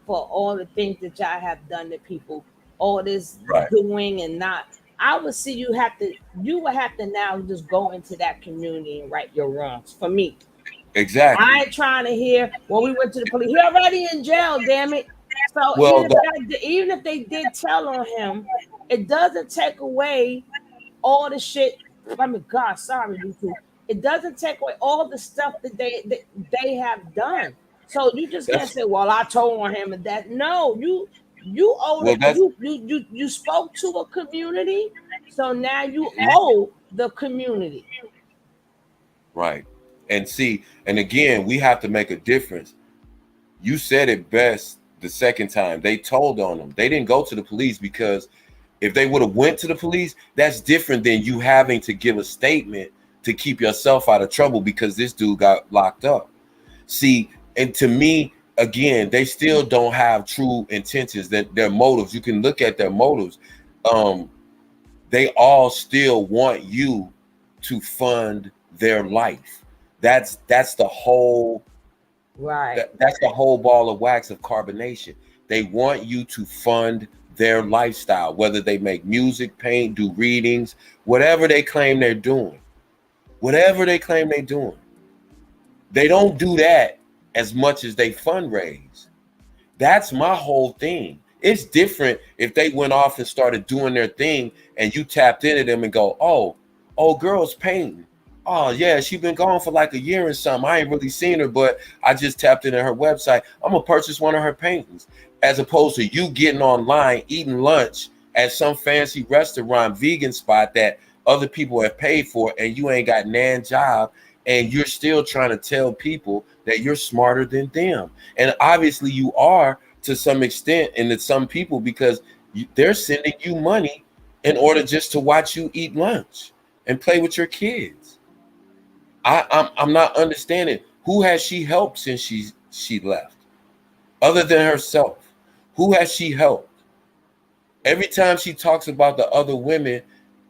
the things that y'all have done to people, all this doing and not. I would see you would have to now just go into that community and right your wrongs. For me. Exactly. I ain't trying to hear, well, we went to the police. He already in jail, damn it. So even if they did tell on him, it doesn't take away all the shit. I mean, God, sorry, Juju. It doesn't take away all the stuff that they have done. So you just can't say, well, I told on him and that. No, you spoke to a community, so now you owe the community. Right. And see, and again, we have to make a difference. You said it best the second time. They told on them. They didn't go to the police, because if they would have went to the police, that's different than you having to give a statement to keep yourself out of trouble because this dude got locked up. See, and to me, again, they still don't have true intentions, that their motives. You can look at their motives. They all still want you to fund their life. That's the whole that's the whole ball of wax of carbonation. They want you to fund their lifestyle, whether they make music, paint, do readings, whatever they claim they're doing. They don't do that as much as they fundraise. That's my whole thing. It's different if they went off and started doing their thing and you tapped into them and go, oh, girl's painting. Oh yeah, she been gone for like a year and something. I ain't really seen her, but I just tapped into her website. I'm gonna purchase one of her paintings, as opposed to you getting online, eating lunch at some fancy restaurant, vegan spot that other people have paid for, and you ain't got nan job, and you're still trying to tell people that you're smarter than them. And obviously you are to some extent, and to some people, because they're sending you money in order just to watch you eat lunch and play with your kids. I'm not understanding. Who has she helped since she left, other than herself? Who has she helped? Every time she talks about the other women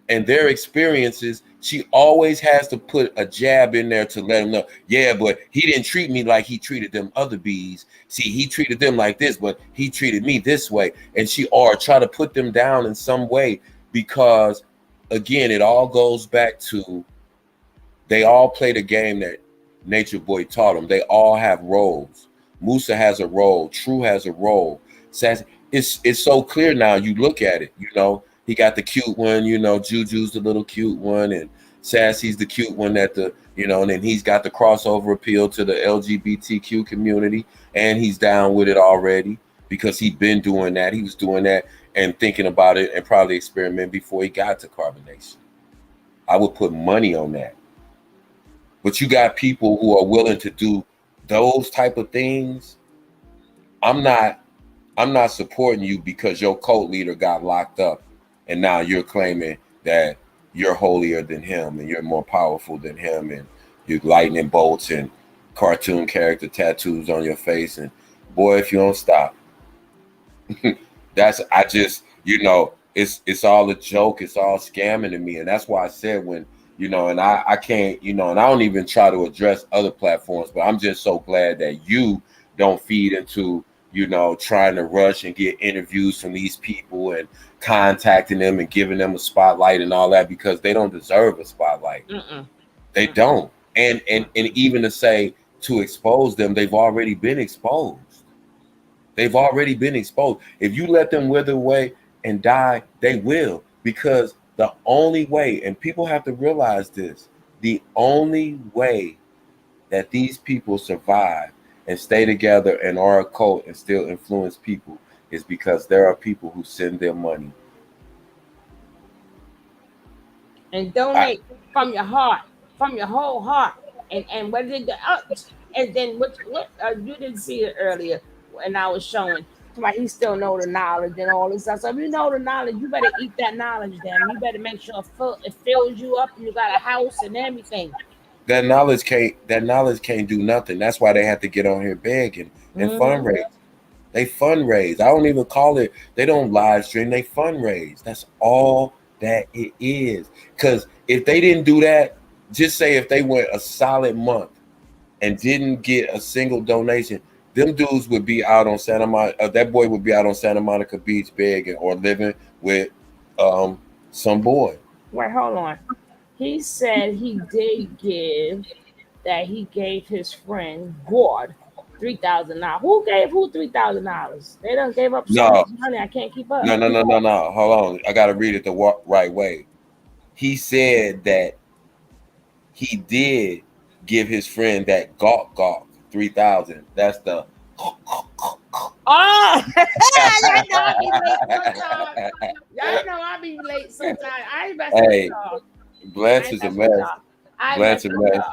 and their experiences, she always has to put a jab in there to let them know, yeah, but he didn't treat me like he treated them other bees. See, he treated them like this, but he treated me this way. And she or try to put them down in some way, because again, it all goes back to they all play the game that Nature Boy taught them. They all have roles. Musa has a role. True has a role. Sassy, it's so clear now. You look at it, he got the cute one, Juju's the little cute one, and Sassy's the cute one and then he's got the crossover appeal to the LGBTQ community, and he's down with it already because he'd been doing that. He was doing that and thinking about it and probably experiment before he got to carbonation. I would put money on that. But you got people who are willing to do those type of things. I'm not supporting you because your cult leader got locked up and now you're claiming that you're holier than him and you're more powerful than him, and you're lightning bolts and cartoon character tattoos on your face. And boy, if you don't stop, it's all a joke. It's all scamming to me. And that's why I said when, and I can't, and I don't even try to address other platforms, but I'm just so glad that you don't feed into, trying to rush and get interviews from these people and contacting them and giving them a spotlight and all that, because they don't deserve a spotlight. They don't. And even to say to expose them, they've already been exposed. They've already been exposed. If you let them wither away and die, they will, because the only way, and people have to realize this, the only way that these people survive and stay together and are a cult and still influence people is because there are people who send them money. And donate from your heart, from your whole heart. And whether and then what you didn't see it earlier when I was showing. Like he still know the knowledge and all this stuff. So if you know the knowledge, you better eat that knowledge. Then you better make sure it fills you up and you got a house and everything. That knowledge can't do nothing. That's why they have to get on here begging and fundraise. They fundraise. I don't even call it. They don't live stream. They fundraise. That's all that it is. Because if they didn't do that, just say if they went a solid month and didn't get a single donation, them dudes would be out on Santa Monica. That boy would be out on Santa Monica Beach begging or living with some boy. Wait, hold on. He said he did give that. He gave his friend Gord $3,000. Who gave who $3,000? They done gave up so much money. I can't keep up. No. Hold on. I got to read it the right way. He said that he did give his friend that gawk 3,000. That's the. Oh, y'all know I be late sometimes. I ain't messing with y'all. Blanche is a mess. Blanche is a mess.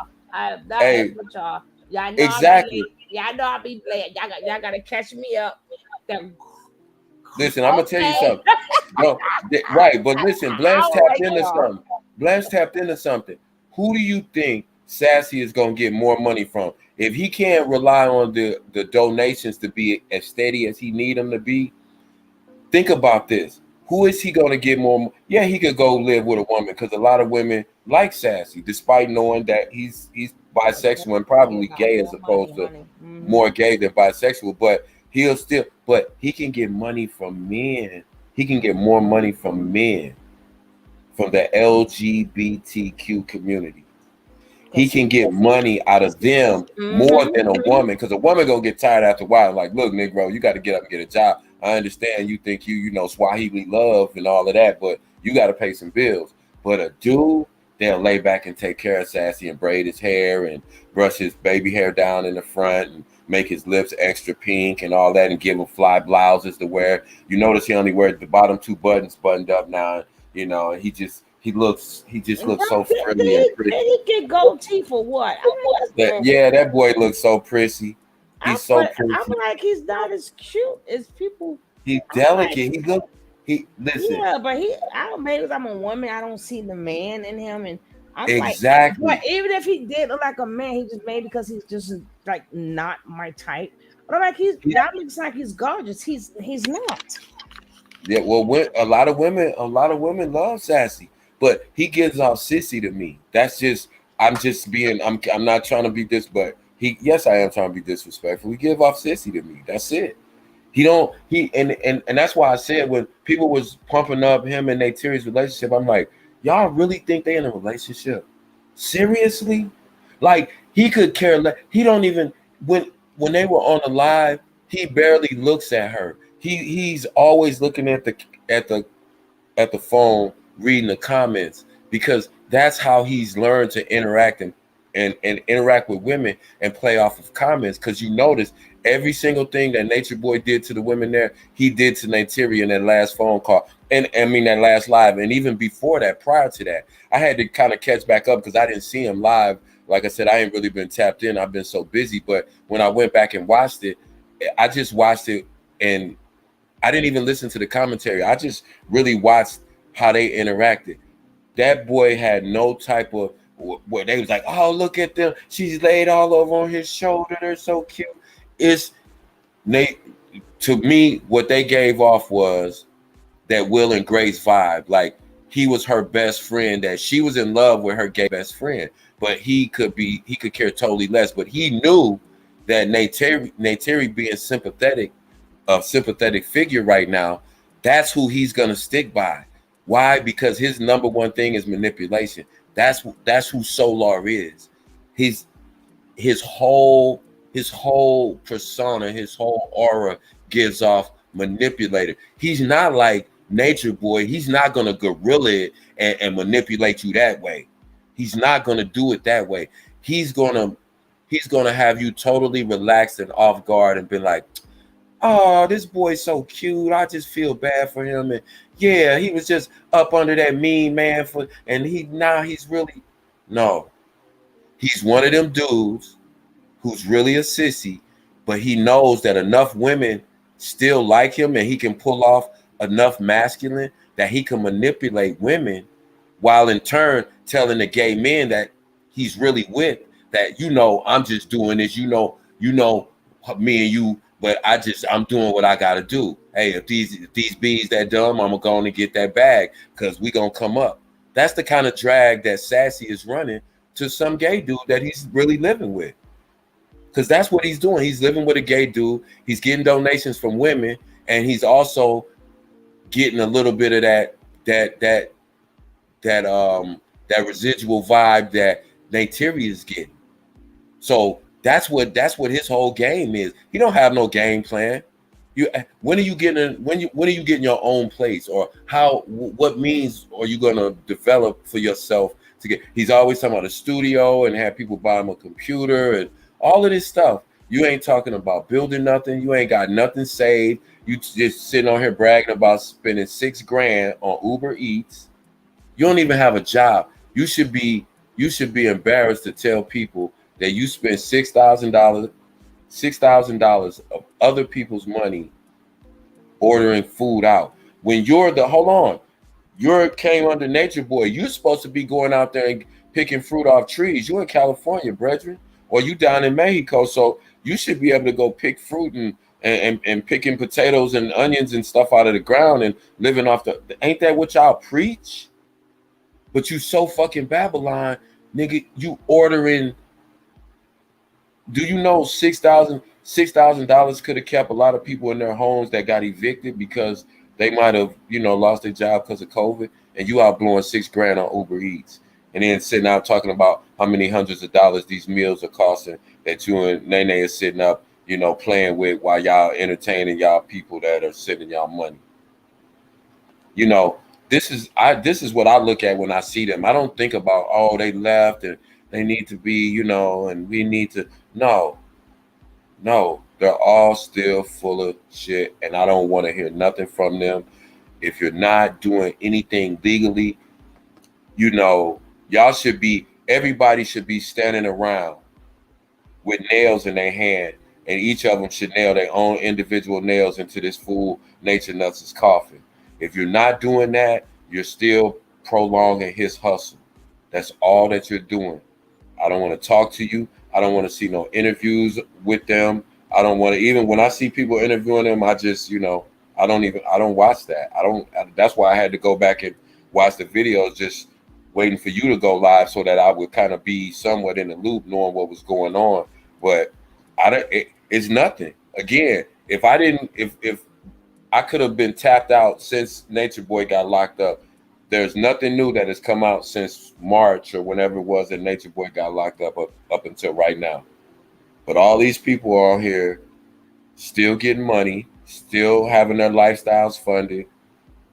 Hey, with y'all. Y'all know exactly. Y'all know I be late. Y'all gotta catch me up. Listen, I'm gonna tell you something. No, right, but listen, Blanche tapped into something. Who do you think Sassy is gonna get more money from? If he can't rely on the donations to be as steady as he need them to be, think about this. Who is he going to get more? Yeah, he could go live with a woman because a lot of women like Sassy, despite knowing that he's bisexual and probably gay as opposed to more gay than bisexual. But he can get money from men. He can get more money from men, from the LGBTQ community. he can get money out of them more than a woman, because a woman gonna get tired after a while. Like, look, Negro, you got to get up and get a job. I understand you think you know Swahili love and all of that, but you got to pay some bills. But a dude, they'll lay back and take care of Sassy and braid his hair and brush his baby hair down in the front and make his lips extra pink and all that, and give him fly blouses to wear. You notice he only wears the bottom 2 buttons buttoned up now. You know, he just looks so friendly and pretty. Did he get gold teeth or what? That boy looks so prissy. He's so pretty. I'm like, he's not as cute as people. He's delicate. Listen. Yeah, but I don't, maybe I'm a woman. I don't see the man in him, and I'm exactly. Like, but even if he did look like a man, he just made because he's just like not my type. But I'm like, that looks like he's gorgeous. He's not. Yeah, well, a lot of women love Sassy, but he gives off sissy to me. That's just I'm not trying to be this, but yes, I am trying to be disrespectful. He give off sissy to me. That's it. And that's why I said when people was pumping up him and Neytiri's relationship, I'm like, y'all really think they in a relationship? Seriously? Like, he could care less. He don't even when they were on the live, he barely looks at her. He's always looking at the phone, reading the comments, because that's how he's learned to interact and interact with women and play off of comments. Because you notice every single thing that Nature Boy did to the women there, he did to Neytiri in that last phone call, and I mean that last live, and even before that, prior to that, I had to kind of catch back up because I didn't see him live. Like I said, I ain't really been tapped in. I've been so busy. But when I went back and watched it, I just watched it and I didn't even listen to the commentary. I just really watched how they interacted. That boy had no type of where they was like, oh, look at them. She's laid all over on his shoulder. They're so cute. To me, what they gave off was that Will and Grace vibe. Like, he was her best friend, that she was in love with her gay best friend, but he could care totally less. But he knew that Neytiri being sympathetic, a sympathetic figure right now, that's who he's gonna stick by. Why? Because his number one thing is manipulation. That's who Solar is. His whole persona, his whole aura gives off manipulator. He's not like Nature Boy. He's not gonna gorilla it and manipulate you that way. He's not gonna do it that way. He's gonna have you totally relaxed and off guard and be like, oh, this boy's so cute. I just feel bad for him. And yeah, he was just up under that mean man he's really, no. He's one of them dudes who's really a sissy, but he knows that enough women still like him and he can pull off enough masculine that he can manipulate women while in turn telling the gay men that he's really with, that, I'm just doing this, me and you, but I'm doing what I gotta do. Hey, if these bees that dumb, I'm going to get that bag because we gonna come up. That's the kind of drag that Sassy is running to some gay dude that he's really living with. Because that's what he's doing. He's living with a gay dude. He's getting donations from women, and he's also getting a little bit of that residual vibe that Neytiri is getting. So that's what his whole game is. He don't have no game plan. When are you getting your own place, or what means are you gonna develop for yourself to get? He's always talking about a studio and have people buy him a computer and all of this stuff. You ain't talking about building nothing. You ain't got nothing saved. You just sitting on here bragging about spending $6,000 on Uber Eats. You don't even have a job. You should be embarrassed to tell people that you spent $6,000 of other people's money ordering food out. When you came under Nature Boy, you're supposed to be going out there and picking fruit off trees. You in California, brethren, or you down in Mexico, so you should be able to go pick fruit and picking potatoes and onions and stuff out of the ground and living off ain't that what y'all preach? But you so fucking Babylon, nigga, you ordering. Do you know $6,000 could have kept a lot of people in their homes that got evicted because they might have, lost their job because of COVID, and you out blowing $6,000 on Uber Eats. And then sitting out talking about how many hundreds of dollars these meals are costing that you and Nene is sitting up, playing with while y'all entertaining y'all people that are sending y'all money. This is what I look at when I see them. I don't think about, oh, they left and they need to be, and we need to. No, they're all still full of shit, and I don't want to hear nothing from them. If you're not doing anything legally, everybody should be standing around with nails in their hand, and each of them should nail their own individual nails into this fool Nature Nuts' coffin. If you're not doing that, you're still prolonging his hustle. That's all that you're doing. I don't want to talk to you. I don't want to see no interviews with them. I don't want to, even when I see people interviewing them, I just, I don't watch that. That's why I had to go back and watch the videos, just waiting for you to go live so that I would kind of be somewhat in the loop, knowing what was going on. But it's nothing. Again, if I could have been tapped out since Nature Boy got locked up, there's nothing new that has come out since March or whenever it was that Nature Boy got locked up until right now. But all these people are on here still getting money, still having their lifestyles funded,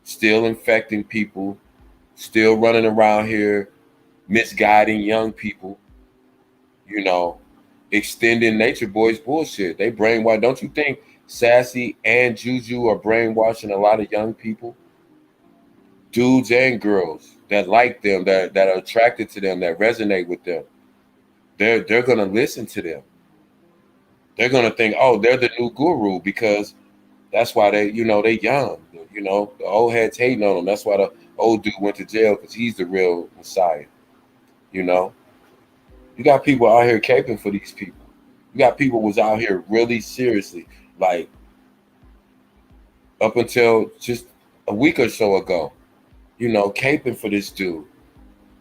still infecting people, still running around here misguiding young people, extending Nature Boy's bullshit. They brainwash. Don't you think Sassy and Juju are brainwashing a lot of young people? Dudes and girls that like them, that are attracted to them, that resonate with them. They're gonna listen to them. They're gonna think, oh, they're the new guru, because that's why they young. The old heads hating on them. That's why the old dude went to jail, because he's the real Messiah. You got people out here caping for these people. You got people was out here really seriously, like up until just a week or so ago, caping for this dude.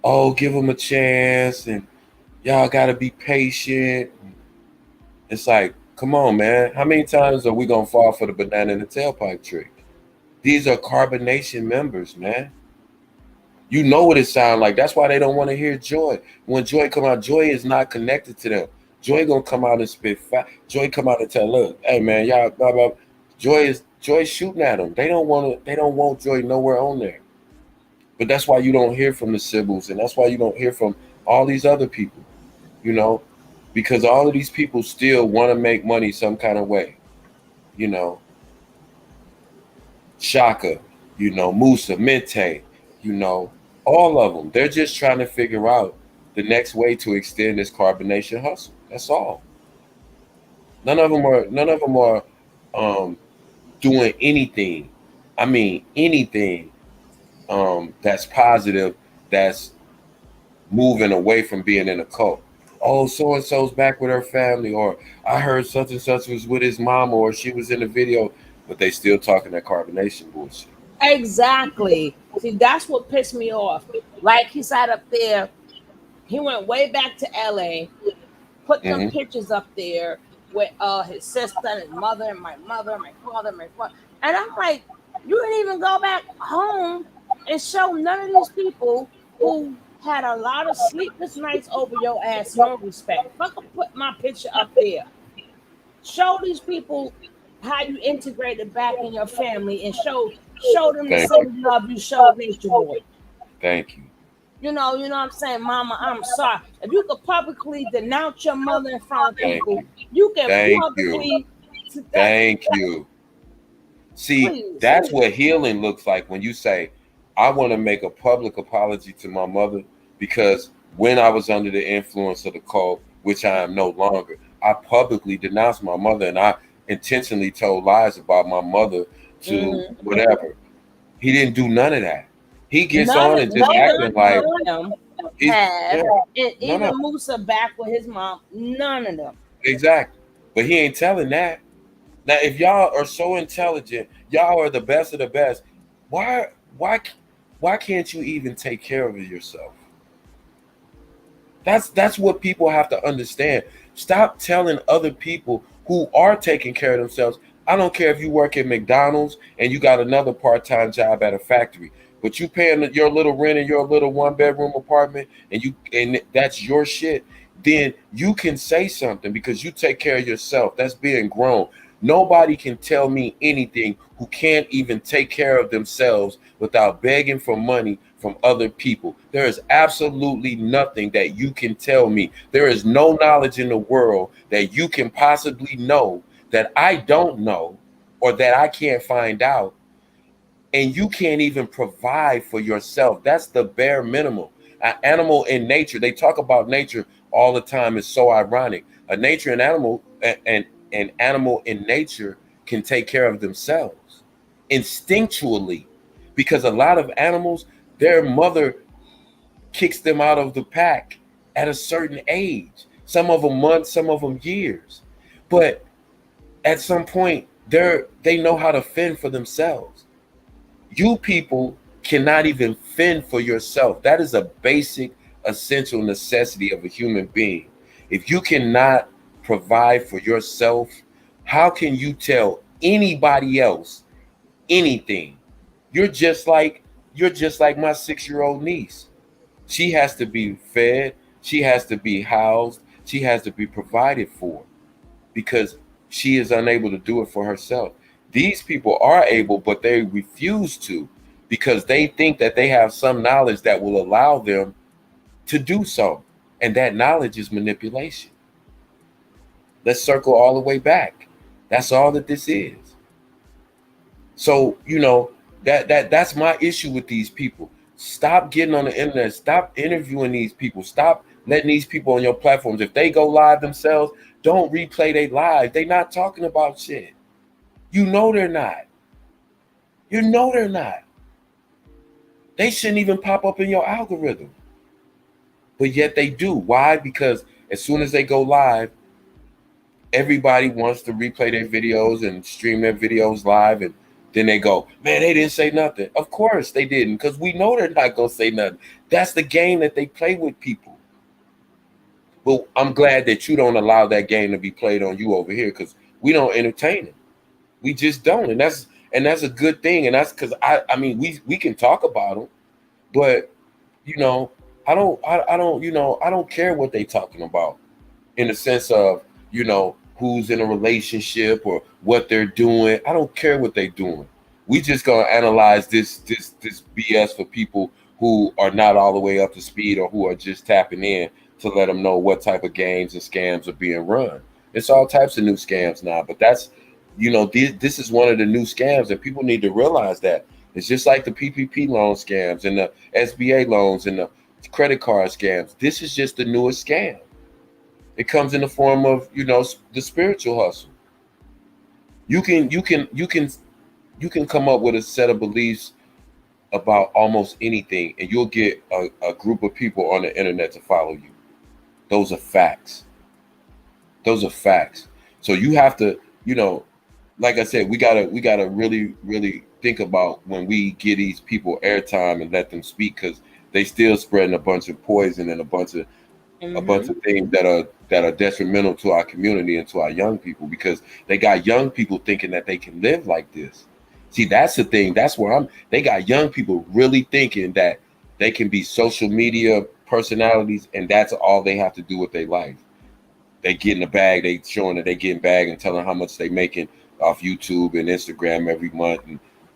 Oh, give him a chance, and y'all gotta be patient. It's like, come on, man. How many times are we gonna fall for the banana in the tailpipe trick? These are Carbonation members, man. You know what it sounds like. That's why they don't want to hear Joy. When Joy come out, Joy is not connected to them. Joy gonna come out and spit fat. Joy come out and tell, look, hey man, y'all blah, blah. Joy shooting at them. They don't want Joy nowhere on there. But that's why you don't hear from the Sybil's, and that's why you don't hear from all these other people, because all of these people still want to make money some kind of way. Shaka, Musa, Mente, all of them. They're just trying to figure out the next way to extend this carbonation hustle. That's all. None of them are doing anything. I mean, anything that's positive, that's moving away from being in a cult. Oh, so and so's back with her family, or I heard such and such was with his mama, or she was in the video, but they still talking that carbonation bullshit. Exactly. See, that's what pissed me off. Like, he sat up there, he went way back to LA, put them pictures up there with his sister and his mother and my mother, my father, and I'm like, you didn't even go back home and show none of these people who had a lot of sleepless nights over your ass no respect. Fucking put my picture up there. Show these people how you integrated back in your family, and show them the same love you showed Nature Boy. Thank you. You know what I'm saying, Mama, I'm sorry. If you could publicly denounce your mother in front of people, you can publicly. Thank you. See, that's what healing looks like, when you say, I want to make a public apology to my mother, because when I was under the influence of the cult, which I am no longer, I publicly denounced my mother, and I intentionally told lies about my mother to whatever. He didn't do none of that. He gets on and just acting like even Musa back with his mom. None of them. Exactly. But he ain't telling that. Now, if y'all are so intelligent, y'all are the best of the best, why can't you even take care of yourself? That's what people have to understand. Stop telling other people who are taking care of themselves. I don't care if you work at McDonald's and you got another part-time job at a factory, but you paying your little rent in your little 1-bedroom apartment, and that's your shit, then you can say something because you take care of yourself. That's being grown. Nobody can tell me anything who can't even take care of themselves without begging for money from other people. There is absolutely nothing that you can tell me. There is no knowledge in the world that you can possibly know that I don't know or that I can't find out. And you can't even provide for yourself. That's the bare minimum. An animal in nature, they talk about nature all the time. It's so ironic. A nature and animal and an animal in nature can take care of themselves instinctually, because a lot of animals, their mother kicks them out of the pack at a certain age. Some of them months, some of them years. But at some point, they know how to fend for themselves. You people cannot even fend for yourself. That is a basic, essential necessity of a human being. If you cannot provide for yourself, how can you tell anybody else anything? You're just like my 6-year-old niece. She has to be fed, she has to be housed, she has to be provided for, because she is unable to do it for herself. These people are able, but they refuse to, because they think that they have some knowledge that will allow them to do so. And that knowledge is manipulation. Let's circle all the way back. That's all that this is. So, that's my issue with these people. Stop getting on the internet. Stop interviewing these people. Stop letting these people on your platforms. If they go live themselves, don't replay their live. They're not talking about shit. You know they're not. You know they're not. They shouldn't even pop up in your algorithm. But yet they do. Why? Because as soon as they go live, everybody wants to replay their videos and stream their videos live, and then they go, man, they didn't say nothing. Of course they didn't, because we know they're not going to say nothing. That's the game that they play with people. Well, I'm glad that you don't allow that game to be played on you over here, because we don't entertain it. We just don't. And that's a good thing. And that's because I mean, we can talk about them, but I don't care what they talking about, in the sense of, who's in a relationship or what they're doing. I don't care what they're doing. We just gonna analyze this BS for people who are not all the way up to speed, or who are just tapping in, to let them know what type of games and scams are being run. It's all types of new scams now, but that's, this is one of the new scams, and people need to realize that. It's just like the PPP loan scams and the SBA loans and the credit card scams. This is just the newest scam. It comes in the form of, the spiritual hustle. You can come up with a set of beliefs about almost anything, and you'll get a group of people on the internet to follow you. Those are facts. Those are facts. So you have to, like I said, we gotta really, really think about when we give these people airtime and let them speak, because they still spreading a bunch of poison and a bunch of things that are detrimental to our community and to our young people, because they got young people thinking that they can live like this. See, that's the thing. That's where they got young people really thinking that they can be social media personalities, and that's all they have to do with their life. They get in the bag, they showing that they getting bag and telling how much they making off YouTube and Instagram every month,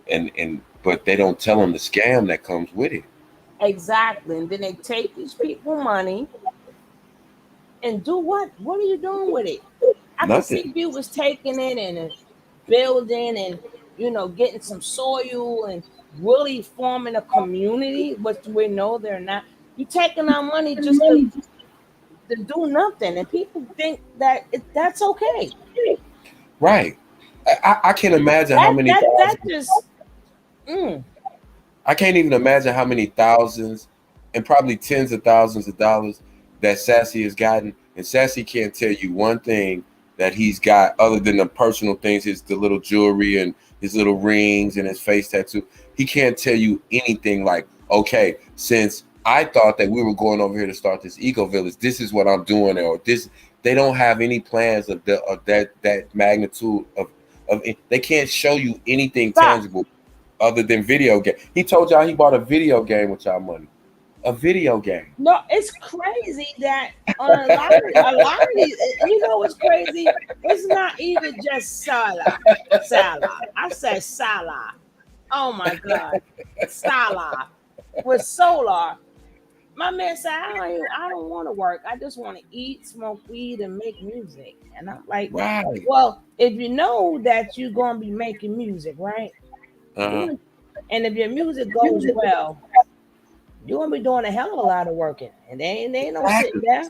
and but they don't tell them the scam that comes with it. Exactly. And then they take these people money and do what? What are you doing with it? I can see if you was taking it and building and getting some soil and really forming a community, which we know they're not. You taking our money just to do nothing, and people think that that's okay. Right. I can't imagine how many that just. I can't even imagine how many thousands and probably tens of thousands of dollars that Sassy has gotten. And Sassy can't tell you one thing that he's got other than the personal things, the little jewelry and his little rings and his face tattoo. He can't tell you anything like, okay, since I thought that we were going over here to start this eco village, this is what I'm doing, or this. They don't have any plans of that magnitude of they can't show you anything tangible. other than video game. He told y'all he bought a video game with y'all money. A video game. No, it's crazy that on a lot of these, you know what's crazy? It's not even just Salah. I said Salah. Oh my God. Salah with Solar. My man said, I don't want to work. I just want to eat, smoke weed, and make music. And I'm like, Right. well, if you know that you're gonna be making music, right? Uh-huh. And if your music goes well, you're gonna be doing a hell of a lot of working, and they ain't no sitting there.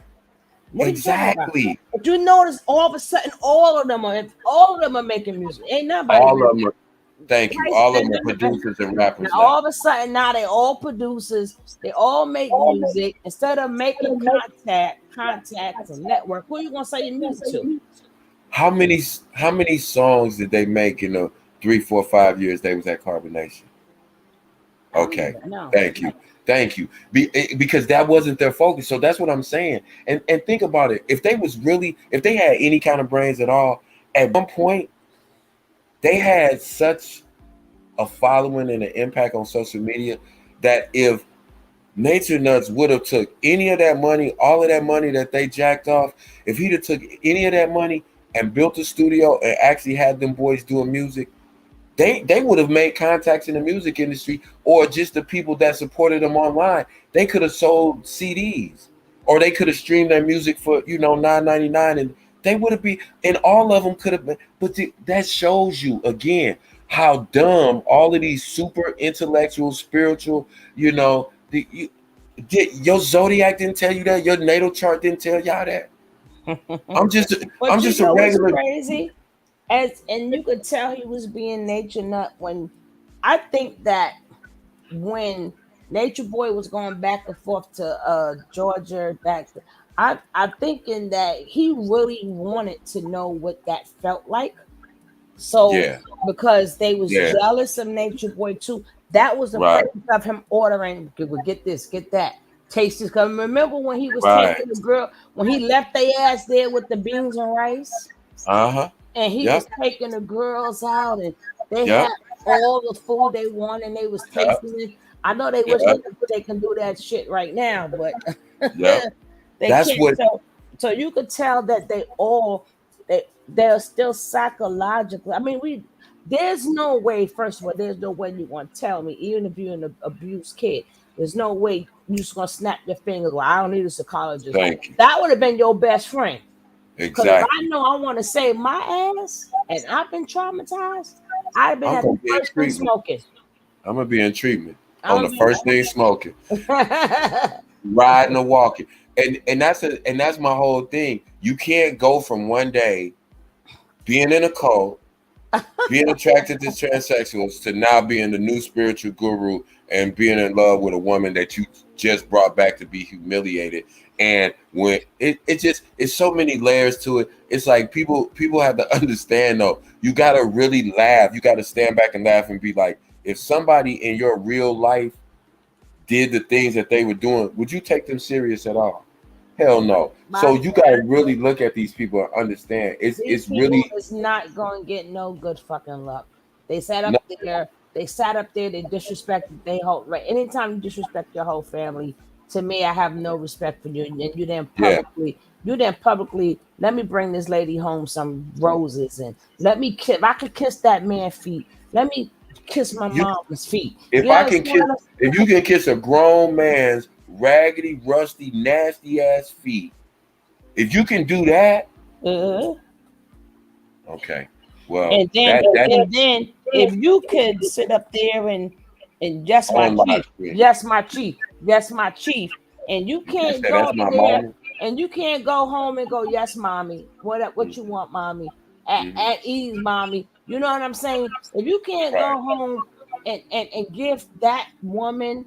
What are you talking about? Exactly. But you notice all of a sudden, all of them are making music. Ain't nobody. All of them are, thank you. All of them are producers and rappers. Now all of a sudden, now they all producers. They all make music instead of making contacts and network. Who you gonna say your music to? How many songs did they make in the 3, 4, 5 years they was at Carbonation? Okay, thank you. Because that wasn't their focus. So that's what I'm saying. And think about it. If they had any kind of brains at all, at one point they had such a following and an impact on social media that if Nature Nuts would have took any of that money, all of that money that they jacked off, if he'd have took any of that money and built a studio and actually had them boys doing music, they would have made contacts in the music industry, or just the people that supported them online. They could have sold CDs, or they could have streamed their music for $9.99, and they would have been, and all of them could have been. But that shows you again how dumb all of these super intellectual, spiritual, your zodiac didn't tell you that, your natal chart didn't tell y'all that. I'm just a regular. Crazy. And you could tell he was being Nature Nut when I think that when Nature Boy was going back and forth to Georgia, I'm thinking that he really wanted to know what that felt like. So because they was jealous of Nature Boy too, that was the purpose of him ordering. Get this, get that. Taste this. Cause remember when he was taking the girl when he left their ass there with the beans and rice. And he was taking the girls out, and they had all the food they wanted, and they was tasting it. I know they wish they can do that shit right now, but they can't. So you could tell that they're still psychological. I mean, there's no way. First of all, there's no way you want to tell me, even if you're an abused kid, there's no way you're just gonna snap your fingers. Well, I don't need a psychologist. That would have been your best friend. Because if I know I want to save my ass and I've been traumatized, I'd have been at the first thing smoking. I'm gonna be in treatment on the first thing smoking, riding or walking, and that's my whole thing. You can't go from one day being in a cult, being attracted to transsexuals, to now being the new spiritual guru and being in love with a woman that you just brought back to be humiliated. And when it's so many layers to it. It's like people have to understand though. You gotta really laugh. You gotta stand back and laugh and be like, if somebody in your real life did the things that they were doing, would you take them serious at all? Hell no. So you gotta really look at these people and understand. It's really not going to get no good fucking luck. They sat up there. They disrespected their whole right. Anytime you disrespect your whole family, to me, I have no respect for you. And you then publicly, let me bring this lady home some roses and let me kiss. If I could kiss that man's feet, let me kiss my mom's feet. If you can kiss a grown man's raggedy, rusty, nasty ass feet, if you can do that, okay. Well, and then if you could sit up there and yes, my chief, and you can't go there and you can't go home and go, yes, mommy, what you want, mommy, at ease, mommy. You know what I'm saying? If you can't go home and give that woman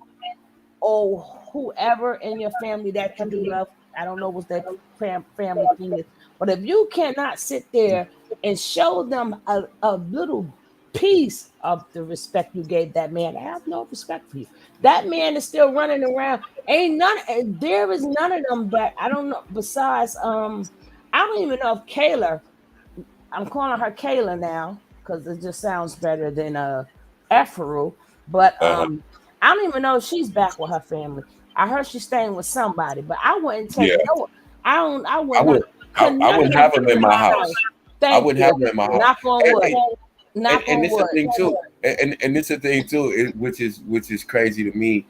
or whoever in your family that you do love, I don't know what that family thing is, but if you cannot sit there and show them a little piece of the respect you gave that man, I have no respect for you. That man is still running around. There is none of them that I don't know. Besides, I don't even know if Kayla. I'm calling her Kayla now because it just sounds better than Efferu, but Uh-huh. I don't even know if she's back with her family. I heard she's staying with somebody, but I wouldn't take Yeah, no. I I would not would. put I none of wouldn't them have him people in in my my house. house. I Thank wouldn't you. have him in my house. Knock on And, wood. and, Knock and on it's the wood. thing too. And it's the thing too, which is crazy to me.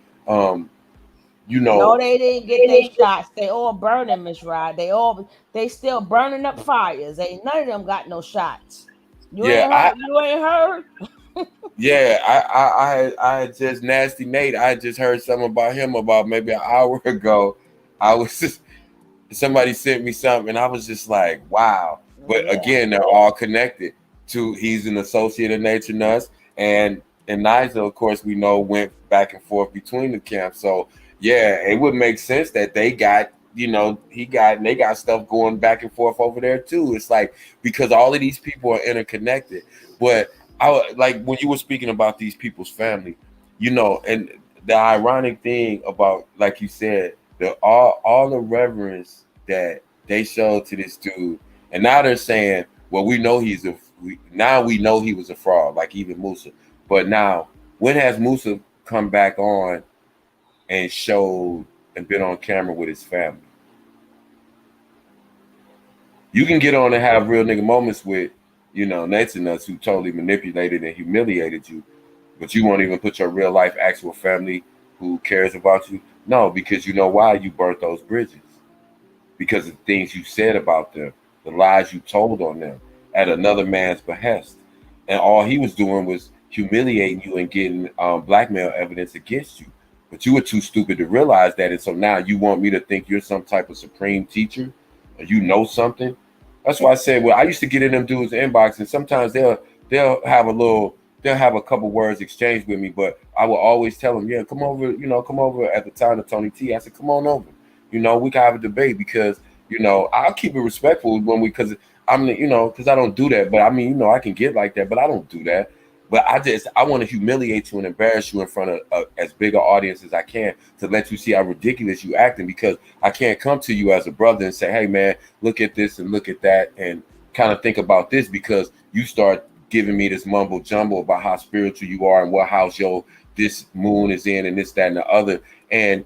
You No, know, they didn't get their shots. They all burning, Miss Rod. They still burning up fires. Ain't none of them got no shots. You yeah, ain't heard. You ain't heard. I had just Nasty Nate. I had just heard something about him about maybe an hour ago. I was just somebody sent me something, and I was just like, wow. But Yeah. again, they're all connected to. He's an associate of Nature Nuts, and Nigel, of course, we know went back and forth between the camps. So yeah, it would make sense that they got, and they got stuff going back and forth over there too. It's like because all of these people are interconnected. But like when you were speaking about these people's family, and the ironic thing about, like you said, all the reverence that they showed to this dude, and now they're saying, well, now we know he was a fraud, like even Musa. But now, when has Musa come back on and showed and been on camera with his family? You can get on and have real nigga moments with, Nates and us who totally manipulated and humiliated you, but you won't even put your real life actual family who cares about you. No, because you know why you burnt those bridges. Because of the things you said about them, the lies you told on them at another man's behest. And all he was doing was humiliating you and getting blackmail evidence against you. But you were too stupid to realize that. And so now you want me to think you're some type of supreme teacher or you know something. That's why I said, well, I used to get in them dudes' inbox, and sometimes they'll have a couple words exchanged with me, but I will always tell them, yeah, come over, come over at the time of Tony T. I said, come on over. We can have a debate because, I'll keep it respectful because because I don't do that. But I mean, I can get like that, but I don't do that. But I want to humiliate you and embarrass you in front of as big an audience as I can to let you see how ridiculous you acting, because I can't come to you as a brother and say, hey man, look at this and look at that and kind of think about this, because you start giving me this mumble jumble about how spiritual you are and what house this moon is in and this, that, and the other. And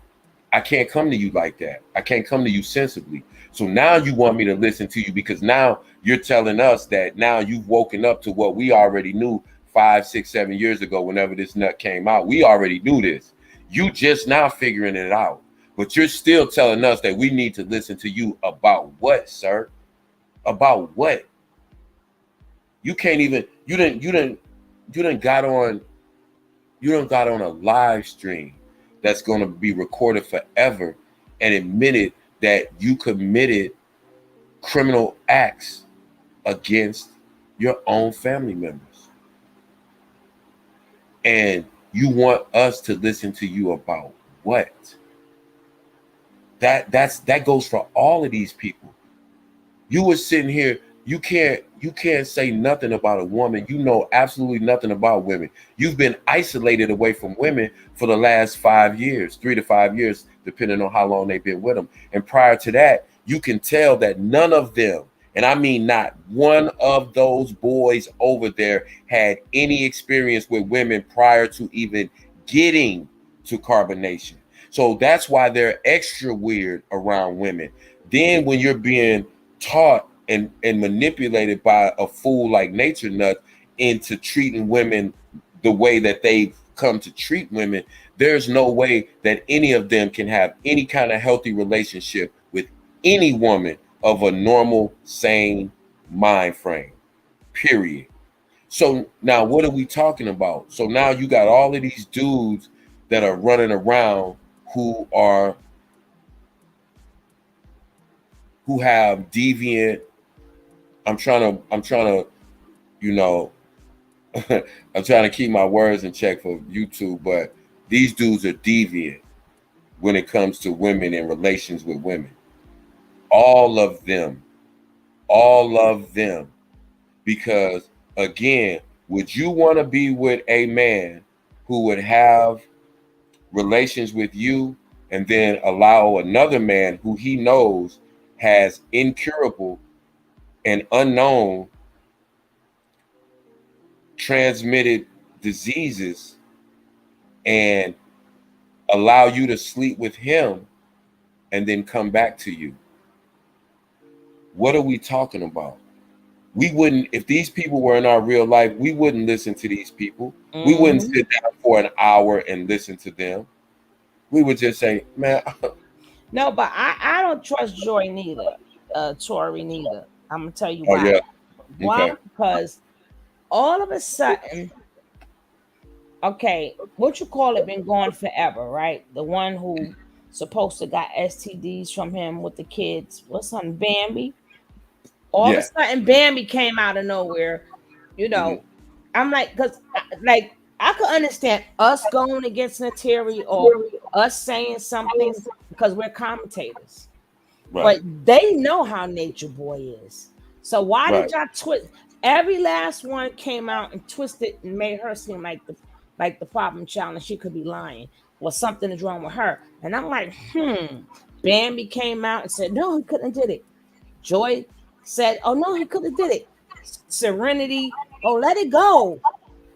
I can't come to you like that. I can't come to you sensibly. So now you want me to listen to you because now you're telling us that now you've woken up to what we already knew 5, 6, 7 years ago, whenever this nut came out. We already knew this. You just now figuring it out. But you're still telling us that we need to listen to you about what, sir? About what? You can't even, you didn't got on a live stream that's going to be recorded forever and admitted that you committed criminal acts against your own family members. And you want us to listen to you about what? That goes for all of these people. You were sitting here, you can't say nothing about a woman. You know absolutely nothing about women. You've been isolated away from women for the last 5 years, 3 to 5 years, depending on how long they've been with them. And prior to that, you can tell that none of them, and I mean not one of those boys over there, had any experience with women prior to even getting to carbonation. So that's why they're extra weird around women. Then when you're being taught and manipulated by a fool like Nature Nut into treating women the way that they've come to treat women, there's no way that any of them can have any kind of healthy relationship with any woman of a normal, sane mind frame, period. So now what are we talking about? So now you got all of these dudes that are running around who have deviant. I'm trying to, I'm trying to keep my words in check for YouTube, but these dudes are deviant when it comes to women and relations with women. All of them. Because again, would you want to be with a man who would have relations with you and then allow another man who he knows has incurable and unknown transmitted diseases and allow you to sleep with him and then come back to you. What are we talking about? We wouldn't, if these people were in our real life, we wouldn't listen to these people. We wouldn't sit down for an hour and listen to them. We would just say, man. No, but I don't trust Joy neither, Tori neither. I'm gonna tell you Oh, why. yeah. Why? Okay. Because all of a sudden, okay, what you call it been gone forever, right? The one who supposed to got STDs from him with the kids. What's son, Bambi? All of a Yeah. sudden, Bambi came out of nowhere. You know, I'm like, because like I could understand us going against Nateri or us saying something because we're commentators. Right. But they know how Nature Boy is. So why did Right. y'all twist? Every last one came out and twisted and made her seem like the problem child, and she could be lying or something is wrong with her. And I'm like, Bambi came out and said, no, he couldn't have did it. Joy said, oh no, he could have did it. Serenity, oh, let it go.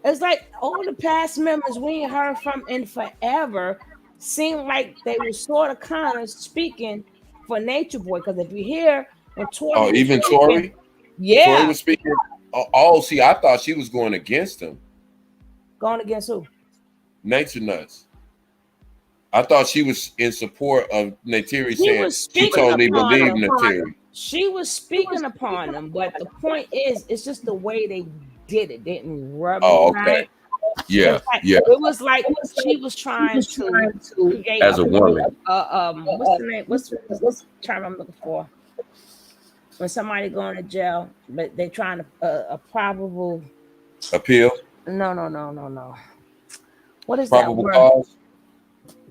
It's like all the past members we ain't heard from in forever seem like they were sort of kind of speaking for Nature Boy. Because if you hear when Tori Oh, was even speaking, Tori? Tori yeah, was speaking. Oh, see, I thought she was going against him. going against who? Nature Nuts. I thought she was in support of Nateri, She saying was she speaking totally upon believed them. Nateri. She was speaking upon them, but the point is, it's just the way they did it didn't rub me Oh, okay. right. Yeah, yeah. It was like she was trying to create As a woman. what's the name? What's term I'm looking for? When somebody going to jail, but they trying to a probable Appeal. No. What is Probable that word? cause.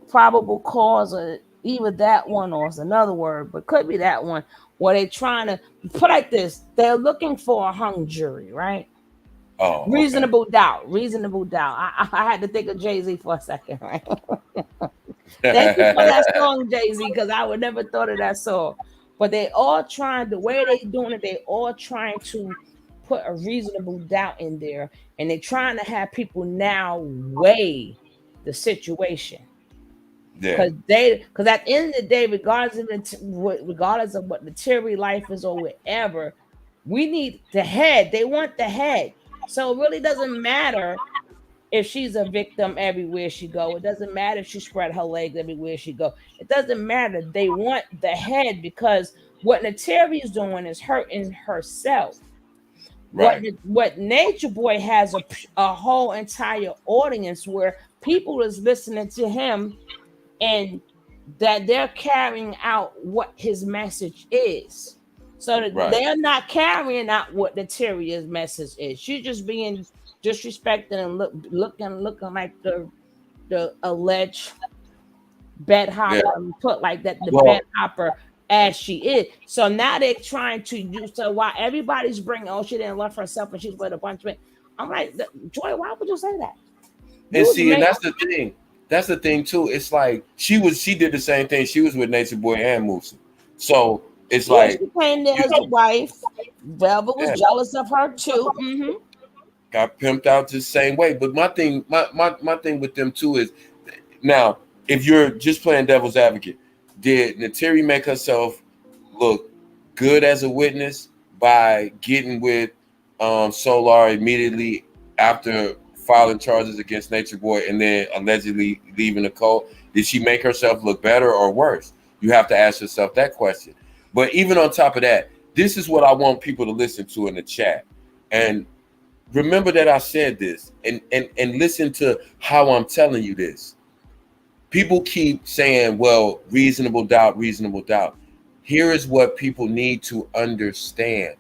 Probable cause, or either that one or it's another word, but could be that one. Where they trying to put like this? They're looking for a hung jury, right? Oh, okay. Reasonable doubt. I had to think of Jay-Z for a second, right? Thank you for that song, Jay-Z, because I would never thought of that song. But they all trying, the way they doing it, they all trying to put a reasonable doubt in there, and they trying to have people now weigh the situation. Yeah. Because at the end of the day, regardless of what the Terry life is or whatever, we need the head. They want the head. So it really doesn't matter if she's a victim everywhere she go. It doesn't matter if she spread her legs everywhere she go. It doesn't matter. They want the head because what Nateri is doing is hurting herself. Right. What Nature Boy has a whole entire audience where people is listening to him and that they're carrying out what his message is. So that they're not carrying out what the Terrier's message is. She's just being disrespected and looking like the alleged bed hopper, put like that, the bed hopper as she is. So now they're trying to use, so while everybody's bringing, oh, she didn't love herself and she's with a bunch of men. I'm like, Joy, why would you say that? And see, and that's the thing. That's the thing too. It's like she did the same thing. She was with Nature Boy and Musa. So it's like she came there as a wife. Velvet was jealous of her too. Mm-hmm. Got pimped out the same way. But my thing with them too is now, if you're just playing devil's advocate, did Nateri make herself look good as a witness by getting with Solar immediately after filing charges against Nature Boy and then allegedly leaving the cult? Did she make herself look better or worse? You have to ask yourself that question. But even on top of that, this is what I want people to listen to in the chat. And remember that I said this and listen to how I'm telling you this. People keep saying, well, reasonable doubt. Here is what people need to understand.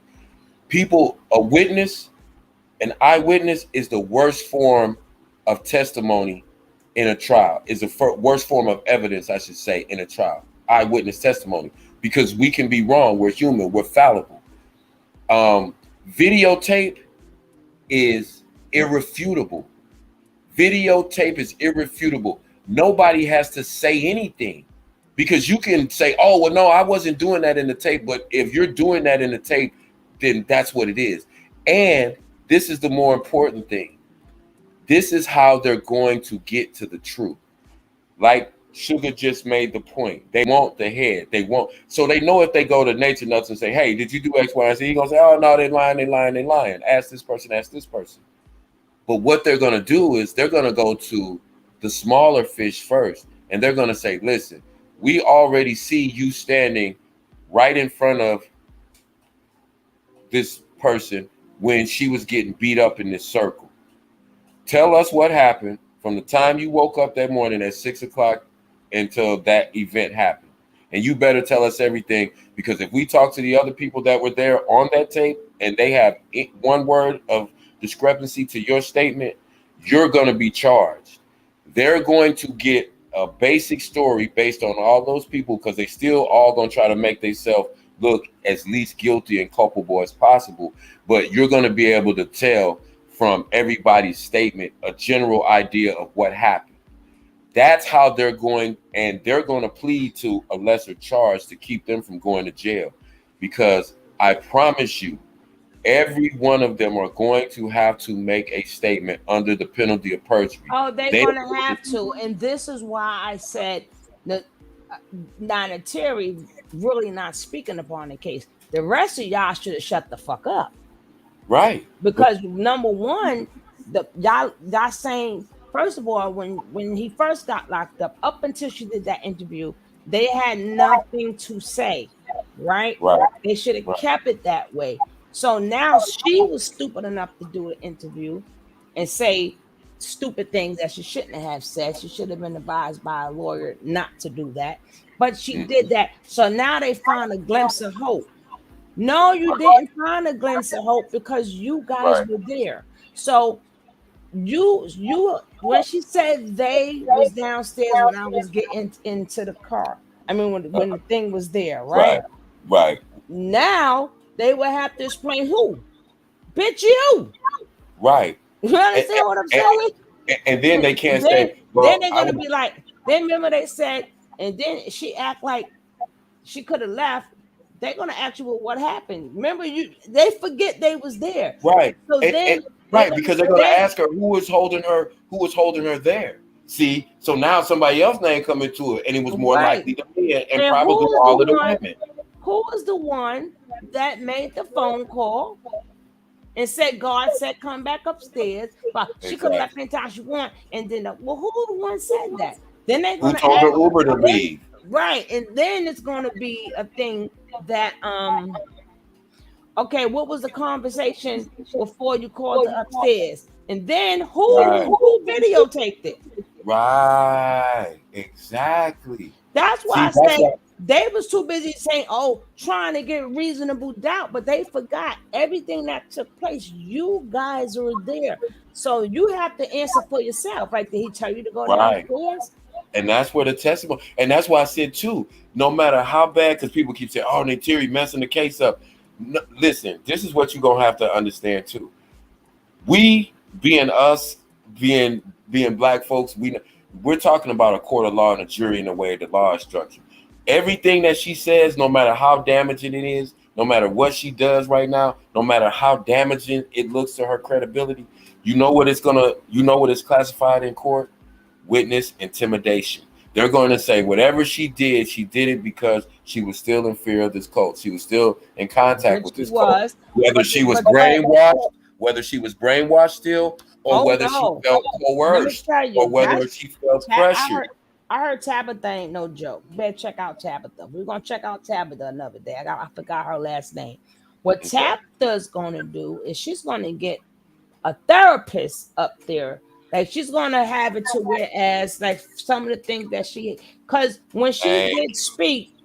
A witness, an eyewitness is the worst form of testimony in a trial, is the worst form of evidence, I should say, in a trial. Eyewitness testimony, because we can be wrong. We're human. We're fallible. Videotape is irrefutable. Videotape is irrefutable. Nobody has to say anything because you can say, oh, well, no, I wasn't doing that in the tape. But if you're doing that in the tape, then that's what it is. And this is the more important thing. This is how they're going to get to the truth. Like Sugar just made the point. They want the head. They want, so they know if they go to Nature Nuts and say, hey, did you do X, Y, and Z? He's gonna say, oh no, they lying. Ask this person. But what they're gonna do is they're gonna go to the smaller fish first, and they're gonna say, listen, we already see you standing right in front of this person when she was getting beat up in this circle. Tell us what happened from the time you woke up that morning at 6 o'clock until that event happened. And you better tell us everything, because if we talk to the other people that were there on that tape and they have one word of discrepancy to your statement, you're going to be charged. They're going to get a basic story based on all those people, because they still all going to try to make themselves look as least guilty and culpable as possible. But you're going to be able to tell from everybody's statement a general idea of what happened. That's how they're going, and they're going to plead to a lesser charge to keep them from going to jail. Because I promise you, every one of them are going to have to make a statement under the penalty of perjury. Oh, they're going to have to. And this is why I said that Nana Terry really not speaking upon the case. The rest of y'all should have shut the fuck up. Right. Because number one, y'all saying, first of all, when he first got locked up until she did that interview, they had nothing to say, right? They should have kept it that way. So now she was stupid enough to do an interview and say stupid things that she shouldn't have said. She should have been advised by a lawyer not to do that. But she did that. So now they found a glimpse of hope. No, you didn't find a glimpse of hope, because you guys were there. So you when she said they was downstairs when I was getting into the car. I mean, when the thing was there, right? Right. Now they will have to explain who. Bitch, you. Right. You understand what I'm saying? And then they can't say, well, then they're gonna be like, then remember they said, and then she act like she could have left. They're gonna ask you, well, what happened? Remember, they forget they was there. Right. So because they're gonna ask her who was holding her there. See, so now somebody else name come into it, and it was more likely to be, and probably all of the women. Who was the one that made the phone call and said, God said, come back upstairs? But she could have left anytime she want. And then, who the one said that? Then they're gonna told her Uber to leave. Right. And then it's gonna be a thing that okay, what was the conversation before you called her upstairs? And then who videotaped it? Right. Exactly. That's why I say they was too busy saying, trying to get reasonable doubt, but they forgot everything that took place. You guys were there. So you have to answer for yourself. Right? Did he tell you to go downstairs? And that's where the testimony, and that's why I said too, no matter how bad, because people keep saying, oh, Terry messing the case up. No, listen, this is what you're gonna have to understand too. We being us, being black folks, we're talking about a court of law and a jury in the way the law is structured. Everything that she says, no matter how damaging it is, no matter what she does right now, no matter how damaging it looks to her credibility, you know what it's classified in court? Witness intimidation. They're going to say whatever she did it because she was still in fear of this cult. She was still in contact with this cult. Whether she was brainwashed still, or whether she felt coerced, or whether she felt pressure. I heard Tabitha ain't no joke. Better check out Tabitha. We're gonna check out Tabitha another day. I forgot her last name. What Tabitha's gonna do is she's gonna get a therapist up there. Like she's gonna have it to whereas like some of the things that because when she did speak,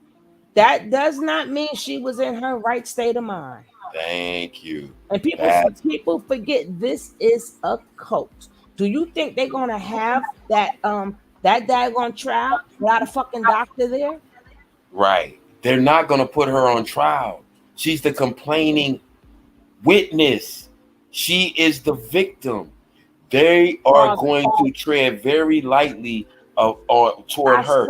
that does not mean she was in her right state of mind. Thank you. And people forget this is a cult. Do you think they're gonna have that daggone trial without a fucking doctor there? Right. They're not gonna put her on trial. She's the complaining witness. She is the victim. They are going to tread very lightly toward her.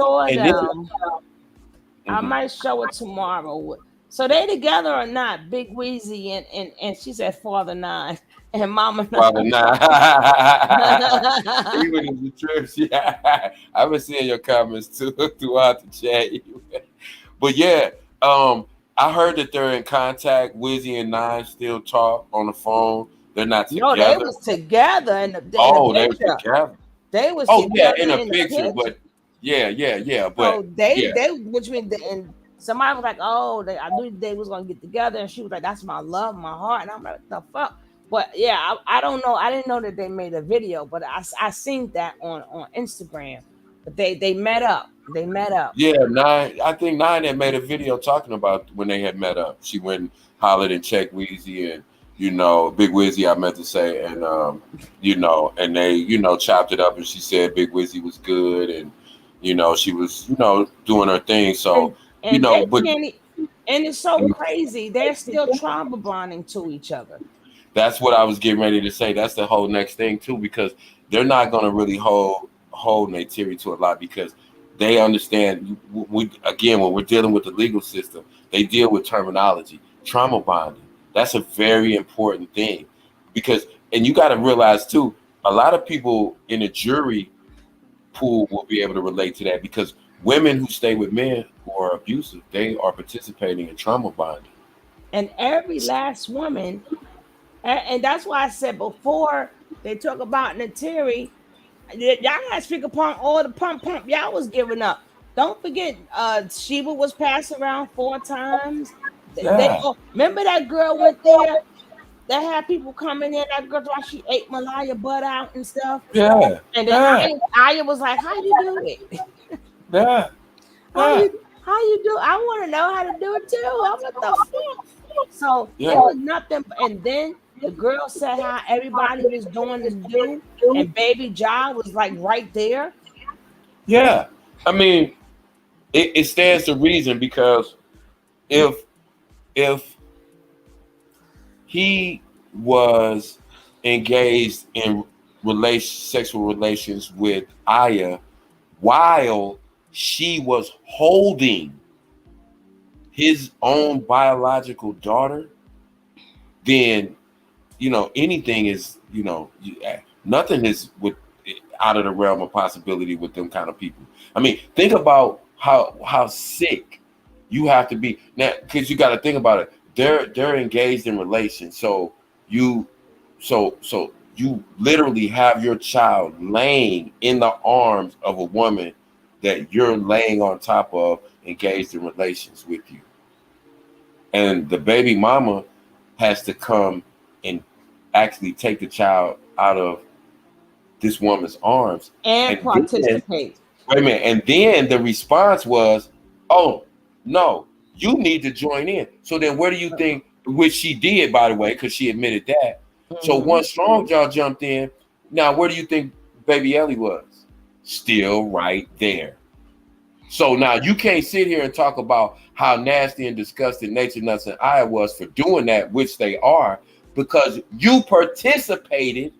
I might show it tomorrow. So they together or not? Big Weezy and she said Father Nine. and Mama. Probably not. Even if the trips, yeah. I've been seeing your comments too throughout the chat. But yeah, I heard that they're in contact. Wizzy and Nine still talk on the phone. They're not No, together. they was together in the They were picture. together. They was Oh yeah, together in a picture, but yeah. But so they yeah. which means and somebody was like, oh, I knew they was gonna get together, and she was like, that's my love, my heart, and I'm like, what the fuck? But yeah, I don't know. I didn't know that they made a video, but I seen that on Instagram. But they met up. They met up. Yeah, Nine. I think Nine had made a video talking about when they had met up. She went and hollered and checked Weezy and Big Wizzy. I meant to say, and and they chopped it up, and she said Big Wizzy was good, and she was doing her thing. So and but and it's so crazy. They're still trauma bonding to each other. that's what I was getting ready to say. That's the whole next thing too, because they're not going to really hold Neytiri to a lot because they understand. When we're dealing with the legal system, they deal with terminology, trauma bonding. That's a very important thing because, and you got to realize too, a lot of people in the jury pool will be able to relate to that because women who stay with men who are abusive, they are participating in trauma bonding. And every last woman. And that's why I said before they talk about Neytiri, y'all gotta speak upon all the pump y'all was giving up. Don't forget, Sheba was passed around 4 times. Remember that girl went there. They had people coming in. That girl, while she ate Malaya butt out and stuff. Yeah. And then Aya was like, "How you do it? Yeah. How you do? I want to know how to do it too. I'm what the fuck." So it was nothing. And then the girl said how everybody was doing the do, and Baby Ja was like right there. Yeah, I mean, it stands to reason because if he was engaged in sexual relations with Aya while she was holding his own biological daughter, then anything is nothing is out of the realm of possibility with them kind of people. I mean, think about how sick you have to be now, because you got to think about it. They're engaged in relations, so you literally have your child laying in the arms of a woman that you're laying on top of, engaged in relations with you, and the baby mama has to come and actually take the child out of this woman's arms and participate. Wait a minute. And then the response was, "Oh, no, you need to join in." So then where do you think, which she did, by the way, because she admitted that. So once Strong Jaw jumped in, now where do you think Baby Ellie was? Still right there. So now you can't sit here and talk about how nasty and disgusting Nature Nuts and I was for doing that, which they are, because you participated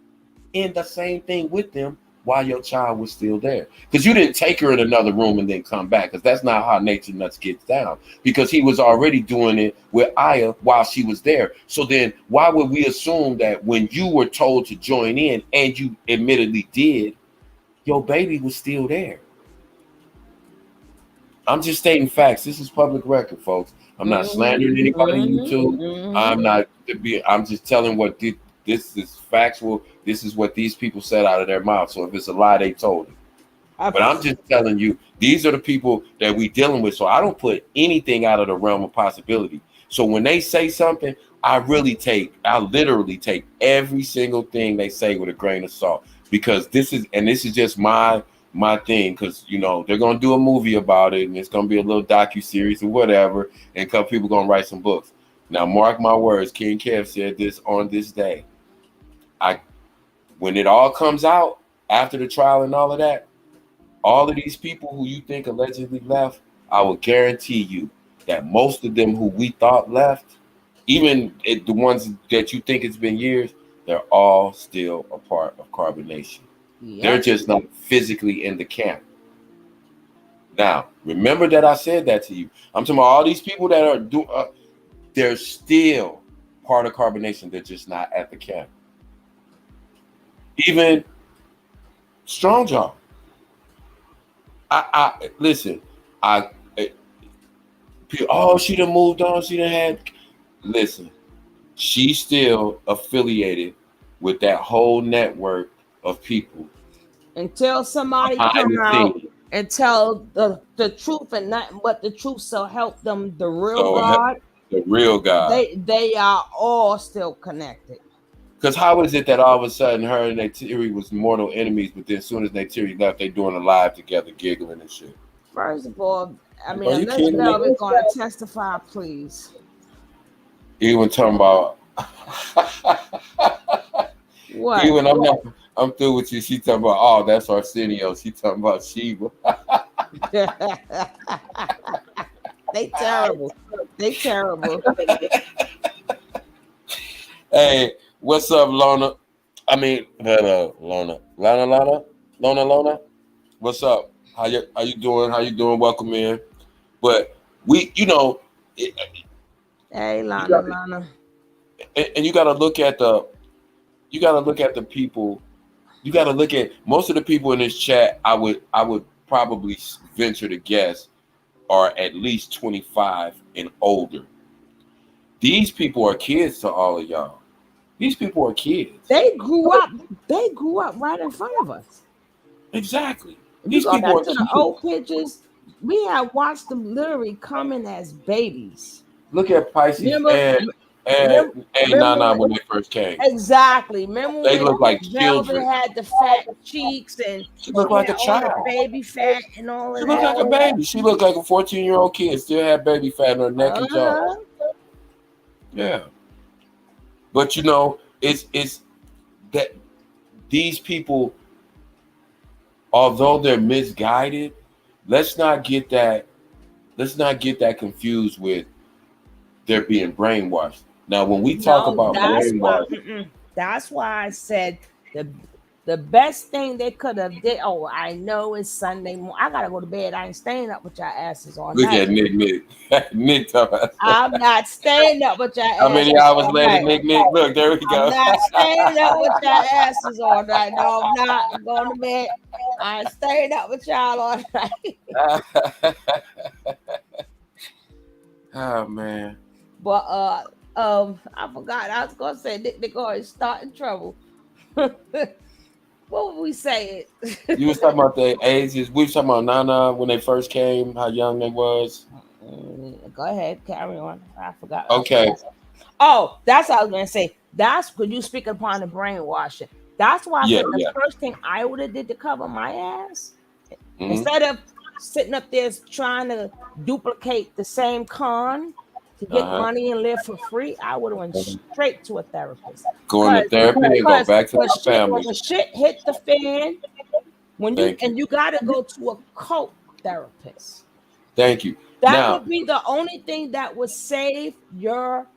in the same thing with them while your child was still there. Because you didn't take her in another room and then come back, because that's not how Nature Nuts gets down, because he was already doing it with Aya while she was there. So then why would we assume that when you were told to join in, and you admittedly did, your baby was still there? I'm just stating facts. This is public record, folks. I'm not slandering anybody on YouTube. I'm just telling what this is factual. This is what these people said out of their mouth. So if it's a lie, they told it. But I'm just telling you, these are the people that we dealing with. So I don't put anything out of the realm of possibility. So when they say something, I literally take every single thing they say with a grain of salt, because this is just my thing, because they're gonna do a movie about it, and it's gonna be a little docu-series or whatever, and a couple people gonna write some books. Now mark my words, King Kev said this on this day. When it all comes out after the trial and all of that, all of these people who you think allegedly left, I will guarantee you that most of them who we thought left, even the ones that you think it's been years, they're all still a part of Carbonation. Yep. They're just not physically in the camp. Now, remember that I said that to you. I'm talking about all these people that are they're still part of Carbonation. They're just not at the camp. Even Strong Jaw. I listen. She done moved on. She done had. Listen, she's still affiliated with that whole network of people. Until somebody come out and tell the truth and nothing but the truth, so help them the real God. The real God. They are all still connected. Because how is it that all of a sudden her and Neytiri was mortal enemies, but then as soon as Neytiri left, they doing a live together, giggling and shit? First of all, I mean, unless Velvet gonna testify, please. Even talking about what? Even I'm through with you. She talking about, oh, that's Arsenio. She talking about Sheba. They terrible. They terrible. Hey, what's up, Lona? I mean, Lona. What's up? How you doing? How you doing? Welcome in. But we, hey, Lana. And you got to look at the people. You got to look at most of the people in this chat. I would probably venture to guess are at least 25 and older. These people are kids to all of y'all. These people are kids. They grew up right in front of us. Exactly. These people are to the old pictures. We have watched them literally coming as babies. Look at Pisces and Nana when they first came. Exactly. Remember they when look like Velvet children. had the fat cheeks and she looked like a child. Baby fat and all of that. She looked like a baby. She looked like a 14-year-old kid. Still had baby fat on her neck and jaw. Yeah. But it's that these people, although they're misguided, let's not get that confused with they're being brainwashed. Now, when we talk about brainwashing, that's why I said the best thing they could have did. Oh, I know it's Sunday morning. I gotta go to bed. I ain't staying up with your asses all night. Look at Nick talking. I'm not staying up with your asses. How many hours later, Nick? Look, there we go. I'm not staying up with your asses all night. No, I'm not. I'm going to bed. I ain't staying up with y'all all night. Oh man. But I forgot. I was gonna say Nick always starting trouble. What would we say? You was talking about their ages. We was talking about Nana when they first came, how young they was. Go ahead, carry on. I forgot. Okay. Oh, that's what I was gonna say. That's when you speak upon the brainwashing. That's why I said the first thing I would have did to cover my ass, instead of sitting up there trying to duplicate the same con to get money and live for free, I would have went straight to a therapist. Going to therapy and go back to my family. When shit hit the fan, you got to go to a cult therapist. Thank you. That would be the only thing that would save your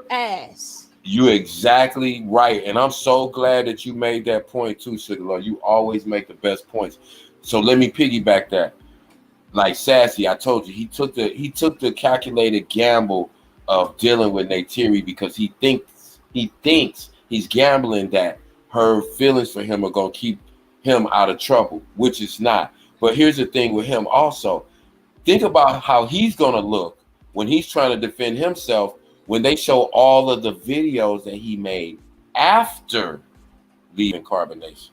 ass. You're exactly right, and I'm so glad that you made that point too, Sugar. You always make the best points. So let me piggyback that. Like Sassy, I told you, he took the calculated gamble of dealing with Neytiri because he thinks he's gambling that her feelings for him are gonna keep him out of trouble, which is not. But here's the thing with him also. Think about how he's gonna look when he's trying to defend himself when they show all of the videos that he made after leaving Carbonation.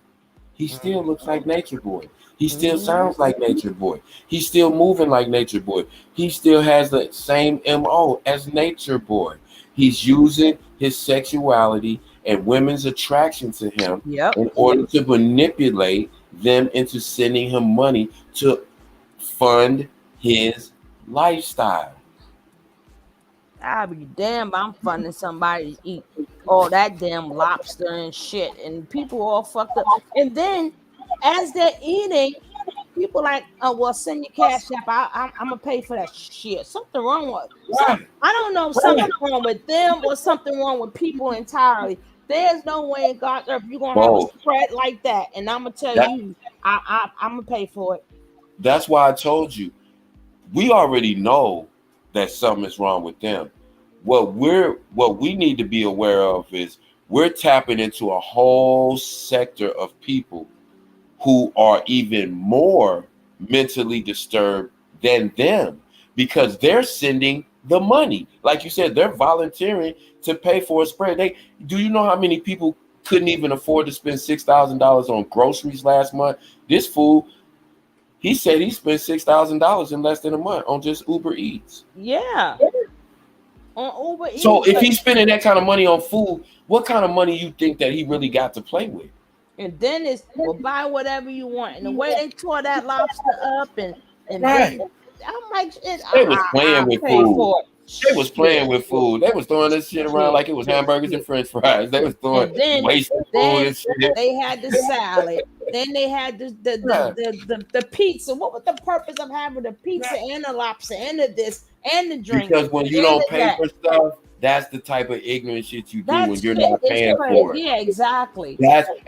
He still looks like Nature Boy. He still sounds like Nature Boy. He's still moving like Nature Boy. He still has the same MO as Nature Boy. He's using his sexuality and women's attraction to him in order to manipulate them into sending him money to fund his lifestyle. I'll be damned, I'm funding somebody to eat all that damn lobster and shit, and people all fucked up. And then as they're eating, people like, oh well, send your cash app. I'm gonna pay for that shit. Something wrong with I don't know, something wrong with them or something wrong with people entirely. There's no way in God's earth you're gonna have a spread like that, and I'm gonna tell you, I'm gonna pay for it. That's why I told you, we already know that something is wrong with them. What we need to be aware of is we're tapping into a whole sector of people who are even more mentally disturbed than them because they're sending the money. Like you said, they're volunteering to pay for a spread. Do you know how many people couldn't even afford to spend $6,000 on groceries last month? This fool, he said he spent $6,000 in less than a month on just Uber Eats. Yeah. On Uber Eats. So if he's spending that kind of money on food, what kind of money you think that he really got to play with? And then well, buy whatever you want. And the way they tore that lobster up and right. then, I'm like, they was playing with food. They was playing with food. They was throwing this shit around like it was hamburgers and French fries. They was throwing wasted food and shit. They had the salad. Then they had the pizza. What was the purpose of having the pizza and the lobster and the this and the drink? Because when you don't pay for stuff, that's the type of ignorant shit you do when you're not paying for it. Yeah, exactly.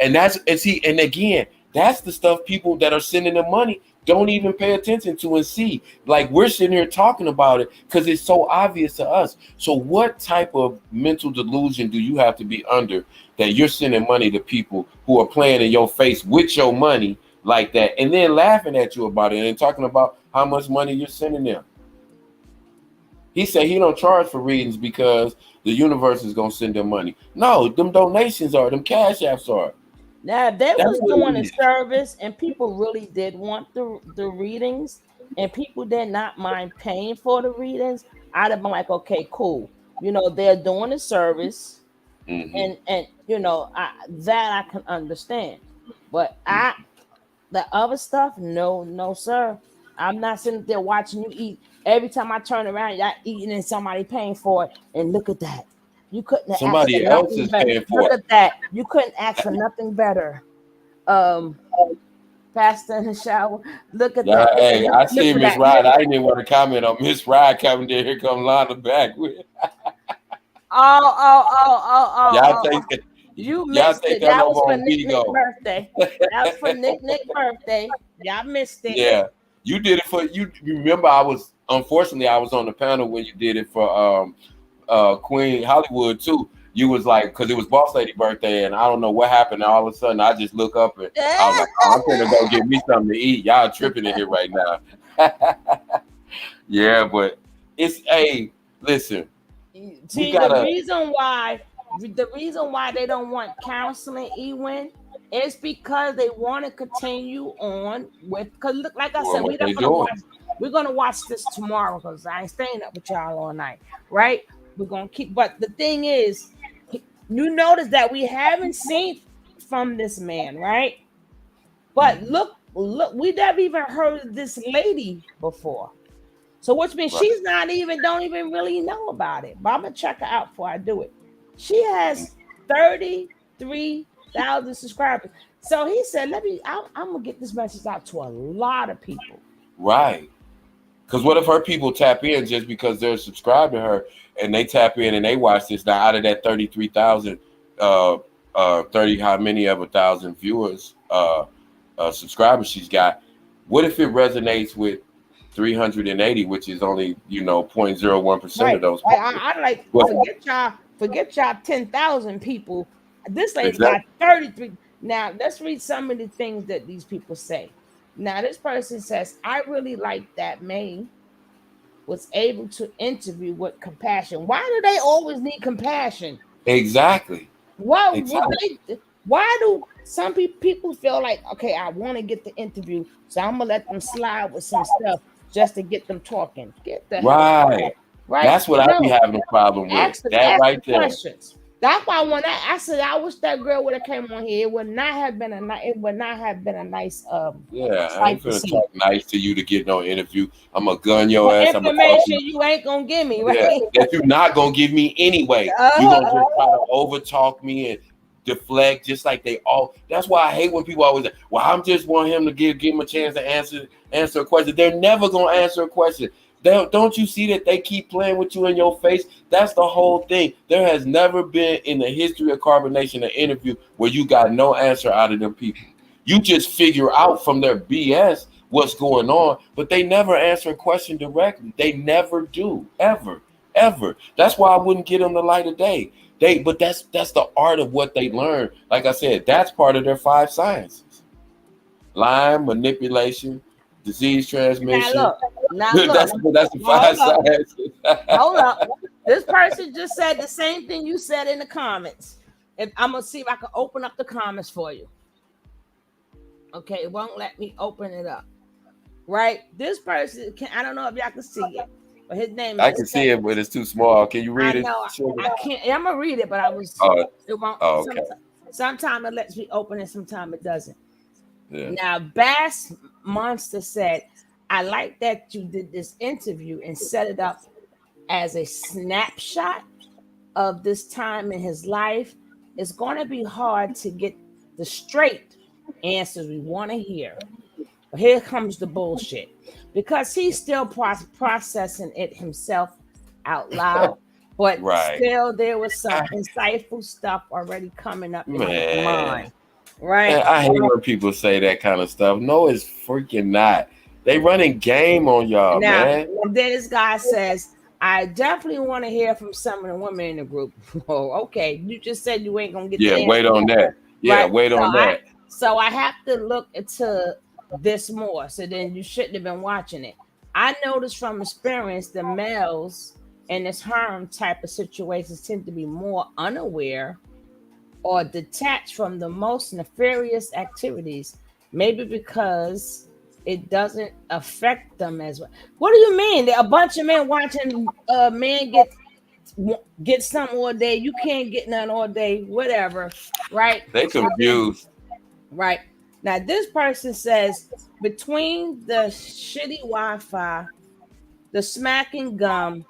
And again, that's the stuff people that are sending the money don't even pay attention to and see. Like, we're sitting here talking about it because it's so obvious to us. So what type of mental delusion do you have to be under that you're sending money to people who are playing in your face with your money like that and then laughing at you about it and talking about how much money you're sending them? He said he don't charge for readings because the universe is going to send them money. No, them donations are, them cash apps are. Now, if they was doing a service and people really did want the readings and people did not mind paying for the readings, I'd have been like, okay, cool. You know, they're doing a service and you know, that I can understand. But the other stuff, no, sir. I'm not sitting there watching you eat. Every time I turn around, y'all eating and somebody paying for it. And look at that. You couldn't have somebody else is paying for it. Look at that. You couldn't ask for nothing better. Pastor in the shower. Look at that. Hey, I see Miss Ride. I didn't even want to comment on Miss Ride coming there. Here come Lana back with. Y'all take it. You missed it. That was for Nick's birthday. That was for Nick's birthday. Y'all missed it. Yeah, you did it for you. Remember, I was on the panel when you did it for Queen Hollywood too. You was like, because it was Boss Lady birthday, and I don't know what happened. And all of a sudden, I just look up and I was like, oh, I'm gonna go get me something to eat. Y'all tripping in here right now. Yeah, but it's listen. See, the reason why they don't want counseling, Ewin, is because they want to continue on with. Because look, like I said, we're gonna watch this tomorrow because I ain't staying up with y'all all night, right? We're gonna keep. But the thing is, you notice that we haven't seen from this man, right? But look, we never even heard of this lady before. So which means she's don't even really know about it. But I'm gonna check her out before I do it. She has 33,000 subscribers. So he said, I'm gonna get this message out to a lot of people. Right. Because what if her people tap in just because they're subscribed to her and they tap in and they watch this? Now, out of that 33,000, 30 how many of 1,000 viewers, subscribers she's got, what if it resonates with 380, which is only 0.01% of those people? I like forget y'all 10,000 people. This lady got 33. Now let's read some of the things that these people say. Now this person says, I really like that May was able to interview with compassion. Why do they always need compassion? Exactly. Why do some people feel like, okay, I want to get the interview, so I'm gonna let them slide with some stuff just to get them talking? Get the right. That's what I be having a problem with. Ask right there. Questions. That's why when I said I wish that girl would have came on here, it would not have been a nice. Yeah, I ain't gonna talk nice to you to get no interview. I'm gonna gun your ass. Information you ain't gonna give me, right? Yeah, that you're not gonna give me anyway. You're gonna just try to over talk me and deflect, just like they all. That's why I hate when people always say, well, I'm just want him to give him a chance to answer a question. They're never gonna answer a question. Don't you see that they keep playing with you in your face? That's the whole thing. There has never been in the history of Carbonation an interview where you got no answer out of them people. You just figure out from their BS what's going on, but they never answer a question directly. They never do, ever. That's why I wouldn't get them the light of day. But that's the art of what they learn. Like I said, that's part of their 5 sciences: Lyme, manipulation, disease transmission. Now look. that's the 5 sciences. Hold up. This person just said the same thing you said in the comments. If I'm gonna see if I can open up the comments for you. Okay, it won't let me open it up. Right? This person I don't know if y'all can see it, but his name I can see it, but it's too small. Can you read it? I can't. I'm gonna read it, but it won't. Oh, okay. Sometimes it lets me open it, sometimes it doesn't. Yeah. Now, Bass Monster said, I like that you did this interview and set it up as a snapshot of this time in his life. It's going to be hard to get the straight answers we want to hear. But here comes the bullshit. Because he's still processing it himself out loud. But still, there was some insightful stuff already coming up in his mind. Right? Man, I hate when people say that kind of stuff. No, it's freaking not. They running game on y'all, man. And then this guy says, I definitely want to hear from some of the women in the group. Oh, okay. You just said you ain't going to get the wait on that. Yeah, right? Wait on that. So I have to look into this more. So then you shouldn't have been watching it. I noticed from experience the males in this harem type of situations tend to be more unaware or detached from the most nefarious activities, maybe because it doesn't affect them as well. What do you mean? There are a bunch of men watching a man get something all day. You can't get none all day, whatever, right? They confused. Right. Now, this person says, between the shitty Wi-Fi, the smacking gum,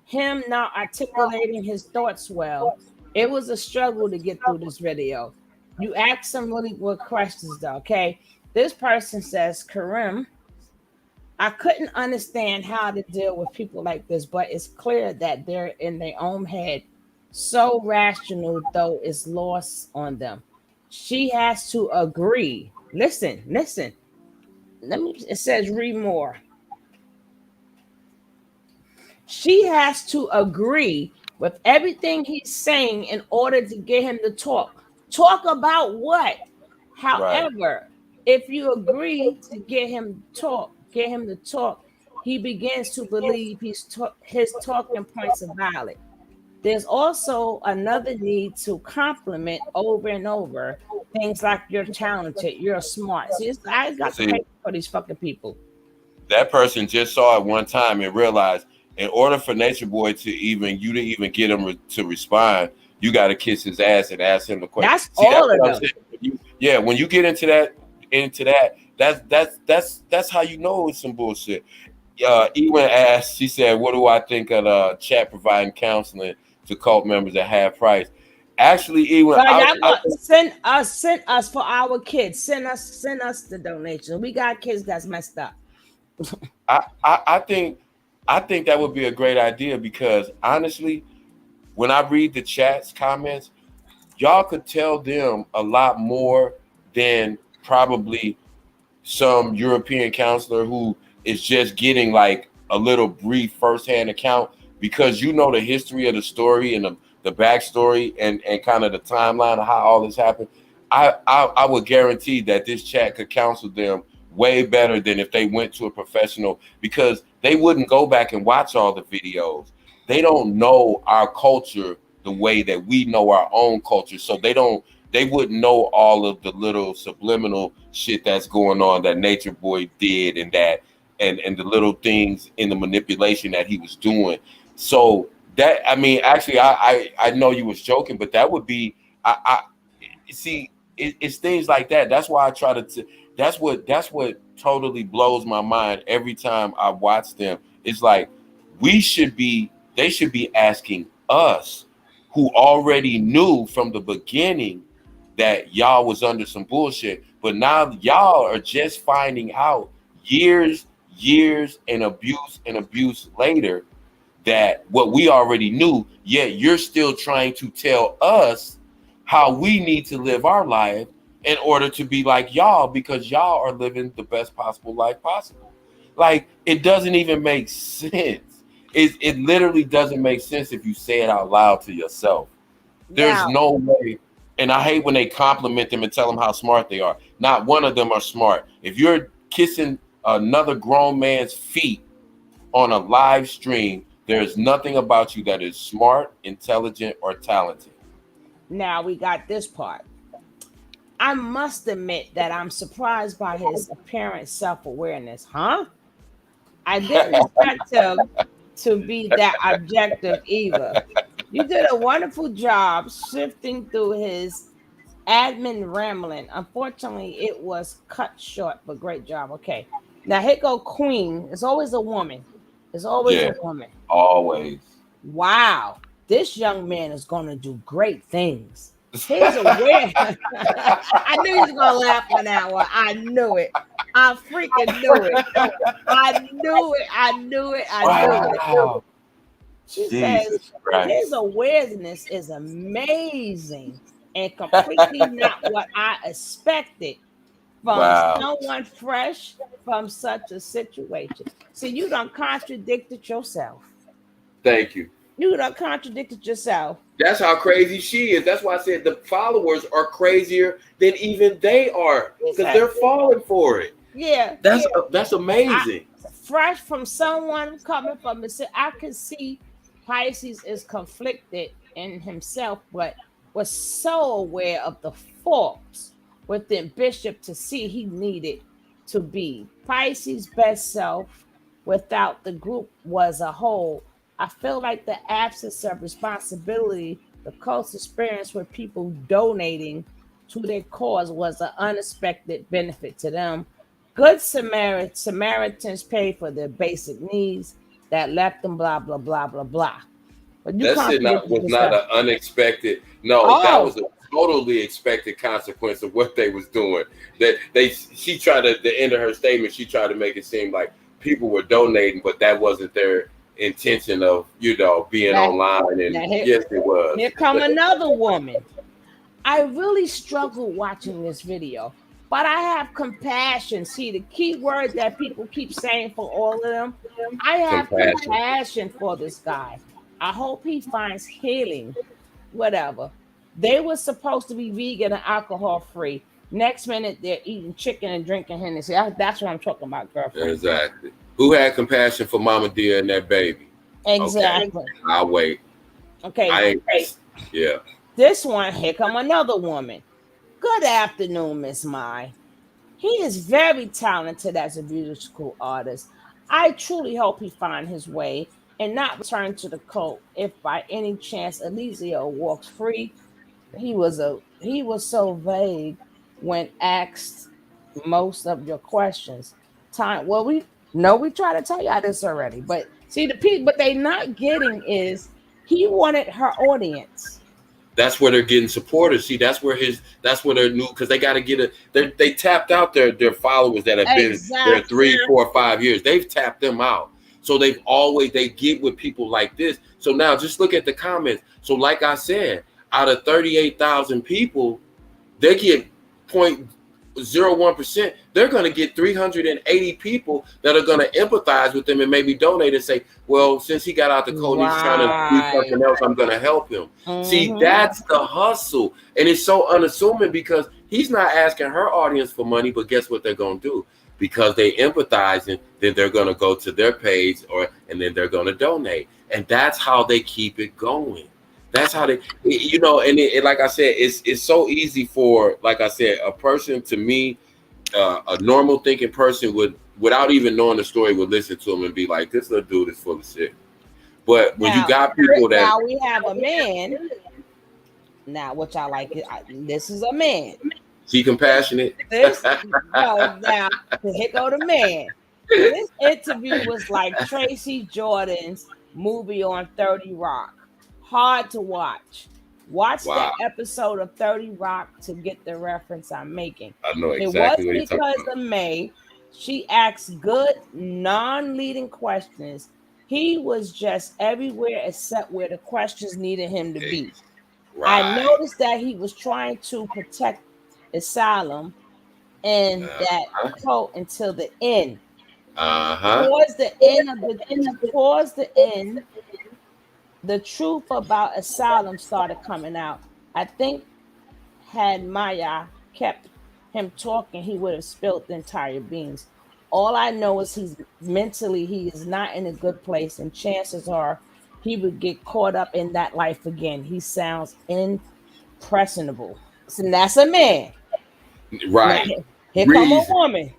him not articulating his thoughts well, it was a struggle to get through this video. You ask some really good questions, though, okay? This person says, Karim, I couldn't understand how to deal with people like this, but it's clear that they're in their own head. So rational, though, it's lost on them. She has to agree. Listen. It says read more. She has to agree with everything he's saying in order to get him to talk. Talk about what? However, if you agree to get him to talk, he begins to believe his talking points are valid. There's also another need to compliment over and over things like you're talented, you're smart. See, I got to pay for these fucking people. That person just saw it one time and realized, in order for Nature Boy to even get him to respond, you got to kiss his ass and ask him the question. That's all of them. When you get into that, that's how you know it's some bullshit. Even asked, she said, "What do I think of chat providing counseling to cult members at half price?" Actually, even send us for our kids. Send us the donation. We got kids that's messed up. I think that would be a great idea, because honestly, when I read the chat's comments, y'all could tell them a lot more than probably some European counselor who is just getting like a little brief firsthand account, because you know the history of the story and the backstory and kind of the timeline of how all this happened. I would guarantee that this chat could counsel them way better than if they went to a professional, because they wouldn't go back and watch all the videos. They don't know our culture the way that we know our own culture. So they wouldn't know all of the little subliminal shit that's going on that Nature Boy did, and the little things in the manipulation that he was doing. So that, I mean, actually, I know you was joking, but that would be, it's things like that. That's why I try to, that's what totally blows my mind every time I watch them. It's like, they should be asking us, who already knew from the beginning that y'all was under some bullshit, but now y'all are just finding out years and abuse later that what we already knew, yet you're still trying to tell us how we need to live our life in order to be like y'all, because y'all are living the best possible life possible. Like, it doesn't even make sense. It literally doesn't make sense if you say it out loud to yourself. There's Now, no way. And I hate when they compliment them and tell them how smart they are. Not one of them are smart. If you're kissing another grown man's feet on a live stream, there's nothing about you that is smart, intelligent, or talented. now we got this part. I must admit that I'm surprised by his apparent self-awareness. Huh? I didn't expect him to be that objective either. You did a wonderful job sifting through his admin rambling. Unfortunately, it was cut short, but great job. Okay. Now here go Queen. It's always a woman. It's always a Yeah, woman. always. Wow. This young man is gonna do great things. He's aware. I knew he was gonna laugh on that one. I knew it. I freaking knew it. I knew it. I knew it. I knew it. Wow. She Jesus says his Christ. awareness is amazing and completely not what I expected from Wow. someone fresh from such a situation. See, you done contradicted yourself. Thank you. You done contradicted yourself. That's how crazy she is. That's why I said the followers are crazier than even they are because they're falling for it. Yeah. That's amazing. Fresh from someone coming from the, I can see Pisces is conflicted in himself, but was so aware of the faults within Bishop to see he needed to be Pisces' best self without the group was a whole. I feel like the absence of responsibility, the close experience with people donating to their cause was an unexpected benefit to them. Good Samaritans pay for their basic needs that left them blah, blah, blah, blah, blah. But you That shit was not an unexpected. No, that was a totally expected consequence of what they was doing. She tried to, at the end of her statement, she tried to make it seem like people were donating, but that wasn't their intention of, being online. And yes, it was. Here come another woman. I really struggled watching this video, but I have compassion. See, the key word that people keep saying for all of them, I have compassion for this guy. I hope he finds healing. Whatever. They were supposed to be vegan and alcohol free. Next minute, they're eating chicken and drinking Hennessy. That's what I'm talking about, girlfriend. Exactly. Who had compassion for Mama Dear and that baby? Exactly. Okay. I'll wait. Okay. Yeah. This one, here come another woman. Good afternoon, Miss Mai. He is very talented as a musical artist. I truly hope he finds his way and not return to the cult if by any chance Eliseo walks free. He was so vague when asked most of your questions. We try to tell y'all this already, but see the people, what they not getting is he wanted her audience. That's where they're getting supporters. See, that's where they're new, because they got to get they tapped out their followers that have been there 3, 4, 5 years. They've tapped them out. So they get with people like this. So now just look at the comments. So like I said, out of 38,000 people, they get 0.01%. They're going to get 380 people that are going to empathize with them and maybe donate and say, well, since he got out the code, he's trying to do something else, I'm going to help him. See, that's the hustle. And it's so unassuming because he's not asking her audience for money, but guess what they're going to do? Because they empathize, and then they're going to go to their page and then they're going to donate. And that's how they keep it going. That's how they, and like I said, it's so easy for, like I said, a person, to me, a normal thinking person without even knowing the story, would listen to him and be like, this little dude is full of shit. But when you got people that. Now we have a man, now which I like, this is a man. She compassionate. Now, here go the man. This interview was like Tracy Jordan's movie on 30 Rock. Hard to watch. Watch that episode of 30 Rock to get the reference I'm making. I know exactly what you're talking about. It was because of May. She asked good, non-leading questions. He was just everywhere except where the questions needed him to be. Right. I noticed that he was trying to protect Asylum and that quote until the end. Towards the end, the truth about asylum started coming out. I think had Maya kept him talking, he would have spilled the entire beans. All I know is he is not in a good place, and chances are he would get caught up in that life again. He sounds impressionable. So that's a man. Now Right. here come a Reason, woman.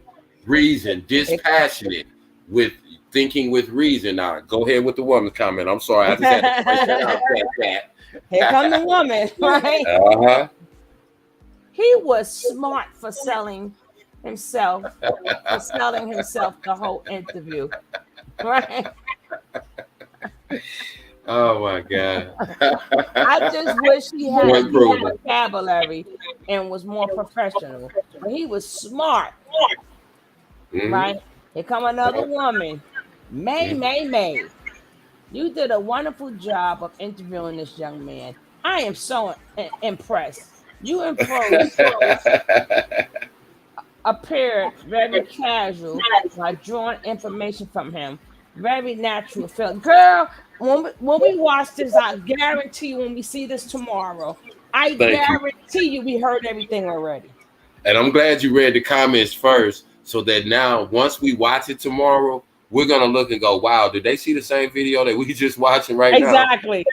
reason, Here, dispassionate with thinking with reason. Now, go ahead with the woman's comment. I'm sorry. I just had to point that out. here come the woman, right? Uh-huh. He was smart himself for selling himself the whole interview, right? Oh my God. I just wish he had Point more proven. vocabulary and was more professional. But he was smart, Mhm. right? Here come another woman. May. You did a wonderful job of interviewing this young man. I am so impressed. You appeared very casual by drawing information from him. Very natural feel. Girl, when we watch this, I guarantee you when we see this tomorrow, I Thank you. guarantee you we heard everything already. And I'm glad you read the comments first, so that now once we watch it tomorrow, we're gonna look and go, wow, did they see the same video that we just watching right now? Exactly.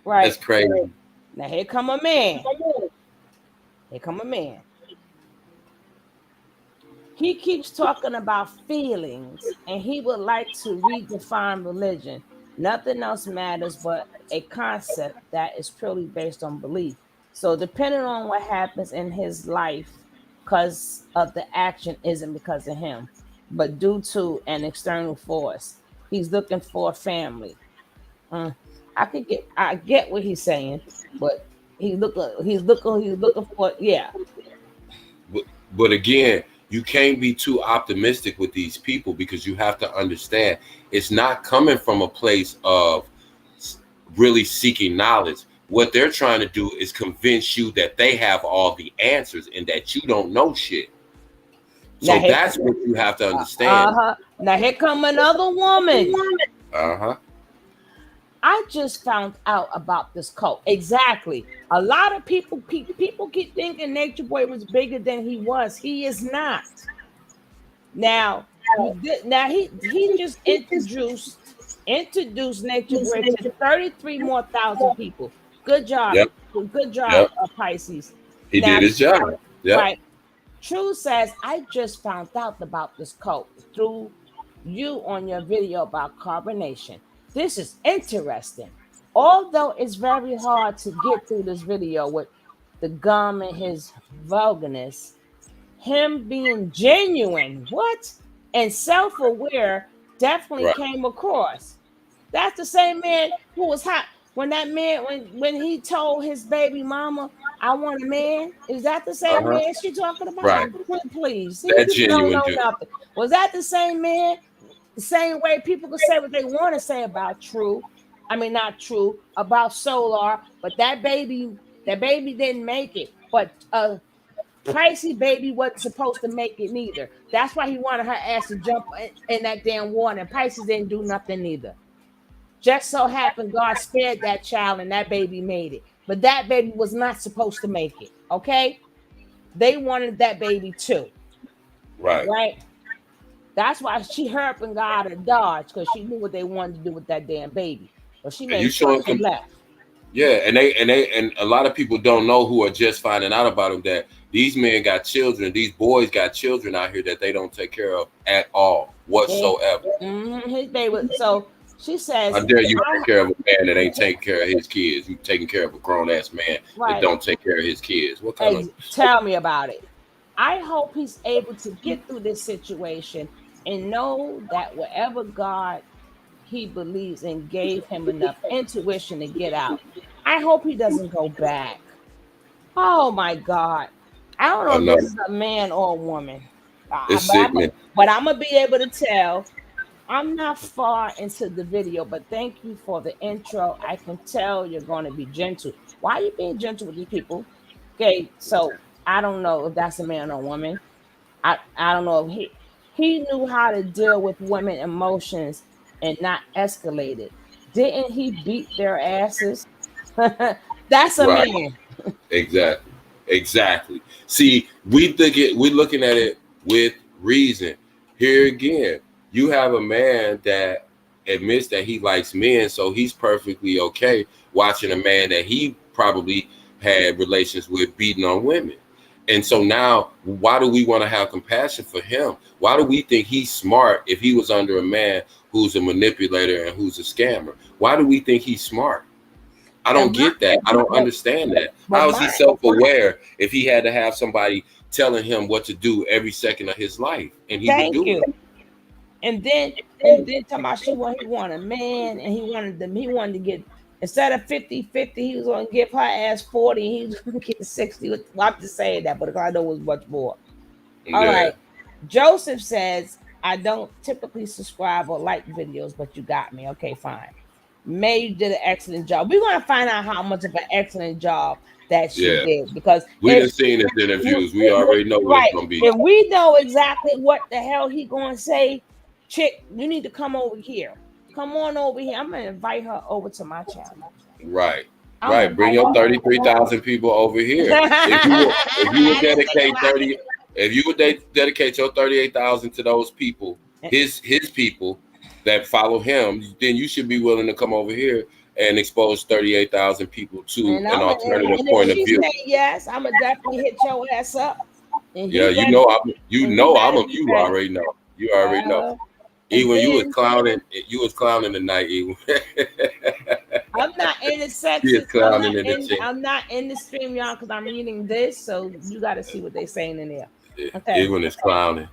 Right. That's crazy. Now here come a man. Here come a man. He keeps talking about feelings and he would like to redefine religion. Nothing else matters but a concept that is purely based on belief. So, depending on what happens in his life, because of the action isn't because of him, but due to an external force. He's looking for a family. I get what he's saying, but he's looking for, yeah. But again, you can't be too optimistic with these people, because you have to understand it's not coming from a place of really seeking knowledge. What they're trying to do is convince you that they have all the answers and that you don't know shit. So Now, that's what you have to understand. Now here come another woman. Uh-huh. I just found out about this cult. Exactly. A lot of people keep thinking Nature Boy was bigger than he was. He is not. Now he just introduced Nature Boy to 33 more thousand people. Good job. Yep. Good job, Yep. Pisces. He Now, did his job. Yep. right. True says, I just found out about this cult through you on your video about carbonation. This is interesting. Although it's very hard to get through this video with the gum and his vulgarness, him being genuine, and self-aware definitely Right. came across. That's the same man who was hot when that man when he told his baby mama, I want a man. Is that the same Uh-huh. man she talking about? Right. Please. See, That people don't genuine know dude. nothing. Was that the same man? The same way people can say what they want to say about True. I mean, not True, about Solar, but that baby didn't make it. But Pricey baby wasn't supposed to make it neither. That's why he wanted her ass to jump in that damn water. And Pisces didn't do nothing neither. Just so happened God spared that child and that baby made it. But that baby was not supposed to make it. Okay? They wanted that baby too. Right. Right? That's why she hurt and got out of Dodge, because she knew what they wanted to do with that damn baby. But she made sure she left. Yeah, and a lot of people don't know, who are just finding out about him, that these men got children, these boys got children out here that they don't take care of at all whatsoever. His baby. So she says, How dare you take care of a man that ain't taking care of his kids? You taking care of a grown ass man that don't take care of his kids. What kind of? Tell me about it. I hope he's able to get through this situation and know that whatever God he believes in gave him enough intuition to get out. I hope he doesn't go back. Oh my God. I don't know if this is a man or a woman. It's sickening. But I'm going to be able to tell. I'm not far into the video, but thank you for the intro. I can tell you're going to be gentle. Why are you being gentle with these people? Okay, so I don't know if that's a man or a woman. I don't know if he knew how to deal with women emotions and not escalate it. Didn't he beat their asses? That's a Right. man. Exactly. See, we're looking at it with reason. Here again, you have a man that admits that he likes men, so he's perfectly okay watching a man that he probably had relations with beating on women. And so now, why do we want to have compassion for him? Why do we think he's smart if he was under a man who's a manipulator and who's a scammer? Why do we think he's smart? I don't get that. I don't understand that. How is he self-aware if he had to have somebody telling him what to do every second of his life, and he would do it? And then talking about he wanted a man, and he wanted to get, instead of 50-50, he was going to give her ass 40, and he was going to get 60. Well, I'm just saying that, but I know it was much more. All right. Joseph says, I don't typically subscribe or like videos, but you got me. Okay, fine. May, you did an excellent job. We're going to find out how much of an excellent job that she did, because we done seen his interviews. We already know what it's going to be. If we know exactly what the hell he going to say, chick, you need to come over here. Come on over here. I'm going to invite her over to my channel. Right. Bring your 33,000 people over here. If you would dedicate 30, if you would dedicate your 38,000 to those people, his people that follow him, then you should be willing to come over here and expose 38,000 people to an alternative point of view. Yes, I'm gonna definitely hit your ass up. Yeah, you already know. You already know. Even you was clowning tonight. Even I'm not in the section. I'm not in the stream, y'all, because I'm reading this, so you got to see what they're saying in there. Okay. Even is clowning.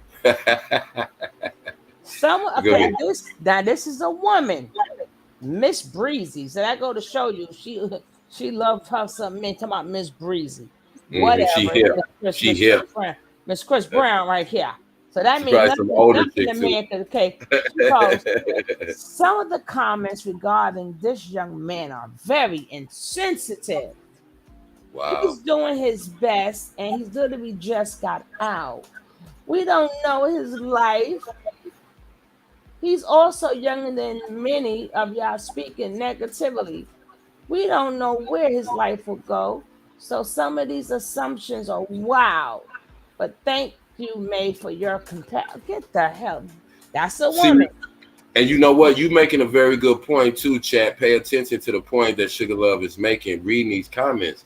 This is a woman, Miss Breezy. So that go to show you she loved her some men. Talking about Miss Breezy, whatever. She here. Miss Chris Brown right here. So that means nothing to me. Okay. Some of the comments regarding this young man are very insensitive. Wow. He's doing his best, and he's literally just got out. We don't know his life. He's also younger than many of y'all speaking negatively. We don't know where his life will go. So some of these assumptions are wild. But thank you, May, for your compassion. Get the hell. That's a woman. And you know what? You're making a very good point too, chat. Pay attention to the point that Sugar Love is making. Reading these comments.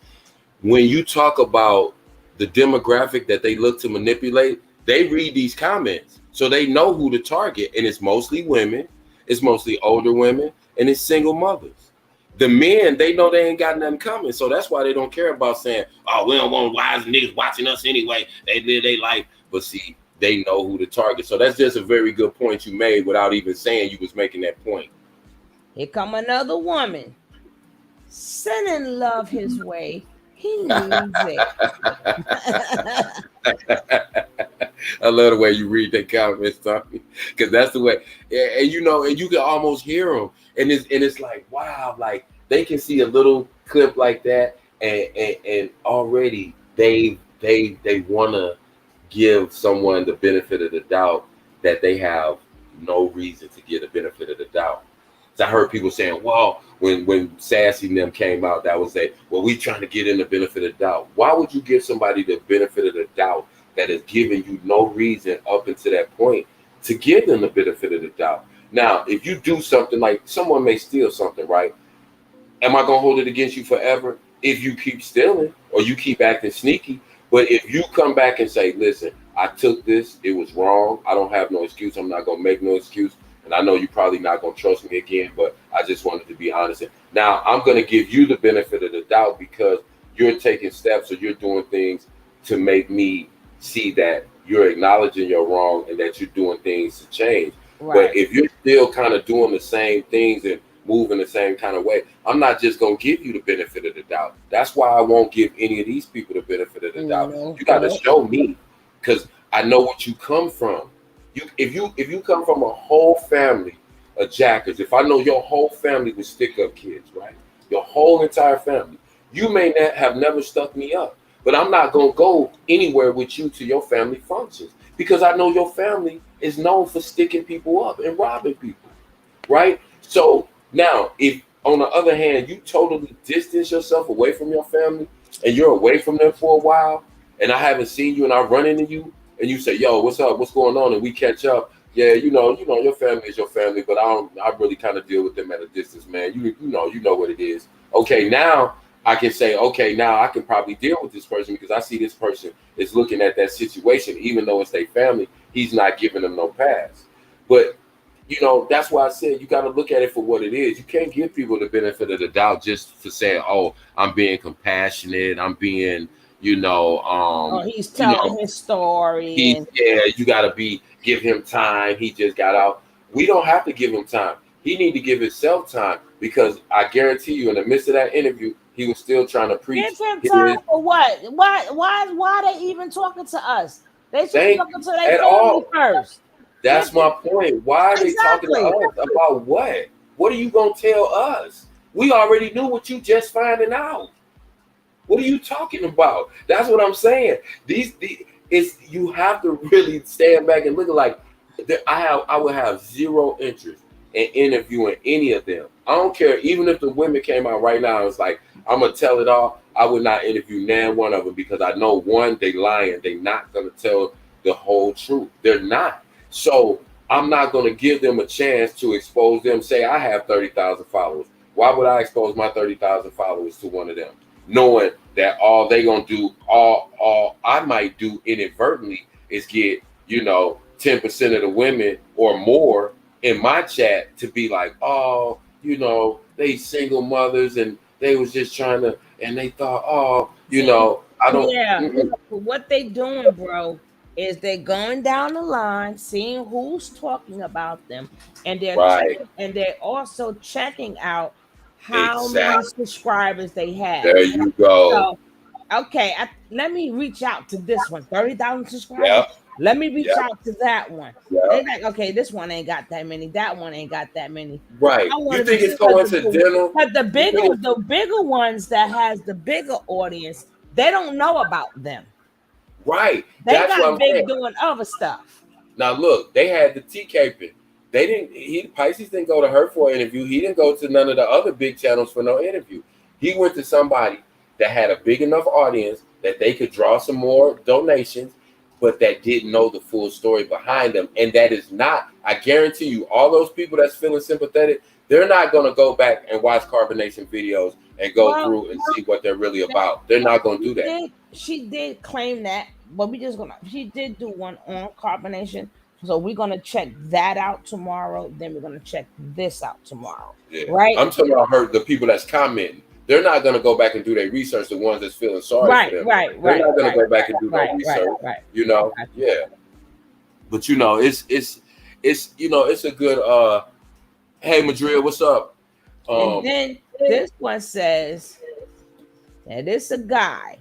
When you talk about the demographic that they look to manipulate, they read these comments. So they know who to target. And it's mostly women. It's mostly older women. And it's single mothers. The men, they know they ain't got nothing coming. So that's why they don't care about saying, oh, we don't want wise niggas watching us anyway. They live their life. But see, they know who to target. So that's just a very good point you made without even saying you was making that point. Here come another woman. Sending love his way. He needs it. I love the way you read that comments, Tommy, because that's the way. And you know, and you can almost hear them, and it's like, wow, like they can see a little clip like that, and already they want to give someone the benefit of the doubt that they have no reason to give the benefit of the doubt. So I heard people saying, well, when Sassy and them came out, that was well, we trying to get in the benefit of the doubt. Why would you give somebody the benefit of the doubt that is giving you no reason up until that point to give them the benefit of the doubt? Now, if you do something like someone may steal something, right? Am I going to hold it against you forever if you keep stealing or you keep acting sneaky? But if you come back and say, listen, I took this, it was wrong. I don't have no excuse. I'm not going to make no excuse. And I know you're probably not going to trust me again, but I just wanted to be honest. Now I'm going to give you the benefit of the doubt because you're taking steps or you're doing things to make me see that you're acknowledging your wrong and that you're doing things to change. Right. But if you're still kind of doing the same things and moving the same kind of way, I'm not just going to give you the benefit of the doubt. That's why I won't give any of these people the benefit of the doubt. You got to show me because I know what you come from. If you come from a whole family of jackers, if I know your whole family was stick-up kids, right? Your whole entire family, you may not have never stuck me up, but I'm not gonna go anywhere with you to your family functions because I know your family is known for sticking people up and robbing people, right? So Now, if on the other hand, you totally distance yourself away from your family and you're away from them for a while, and I haven't seen you and I run into you and you say, yo, what's up? What's going on? And we catch up. Yeah, your family is your family, but I really kind of deal with them at a distance, man. You know what it is. Okay, now I can say, okay, now I can probably deal with this person because I see this person is looking at that situation, even though it's their family, he's not giving them no pass. But that's why I said you got to look at it for what it is. You can't give people the benefit of the doubt just for saying, "Oh, I'm being compassionate. I'm being, Oh, he's telling his story, and you got to give him time. He just got out. We don't have to give him time. He need to give himself time because I guarantee you, in the midst of that interview, he was still trying to preach. Give him time for what? Why they even talking to us? They should be talking to their family first. That's my point. Why are they talking to us about what? What are you gonna tell us? We already knew what you just finding out. What are you talking about? That's what I'm saying. You have to really stand back and look at like I would have zero interest in interviewing any of them. I don't care, even if the women came out right now, it's like I'm gonna tell it all. I would not interview nan one of them because I know one, they lying. They not gonna tell the whole truth. They're not. So I'm not gonna give them a chance to expose them. Say I have 30,000 followers. Why would I expose my 30,000 followers to one of them? Knowing that all they gonna do, all I might do inadvertently is get 10% of the women or more in my chat to be like, oh, they single mothers and they was just trying to, and they thought, oh, I don't. Yeah, what they doing, bro, is they going down the line, seeing who's talking about them, and they're also checking out how many subscribers they have. There you go. So, okay, let me reach out to this one, 30,000 subscribers. Yep. Let me reach out to that one. Yep. They're like, okay, this one ain't got that many. That one ain't got that many. Right. You think it's coincidental? But the bigger ones that has the bigger audience, they don't know about them. Right. They got big doing other stuff. Now look, they had the T-caping. Pisces didn't go to her for an interview. He didn't go to none of the other big channels for no interview. He went to somebody that had a big enough audience that they could draw some more donations, but that didn't know the full story behind them. And that is not, I guarantee you, all those people that's feeling sympathetic, they're not going to go back and watch carbonation videos and go through and see what they're really about. They're not going to do that. She did claim that, but she did do one on carbonation. So we're going to check that out tomorrow. Then we're going to check this out tomorrow. Yeah. Right? I'm talking about the people that's commenting. They're not going to go back and do their research, the ones that's feeling sorry for them. They're not going to go back and do their research. Yeah. But it's a good hey Madrid, what's up? And then this one says that it's a guy.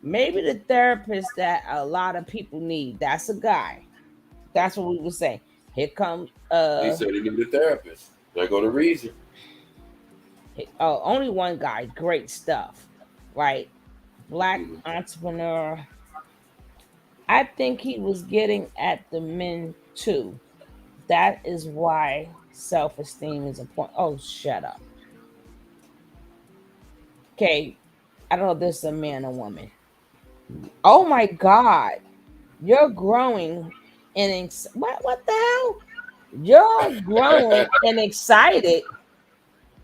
Maybe the therapist that a lot of people need. That's a guy. That's what we would say. Here comes he said he needed a therapist. There go the reason. Only one guy, great stuff, right? Black entrepreneur. I think he was getting at the men too. That is why self-esteem is important. Oh, shut up. Okay, I don't know if this is a man or woman. Oh my God, you're growing and what the hell? You're growing and excited.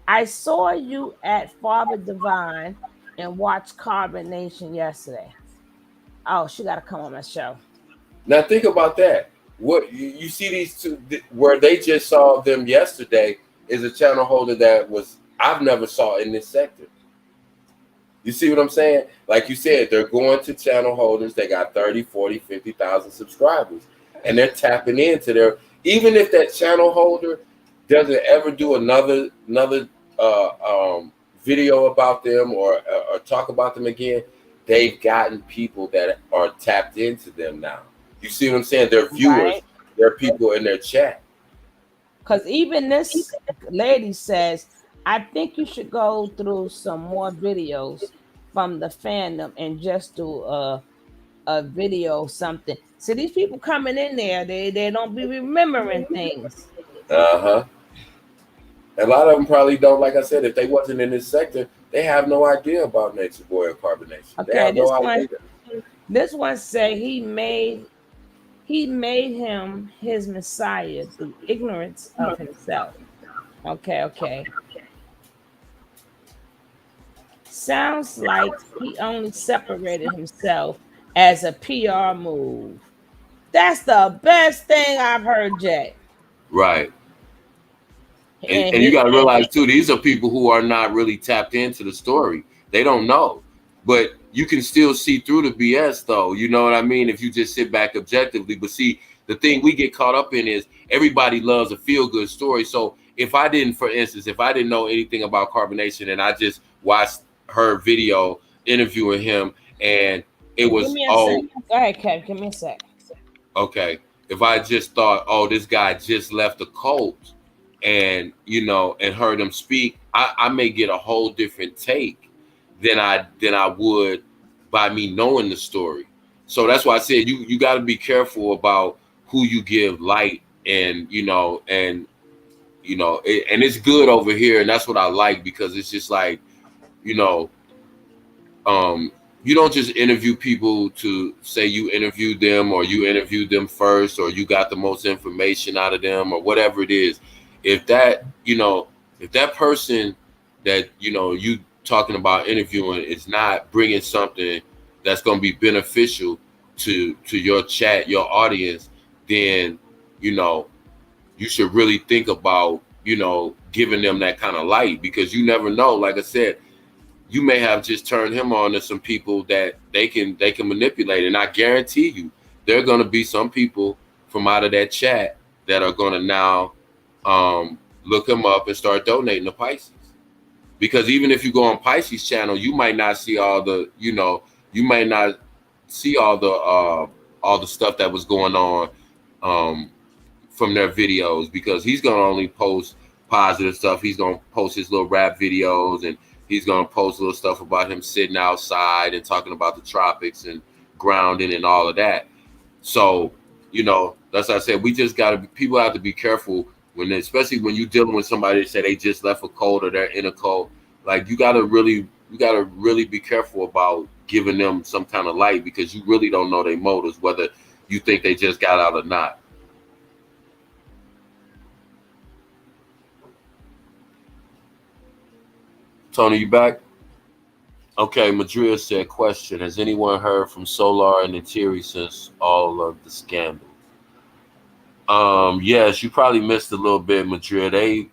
I saw you at Father Divine and watched Carbonation yesterday. Oh, she got to come on my show. Now think about that. What you see these two where they just saw them yesterday is a channel holder that I've never saw in this sector. You see what I'm saying? Like you said, they're going to channel holders. They got 30, 40, 50,000 subscribers. And they're tapping into their, even if that channel holder doesn't ever do another video about them or talk about them again, they've gotten people that are tapped into them now. You see what I'm saying? They're viewers. They're people in their chat. Because even this lady says, I think you should go through some more videos from the fandom and just do a video something. So these people coming in there, they don't be remembering things. A lot of them probably don't. Like I said, if they wasn't in this sector, they have no idea about Nature Boy or Carbonation. They Okay, have no idea. this one say he made him his Messiah through ignorance of himself. Okay. Sounds like he only separated himself as a PR move. That's the best thing I've heard, Jay. Right. And you he, got to realize too, these are people who are not really tapped into the story. They don't know, but you can still see through the BS though. You know what I mean? If you just sit back objectively. But see, the thing we get caught up in is everybody loves a feel good story. So if I didn't, for instance, if I didn't know anything about Carbonation and I just watched her video interviewing him and it was, go ahead, Kev, give me a sec. Okay. If I just thought, oh, this guy just left the cult and, you know, and heard him speak, I may get a whole different take than I would by me knowing the story. So that's why I said you got to be careful about who you give light and it's good over here. And that's what I like, because it's just like, you know, you don't just interview people to say you interviewed them or you interviewed them first or you got the most information out of them or whatever it is. If that person that, you know, you talking about interviewing is not bringing something that's going to be beneficial to your chat, your audience, then, you know, you should really think about, you know, giving them that kind of light, because you never know. Like I said, you may have just turned him on to some people that they can manipulate. And I guarantee you, there are going to be some people from out of that chat that are going to now look him up and start donating to Pisces. Because even if you go on Pisces channel, you might not see all the, you know, you might not see all the stuff that was going on from their videos, because he's going to only post positive stuff. He's going to post his little rap videos, and he's going to post little stuff about him sitting outside and talking about the tropics and grounding and all of that. So, you know, that's what I said. We just got to, people have to be careful when, especially when you're dealing with somebody that say they just left a cult or they're in a cult. Like, you got to really be careful about giving them some kind of light, because you really don't know their motives, whether you think they just got out or not. Tony, you back? Okay, Madria said, question, has anyone heard from Solar and Natiri since all of the scandal? Yes, you probably missed a little bit, Madria.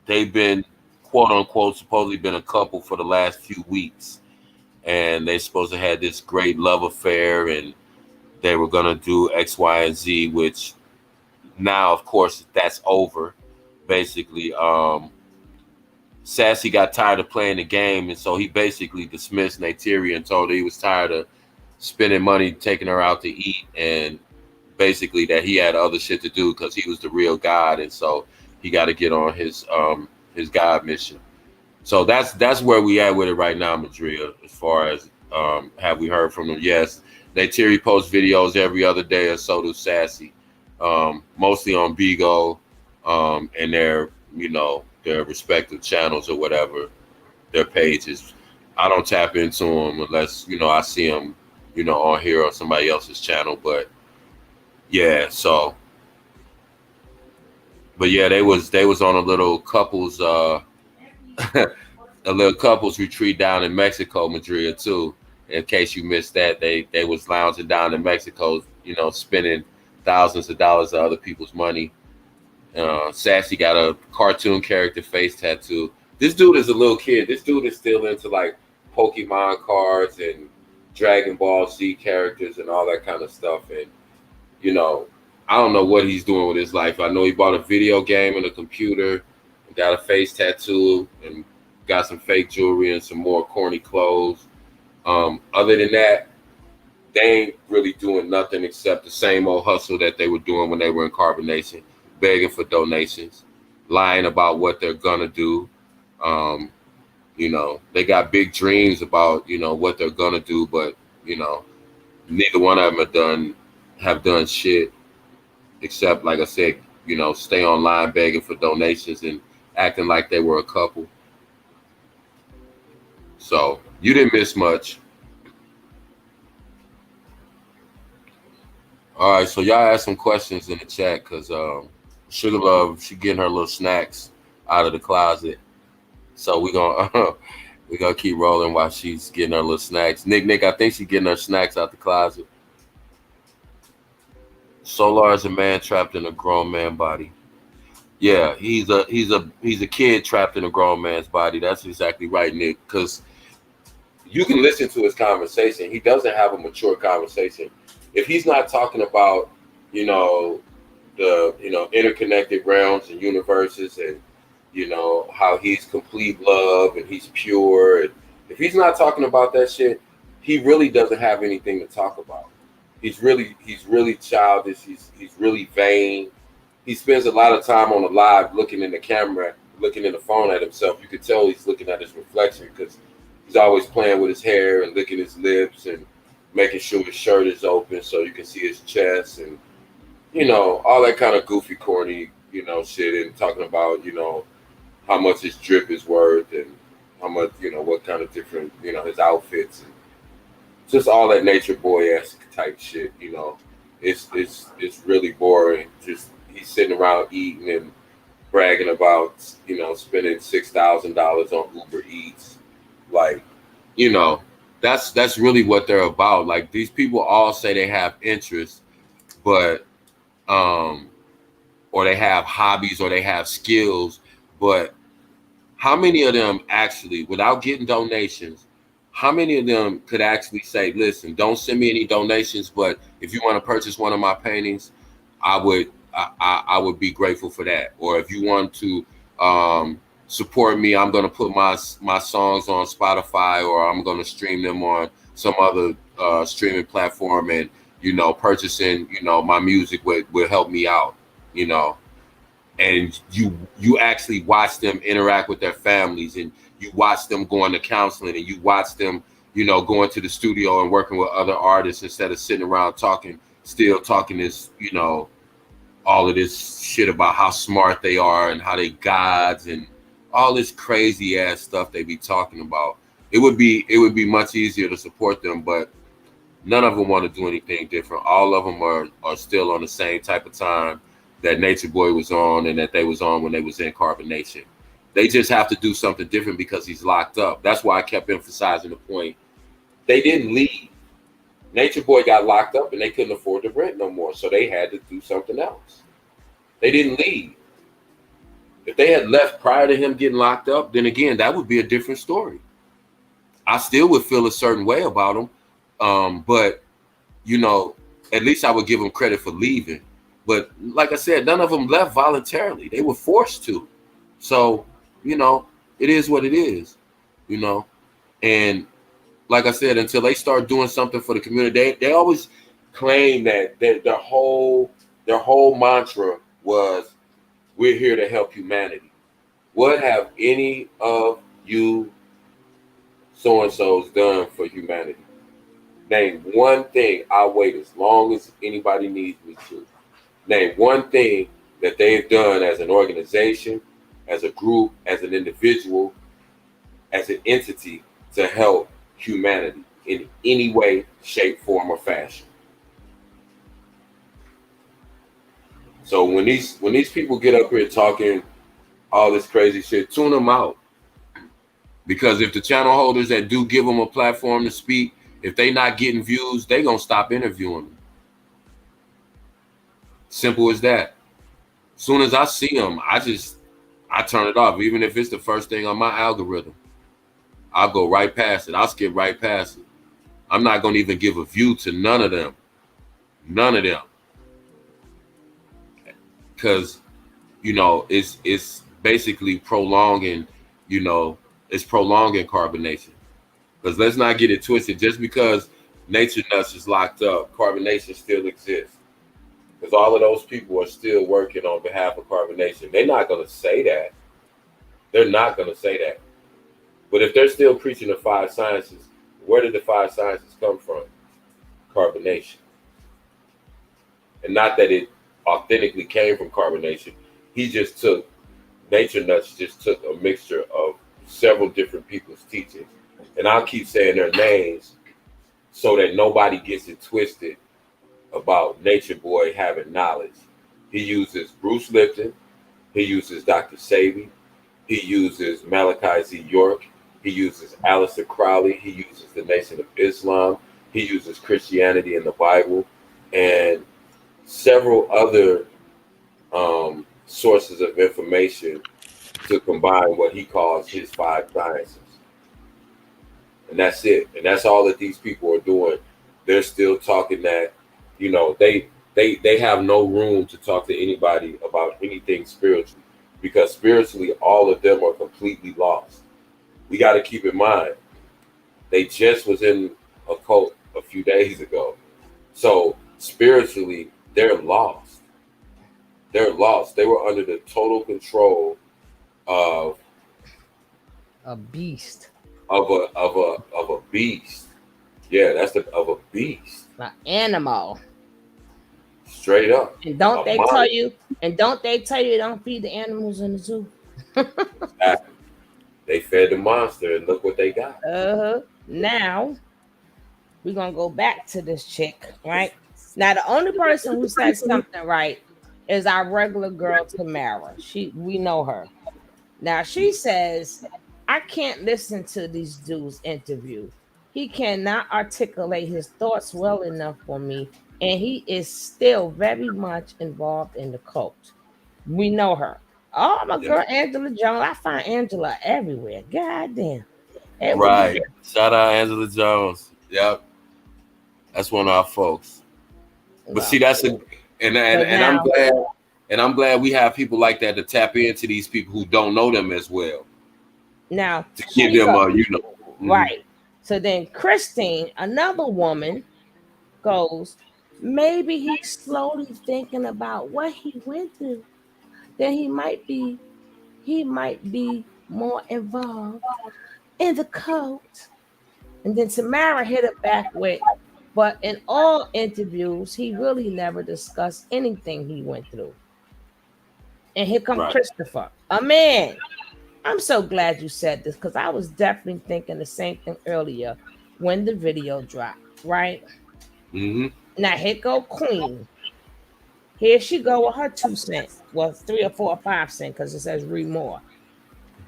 They've been, quote unquote, supposedly been a couple for the last few weeks. And they supposed to have this great love affair, and they were gonna do X, Y, and Z, which now, of course, that's over. Basically, Sassy got tired of playing the game, and so he basically dismissed Natiri and told her he was tired of spending money taking her out to eat, and basically that he had other shit to do because he was the real God, and so he got to get on his God mission. So that's where we at with it right now, Madria. As far as have we heard from them? Yes, Natiri posts videos every other day, and so does Sassy, mostly on Bigo, and their, you know, their respective channels or whatever, their pages. I don't tap into them unless, you know, I see them, you know, on here or somebody else's channel. But yeah, so, but yeah, they was on a little couples a little couples retreat down in Mexico, Madrid too. In case you missed that, they was lounging down in Mexico, you know, spending thousands of dollars of other people's money. Sassy got a cartoon character face tattoo. This dude is a little kid. This dude is still into like Pokemon cards and Dragon Ball Z characters and all that kind of stuff. And, you know, I don't know what he's doing with his life. I know he bought a video game and a computer, got a face tattoo, and got some fake jewelry and some more corny clothes. Other than that, they ain't really doing nothing except the same old hustle that they were doing when they were in Carbonation, begging for donations, lying about what they're gonna do. You know, they got big dreams about, you know, what they're gonna do, but, you know, neither one of them have done shit except, like I said, you know, stay online begging for donations and acting like they were a couple. So you didn't miss much. All right, so y'all ask some questions in the chat because Sugar Love, she getting her little snacks out of the closet. So we're gonna keep rolling while she's getting her little snacks. Nick, I think she's getting her snacks out the closet. Solar is a man trapped in a grown man body. Yeah, he's a kid trapped in a grown man's body. That's exactly right, Nick. Because you can listen to his conversation. He doesn't have a mature conversation. If he's not talking about, the interconnected realms and universes, and how he's complete love and he's pure. And if he's not talking about that shit, he really doesn't have anything to talk about. He's really childish. He's really vain. He spends a lot of time on the live looking in the camera, looking in the phone at himself. You could tell he's looking at his reflection because he's always playing with his hair and licking his lips and making sure his shirt is open so you can see his chest and all that kind of goofy, corny, shit, and talking about, how much his drip is worth and how much, what kind of different, his outfits and just all that nature boy-esque type shit, It's really boring. Just he's sitting around eating and bragging about, spending $6,000 on Uber Eats. Like, that's really what they're about. Like, these people all say they have interests, but or they have hobbies or they have skills, but how many of them actually, without getting donations, how many of them could actually say, listen, don't send me any donations, but if you want to purchase one of my paintings, I would be grateful for that. Or if you want to support me, I'm going to put my songs on Spotify, or I'm going to stream them on some other streaming platform, and purchasing my music will help me out, and you actually watch them interact with their families, and you watch them going to counseling, and you watch them going to the studio and working with other artists instead of sitting around talking this all of this shit about how smart they are and how they gods and all this crazy ass stuff they be talking about. It would be much easier to support them, but none of them want to do anything different. All of them are still on the same type of time that Nature Boy was on and that they was on when they was in Carbonation. They just have to do something different because he's locked up. That's why I kept emphasizing the point. They didn't leave. Nature Boy got locked up and they couldn't afford the rent no more, so they had to do something else. They didn't leave. If they had left prior to him getting locked up, then again, that would be a different story. I still would feel a certain way about him. But at least I would give them credit for leaving. But like I said, none of them left voluntarily. They were forced to. So, it is what it is, And like I said, until they start doing something for the community, they always claim that their whole mantra was, we're here to help humanity. What have any of you so-and-so's done for humanity? Name one thing. I'll wait as long as anybody needs me to. Name one thing that they've done as an organization, as a group, as an individual, as an entity to help humanity in any way, shape, form, or fashion. So when these people get up here talking all this crazy shit, tune them out. Because if the channel holders that do give them a platform to speak, if they not getting views, they gonna stop interviewing them. Simple as that. As soon as I see them, I turn it off. Even if it's the first thing on my algorithm, I'll go right past it. I'll skip right past it. I'm not gonna even give a view to none of them. None of them. Because, it's basically prolonging, it's prolonging carbonation. Because let's not get it twisted. Just because Nature Nuts is locked up, Carbonation still exists. Because all of those people are still working on behalf of Carbonation. They're not going to say that. They're not going to say that. But if they're still preaching the 5 sciences, where did the 5 sciences come from? Carbonation. And not that it authentically came from Carbonation. He just took Nature Nuts just took a mixture of several different people's teachings, and I'll keep saying their names so that nobody gets it twisted about Nature Boy having knowledge. He uses Bruce Lipton, he uses Dr. Sabi, he uses Malachi Z. York, he uses Aleister Crowley, he uses the Nation of Islam, he uses Christianity and the Bible, and several other sources of information to combine what he calls his five sciences. And that's it. And that's all that these people are doing. They're still talking that, they have no room to talk to anybody about anything spiritual, because spiritually all of them are completely lost. We got to keep in mind, they just was in a cult a few days ago. So spiritually, they're lost. They're lost. They were under the total control of A beast. of a beast. Yeah, of a beast. An animal. Straight up. And don't A they monster. tell you? And don't they tell you don't feed the animals in the zoo? Exactly. They fed the monster, and look what they got. Now we're gonna go back to this chick, right? Now the only person who said something right is our regular girl Tamara. We know her. Now she says, I can't listen to these dudes interview. He cannot articulate his thoughts well enough for me, and he is still very much involved in the cult. We know her. Oh, my girl Angela Jones. I find Angela everywhere. God damn. Right. Shout out Angela Jones. Yep. That's one of our folks. But see, that's I'm glad we have people like that to tap into these people who don't know them as well. Now to give them right. So then Christine, another woman, goes, maybe he's slowly thinking about what he went through. Then he might be more involved in the cult. And then Tamara hit it back with, but in all interviews, he really never discussed anything he went through. And here comes Christopher. Man, I'm so glad you said this, because I was definitely thinking the same thing earlier when the video dropped, right? Mm-hmm. Now here go Queen. Here she go with her 2 cents. Well, 3 or 4 or 5 cents, because it says read more.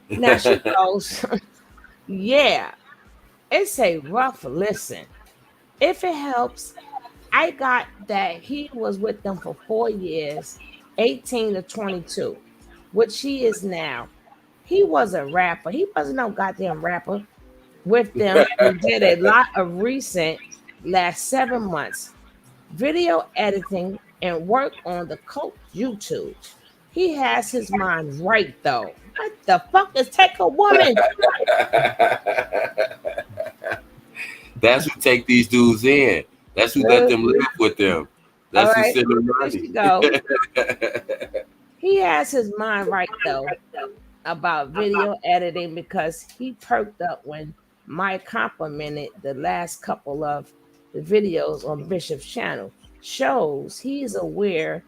Now she goes, yeah, it's a rough listen. If it helps, I got that he was with them for 4 years, 18 to 22, which he is now. He was a rapper. He wasn't no goddamn rapper with them. And did a lot of recent last 7 months video editing and work on the cult YouTube. He has his mind right though. What the fuck is take a woman? That's who take these dudes in. That's who let them live with them. That's who send them money. He has his mind right though about video editing, because he perked up when Mike complimented the last couple of the videos on Bishop's channel. Shows he's aware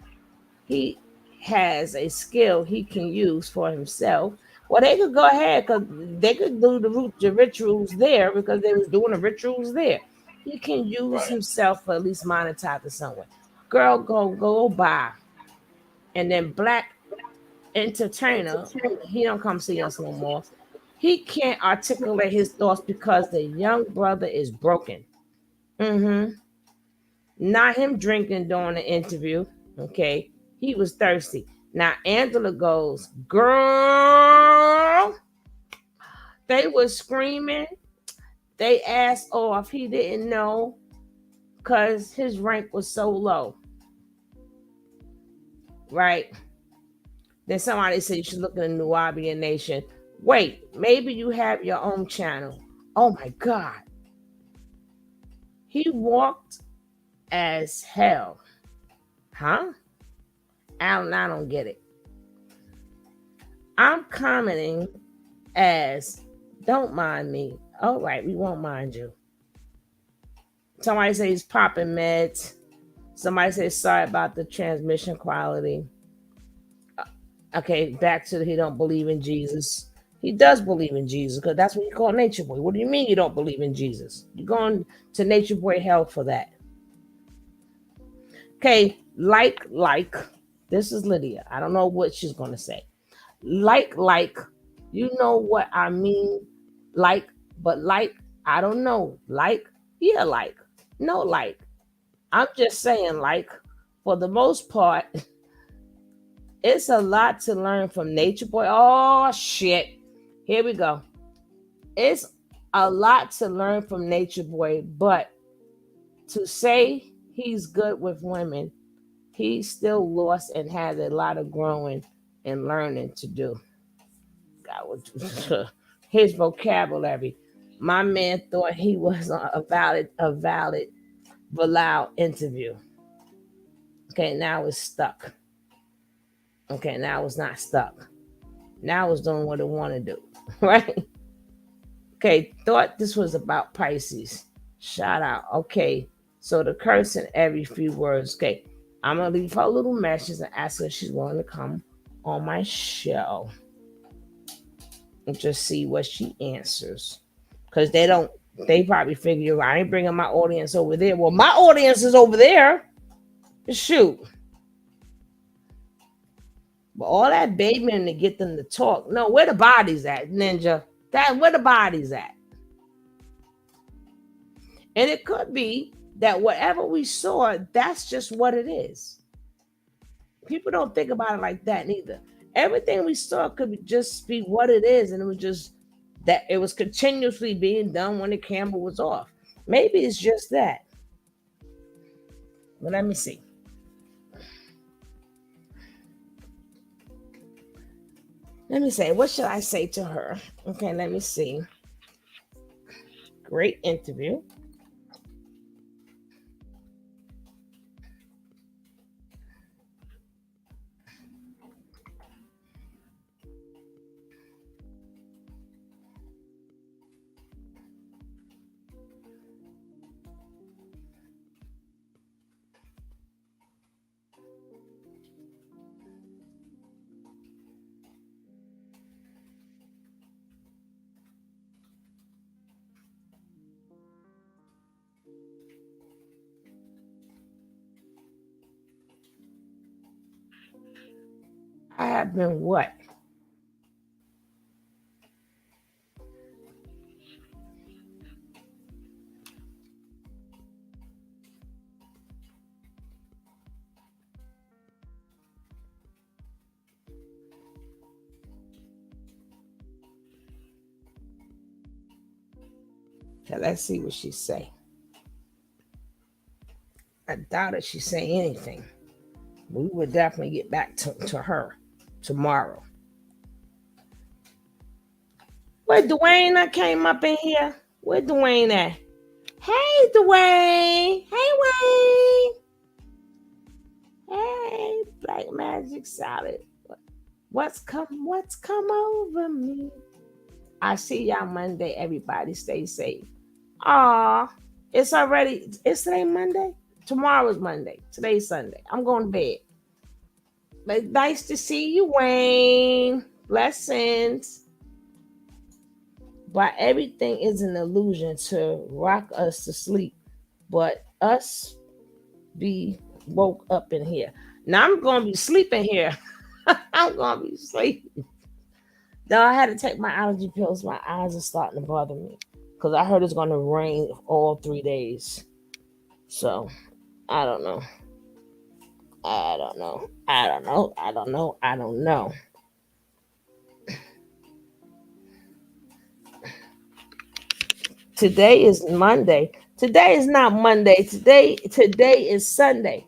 he has a skill he can use for himself. Well, they could go ahead, because they could do the rituals there, because they was doing the rituals there. He can use himself for at least monetize it somewhere. Girl, go by. And then Black Entertainer, he don't come see us no more. He can't articulate his thoughts because the young brother is broken. Not him drinking during the interview. Okay. He was thirsty. Now Angela goes, girl, they were screaming. They asked off. He didn't know because his rank was so low. Right? Then somebody said you should look at the Nubian Nation. Wait, maybe you have your own channel. Oh my God. He walked as hell. Huh? I don't get it. I'm commenting as, don't mind me. All right, we won't mind you. Somebody says he's popping meds. Somebody says sorry about the transmission quality. Okay, back to he don't believe in Jesus. He does believe in Jesus because that's what you call Nature Boy. What do you mean you don't believe in Jesus? You're going to Nature Boy hell for that. Okay, like. This is Lydia. I don't know what she's going to say. Like, you know what I mean? Like, but like, I don't know. Like, yeah, like. No, like. I'm just saying, like, for the most part, it's a lot to learn from Nature Boy. Oh, shit. Here we go. It's a lot to learn from Nature Boy, but to say he's good with women, he's still lost and has a lot of growing and learning to do. God, his vocabulary. My man thought he was on a valid Bilal interview. Okay, now it's stuck. Okay, now it's not stuck. Now it's doing what it want to do, right? Okay, thought this was about Pisces. Shout out. Okay, so the curse in every few words. Okay, I'm gonna leave her a little message and ask her if she's willing to come on my show and just see what she answers. Because they probably figure I ain't bringing my audience over there. Well, my audience is over there. Shoot. But all that babying to get them to talk. No, where the bodies at, Ninja? Where the bodies at? And it could be that whatever we saw, that's just what it is. People don't think about it like that neither. Everything we saw could just be what it is, and it was just that it was continuously being done when the camera was off. Maybe it's just that. But let me see. Let me say, what should I say to her? Okay, let me see. Great interview. I have been what? Okay, let's see what she say. I doubt if she say anything. We will definitely get back to her tomorrow. Where Dwayne that came up in here? Where Dwayne at? Hey, Dwayne. Hey, Wayne. Hey, Black Magic Salad. What's come over me? I see y'all Monday. Everybody stay safe. It's today Monday? Tomorrow is Monday. Today's Sunday. I'm going to bed. But nice to see you, Wayne. Blessings. But everything is an illusion to rock us to sleep. But us be woke up in here. Now I'm going to be sleeping here. I'm going to be sleeping. Though I had to take my allergy pills. My eyes are starting to bother me. Because I heard it's going to rain all 3 days. So, I don't know. Today is Monday. Today is not Monday. Today is Sunday.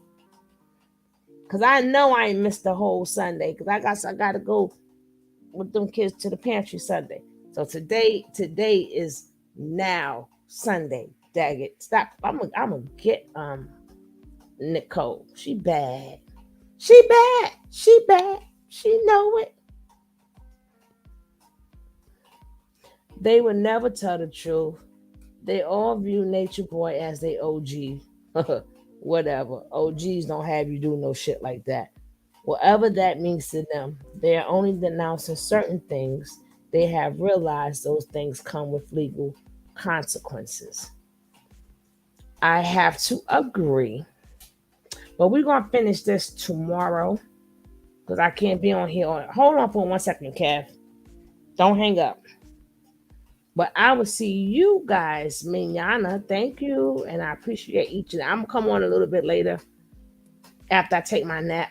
Cause I know I ain't missed the whole Sunday. Cause I gotta go with them kids to the pantry Sunday. So today is now Sunday. Dag it. Stop. I'm gonna get Nicole. She bad. She bad. She know it. They would never tell the truth. They all view Nature Boy as they OG. Whatever. OGs don't have you do no shit like that. whatever that means to them. They're only denouncing certain things. They have realized those things come with legal consequences. I have to agree. But we're gonna finish this tomorrow because I can't be on here. Hold on for 1 second, Kev. Don't hang up. But I will see you guys, Minyana. Thank you, and I appreciate each of them. I'm gonna come on a little bit later after I take my nap,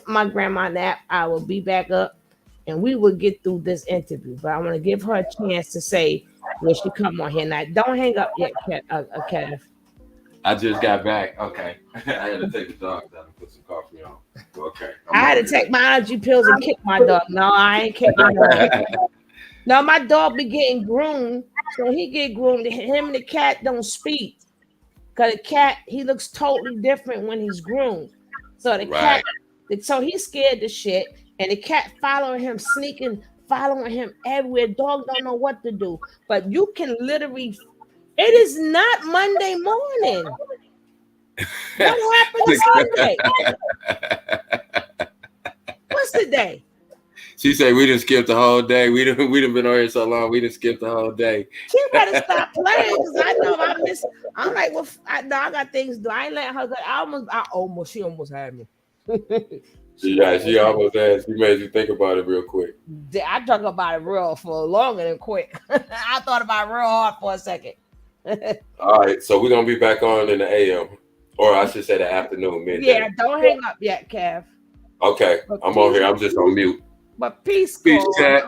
my grandma nap. I will be back up, and we will get through this interview. But I want to give her a chance to say when she come on here. Now, don't hang up yet, Kev. I just got back. Okay. I had to take the dog down and put some coffee on. Okay. I had to take my allergy pills and kick my dog. No, I ain't kick my dog. No, my dog be getting groomed. So he get groomed. Him and the cat don't speak. Because the cat, he looks totally different when he's groomed. So the cat, so he's scared to shit. And the cat following him, sneaking, following him everywhere. Dog don't know what to do. But you can literally, it is not Monday morning. What happened Sunday? What's the day? She said we didn't skip the whole day. We didn't been on here so long. We didn't skip the whole day. She better stop playing because I know I miss. I'm like, well, I got things to do. I ain't letting her go. She almost had me. She almost had. She made you think about it real quick. I talk about it real for longer than quick. I thought about it real hard for a second. All right, so we're gonna be back on in the AM, or I should say the afternoon, midday. Yeah, don't hang up yet, Kev. Okay, I'm on here. I'm just on mute. But peace, chat.